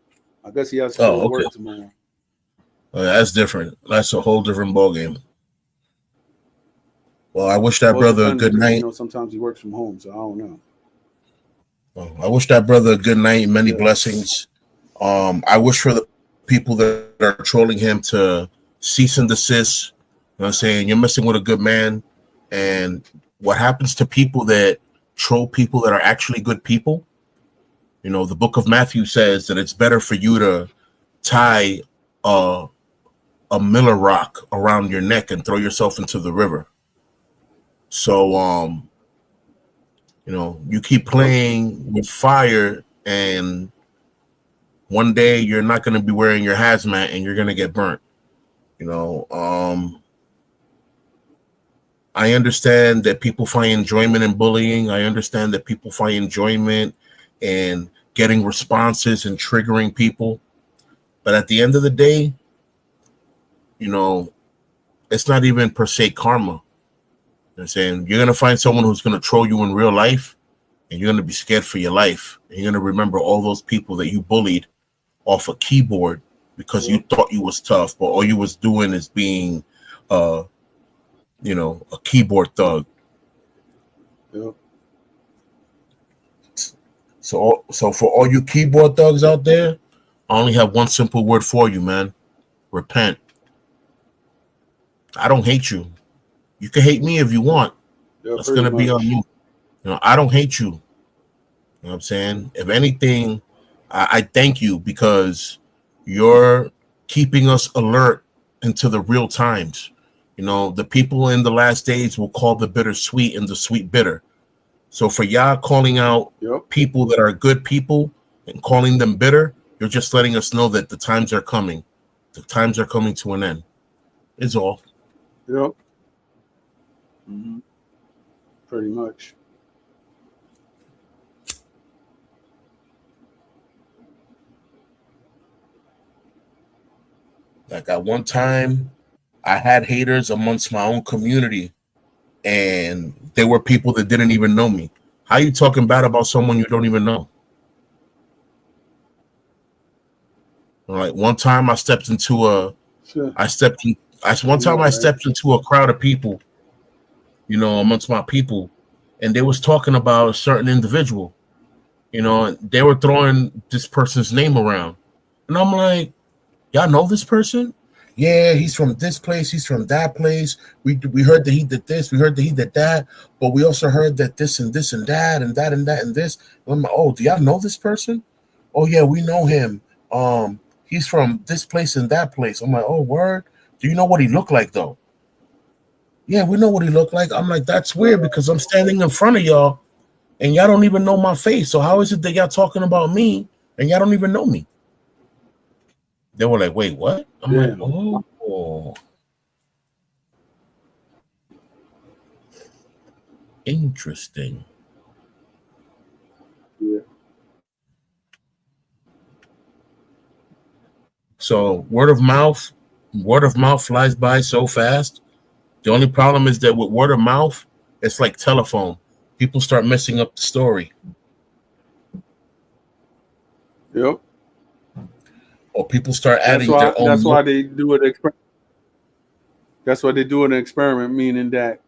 I guess he has to go
Oh,
to
okay.
work tomorrow.
That's different. That's a whole different ballgame. Well, I wish that
Well, it
brother a
depends
good
because
night.
sometimes he works from home, so I don't know.
I wish that brother a good night, many
Yeah.
blessings. I wish for the people that are trolling him to cease and desist. You know what I'm saying? You're messing with a good man. And what happens to people that troll people that are actually good people? The book of Matthew says that it's better for you to tie a, a miller rock around your neck and throw yourself into the river. So, you keep
Yep.
playing with fire, and one day you're not going to be wearing your hazmat and you're going to get burnt. You know, I understand that people find enjoyment in bullying. I understand that people find enjoyment in getting responses and triggering people. But at the end of the day, it's not even per se karma. I'm saying? You're gonna find someone who's gonna troll you in real life, and you're gonna be scared for your life. And you're gonna remember all those people that you bullied off a keyboard because you thought you was tough, but all you was doing is being a keyboard thug.
Yep.
So for all you keyboard thugs out there, I only have one simple word for you, man. Repent. I don't hate you. You can hate me if you want.
Yeah,
That's gonna be on you. I don't hate you. You know what I'm saying? If anything, I thank you because you're keeping us alert into the real times. The people in the last days will call the bitter sweet and the sweet bitter. So for y'all calling out people that are good people and calling them bitter, you're just letting us know that the times are coming. The times are coming to an end. Is all.
Yep. Mm-hmm. Pretty much.
Like at one time, I had haters amongst my own community, and there were people that didn't even know me. How you talking bad about someone you don't even know? Like one time, I stepped into a crowd of people, amongst my people, and they was talking about a certain individual, and they were throwing this person's name around, and I'm like, y'all know this person? Yeah, he's from this place. He's from that place. We heard that he did this. We heard that he did that. But we also heard that this and this and that and that and that and this. And I'm like, oh, do y'all know this person? Oh yeah, we know him. He's from this place and that place. I'm like, oh, word. Do you know what he looked like though? Yeah, we know what he looked like. I'm like, that's weird because I'm standing in front of y'all and y'all don't even know my face. So how is it that y'all talking about me and y'all don't even know me? They were like, wait, what? I'm like, oh. Interesting.
Yeah.
So word of mouth flies by so fast. The only problem is that with word of mouth, it's like telephone. People start messing up the story.
Yep.
Or people start adding their own.
That's why they do an experiment. That's why they do an experiment, meaning that,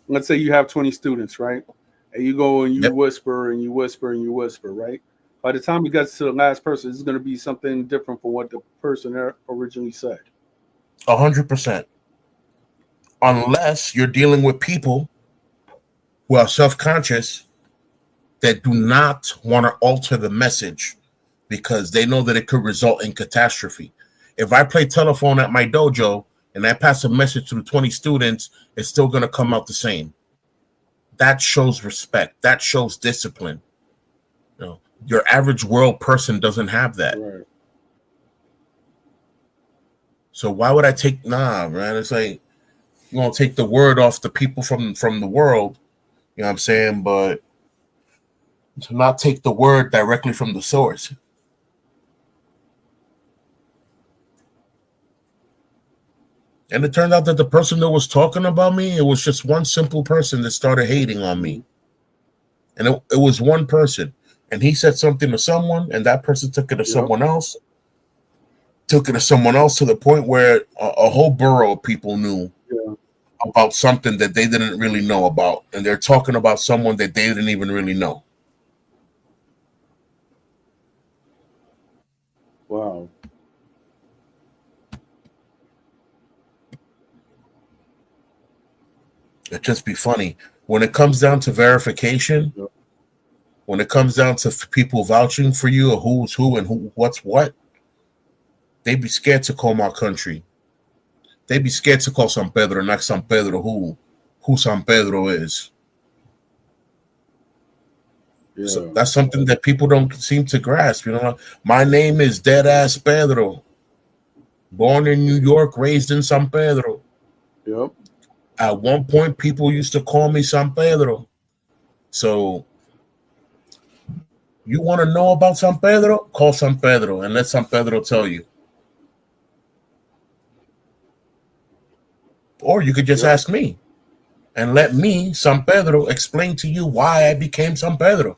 let's say you have 20 students, right? And you go and you whisper and you whisper and you whisper, right? By the time it gets to the last person, it's going to be something different from what the person originally said.
100%. Unless you're dealing with people who are self-conscious that do not want to alter the message because they know that it could result in catastrophe. If I play telephone at my dojo and I pass a message to the 20 students, it's still going to come out the same. That shows respect. That shows discipline. Your average world person doesn't have that.
Right. So
why would I take? Nah, man. It's like you're going to take the word off the people from the world. You know what I'm saying? But to not take the word directly from the source. And it turned out that the person that was talking about me, it was just one simple person that started hating on me. And it was one person. And he said something to someone, and that person took it to someone else. Took it to someone else to the point where a whole borough of people knew about something that they didn't really know about. And they're talking about someone that they didn't even really know.
Wow.
It'd just be funny. When it comes down to verification, when it comes down to people vouching for you or who's who and what's what, they be scared to call my country. They be scared to call San Pedro, not San Pedro who San Pedro is. Yeah. So that's something that people don't seem to grasp. My name is Deadass Pedro. Born in New York, raised in San Pedro.
Yep.
At one point, people used to call me San Pedro. So you want to know about San Pedro? Call San Pedro and let San Pedro tell you. Or you could just ask me. and let me, San Pedro, explain to you why I became San Pedro.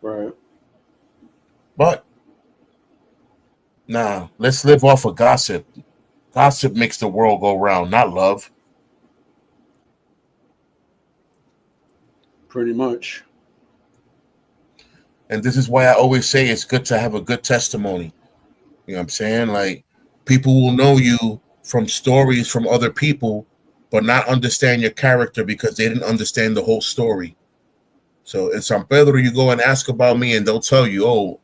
Right.
But nah, let's live off of gossip. Gossip makes the world go round, not love.
Pretty much.
And this is why I always say it's good to have a good testimony. You know what I'm saying? Like, people will know you from stories from other people, but not understand your character because they didn't understand the whole story. So in San Pedro, you go and ask about me, and they'll tell you, "Oh,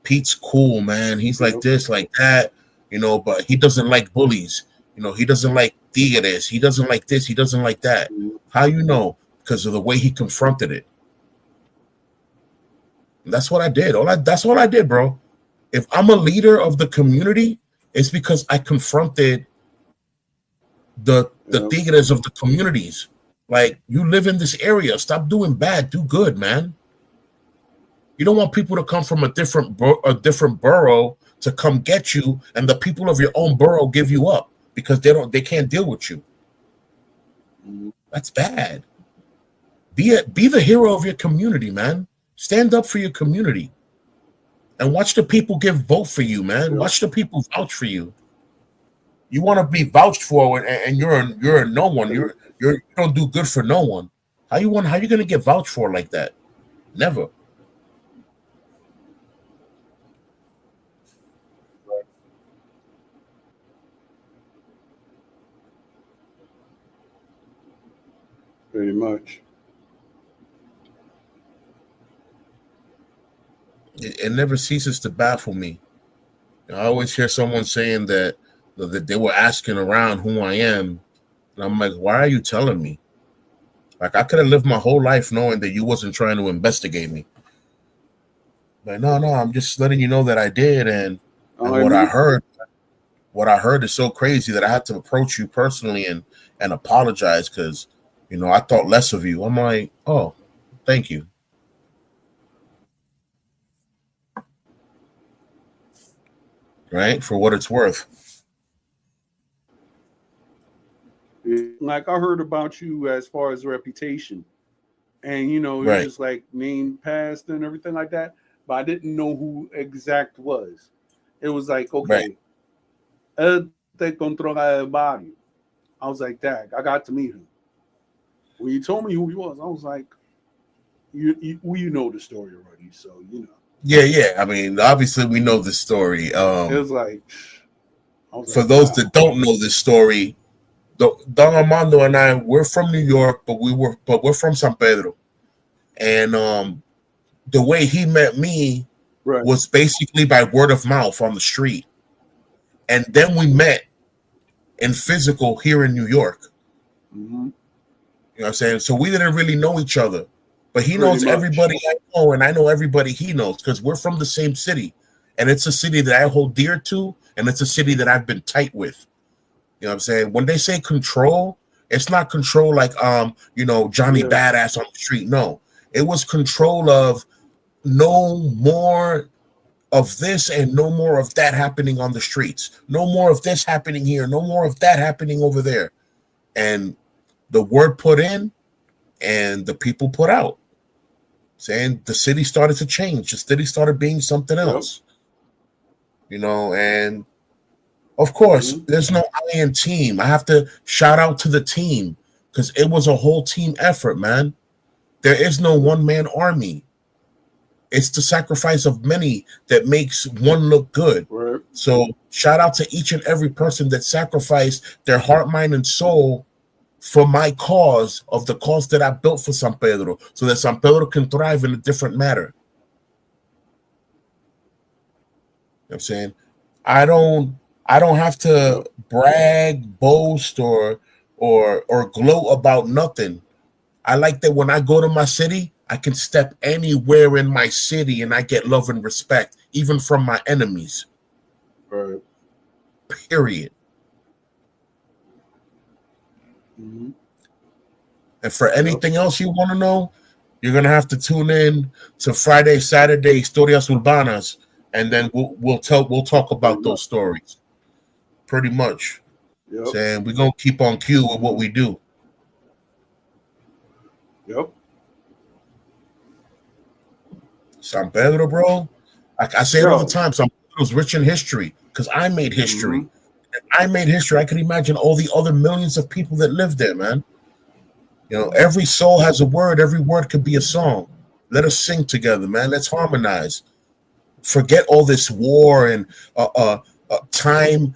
Pete's cool, man. He's like
Yep.
this, like that, but he doesn't like bullies. He doesn't like tigres. He doesn't like this. He doesn't like that." How you know? Because of the way he confronted it. And that's what I did. That's all I did, bro. If I'm a leader of the community, it's because I confronted the
Yep.
tigres of the communities. Like, you live in this area, stop doing bad, do good, man. You don't want people to come from a different borough to come get you, and the people of your own borough give you up because they can't deal with you. That's bad. Be the hero of your community, man. Stand up for your community, and watch the people vote for you, man.
Yep.
Watch the people vouch for you. You want to be vouched for, and you're a no one. You don't do good for no one. How you gonna get vouched for like that? Never.
Pretty much.
It never ceases to baffle me. I always hear someone saying that they were asking around who I am, and I'm like, why are you telling me? Like, I could have lived my whole life knowing that you wasn't trying to investigate me. But no, I'm just letting you know that I did, and what I heard is so crazy that I had to approach you personally and apologize because I thought less of you. I'm like, oh, thank you. Right, for what it's worth.
Like, I heard about you as far as reputation, and it's
Right.
just like name passed and everything like that. But I didn't know who exact was. It was like, okay, él te controla el barrio. I was like, Dag, I got to meet him. When you told me who he was, I was like, you know the story already, so
Yeah. I mean, obviously we know the story.
It was like,
for those that don't know this story, Don Armando and I, we're from New York, but we're from San Pedro, and the way he met me
right.
was basically by word of mouth on the street, and then we met in physical here in New York.
Mm-hmm.
You know what I'm saying? So we didn't really know each other, but he
Pretty
knows
much.
everybody I know, and I know everybody he knows because we're from the same city, and it's a city that I hold dear to, and it's a city that I've been tight with. You know what I'm saying? When they say control, it's not control like Johnny Badass on the street. No, it was control of no more of this and no more of that happening on the streets. No more of this happening here. No more of that happening over there. And the word put in and the people put out. Saying the city started to change. The city started being something else. And of course, there's no I in team. I have to shout out to the team because it was a whole team effort, man. There is no one-man army. It's the sacrifice of many that makes one look good.
Right.
So shout out to each and every person that sacrificed their heart, mind, and soul for my cause, of the cause that I built for San Pedro, so that San Pedro can thrive in a different manner. You know what I'm saying? I don't have to brag, boast, or gloat about nothing. I like that when I go to my city, I can step anywhere in my city and I get love and respect, even from my enemies.
Right.
Period.
Mm-hmm.
And for anything else you want to know, you're gonna have to tune in to Friday, Saturday Historias Urbanas, and then we'll talk about those stories. Pretty much.
Yep.
Saying we're gonna keep on cue with what we do.
Yep.
San Pedro, bro. I say it all the
Yo.
time. San Pedro's rich in history because I made history.
Mhm.
I made history. I can imagine all the other millions of people that live there, man. You know, every soul has a word. Every word could be a song. Let us sing together, man. Let's harmonize. Forget all this war and uh, uh, time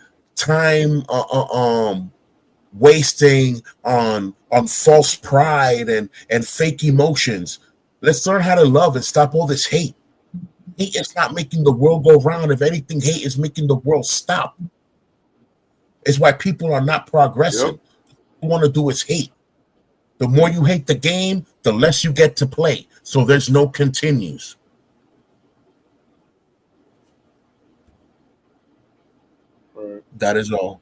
wasting on false pride and fake emotions. Let's learn how to love and stop all this hate. Hate is not making the world go round. If anything, hate is making the world stop. It's why people are not
Yep.
progressing. What you want to do is hate. The more you hate the game, the less you get to play. So there's no continues.
Right.
That is all.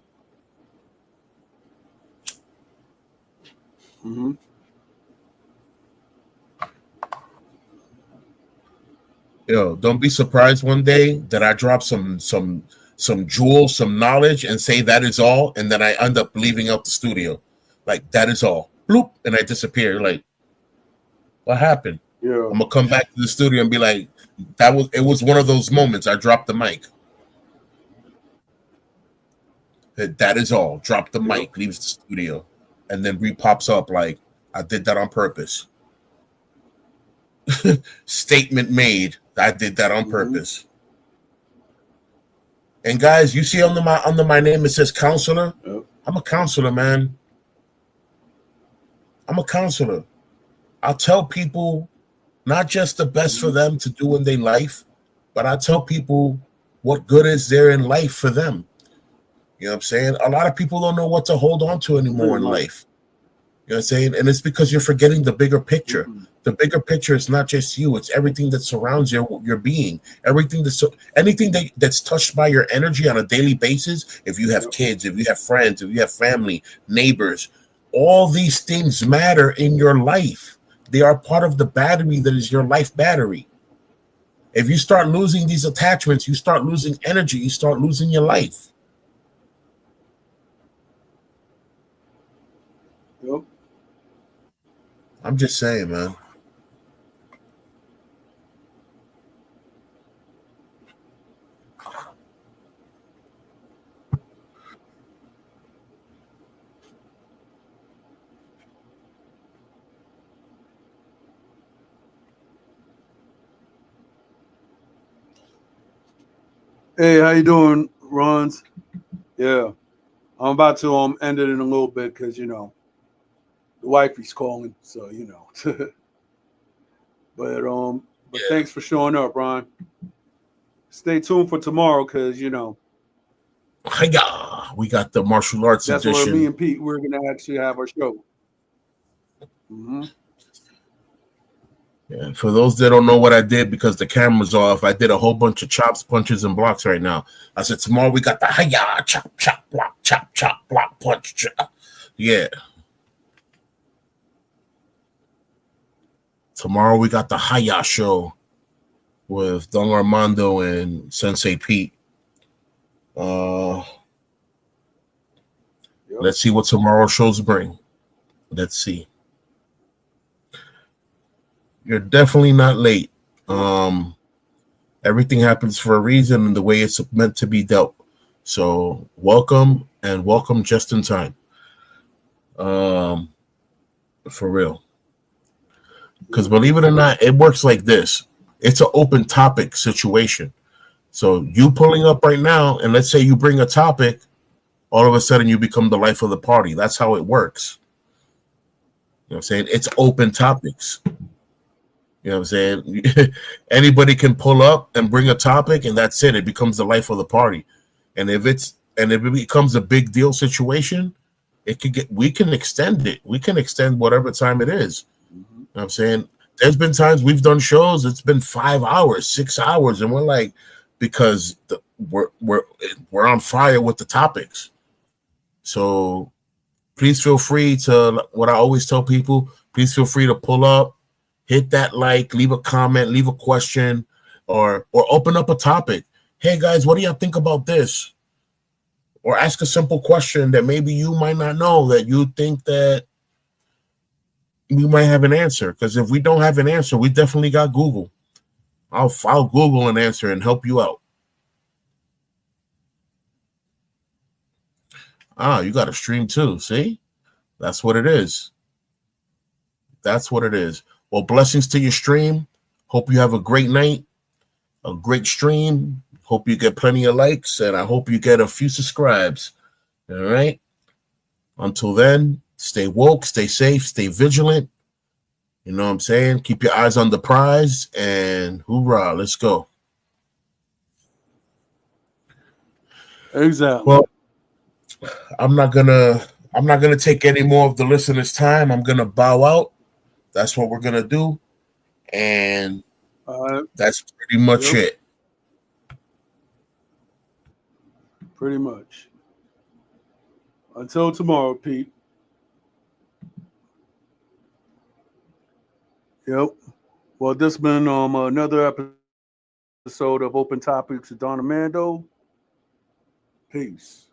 Mhm.
Yo, don't be surprised one day that I drop some jewels, some knowledge, and say that is all, and then I end up leaving out the studio. Like that is all. Bloop, and I disappear. Like, what happened?
Yeah.
I'm gonna come back to the studio and be like, that was it was one of those moments. I dropped the mic. That is all. Drop the
Yep.
mic, leaves the studio, and then pops up like I did that on purpose. Statement made. I did that on
Mhm.
purpose. And guys, you see under my name it says counselor.
Yep.
I'm a counselor, man. I'm a counselor. I'll tell people not just the best for
Mhm.
them to do in their life, but I tell people what good is there in life for them. You know what I'm saying? A lot of people don't know what to hold on to anymore
Pretty
in
much.
life. You know what I'm saying? And it's because you're forgetting the bigger picture.
Mhm.
The bigger picture is not just you, it's everything that surrounds your being. Everything anything that's touched by your energy on a daily basis, if you have
Yep.
kids, if you have friends, if you have family, neighbors, all these things matter in your life. They are part of the battery that is your life battery. If you start losing these attachments, you start losing energy, you start losing your life.
Yep.
I'm just saying, man.
Hey, how you doing, Rons? Yeah. I'm about to end it in a little bit because the wifey's calling, so but
Yeah.
thanks for showing up, Ron. Stay tuned for tomorrow because
Hiya! We got the martial arts
that's where me
edition.
and Pete we're gonna actually have our show. Hmm.
Yeah, for those that don't know what I did because the camera's off, I did a whole bunch of chops, punches, and blocks right now. I said tomorrow we got the hiya, chop, chop, block, chop, chop, block, punch, chop. Yeah. Tomorrow we got the hiya show with Don Armando and Sensei Pete. Uh,
Yep.
let's see what tomorrow's shows bring. Let's see. You're definitely not late.
Yep.
Everything happens for a reason and the way it's meant to be dealt. So welcome and welcome just in time. Um, for real. Because believe it or not, it works like this. It's an open topic situation. So you pulling up right now, and let's say you bring a topic, all of a sudden you become the life of the party. That's how it works. You know what I'm saying? It's open topics. You know what I'm saying? Anybody can pull up and bring a topic, and that's it. It becomes the life of the party. And if it becomes a big deal situation, we can extend it. We can extend whatever time it is.
Hmm.
You know what I'm saying? There's been times we've done shows, it's been 5 hours, 6 hours, and we're like, because we're on fire with the topics. So please feel free to, what I always tell people, please feel free to pull up, hit that like, leave a comment, leave a question, or open up a topic. Hey guys, what do y'all think about this? Or ask a simple question that maybe you might not know, that you think that we might have an answer. Because if we don't have an answer, we definitely got Google. I'll Google an answer and help you out. Ah, you got a stream too. See? That's what it is. That's what it is. Well, blessings to your stream. Hope you have a great night, a great stream. Hope you get plenty of likes, and I hope you get a few subscribes. All right? Until then, stay woke, stay safe, stay vigilant. You know what I'm saying? Keep your eyes on the prize, and hoorah, let's go.
Exactly.
Well, I'm not gonna take any more of the listeners' time. I'm gonna bow out. That's what we're gonna do, and that's pretty much it.
Pretty much. Until tomorrow, Pete. Yep. Well, this has been another episode of Open Topics with Don Armando. Peace.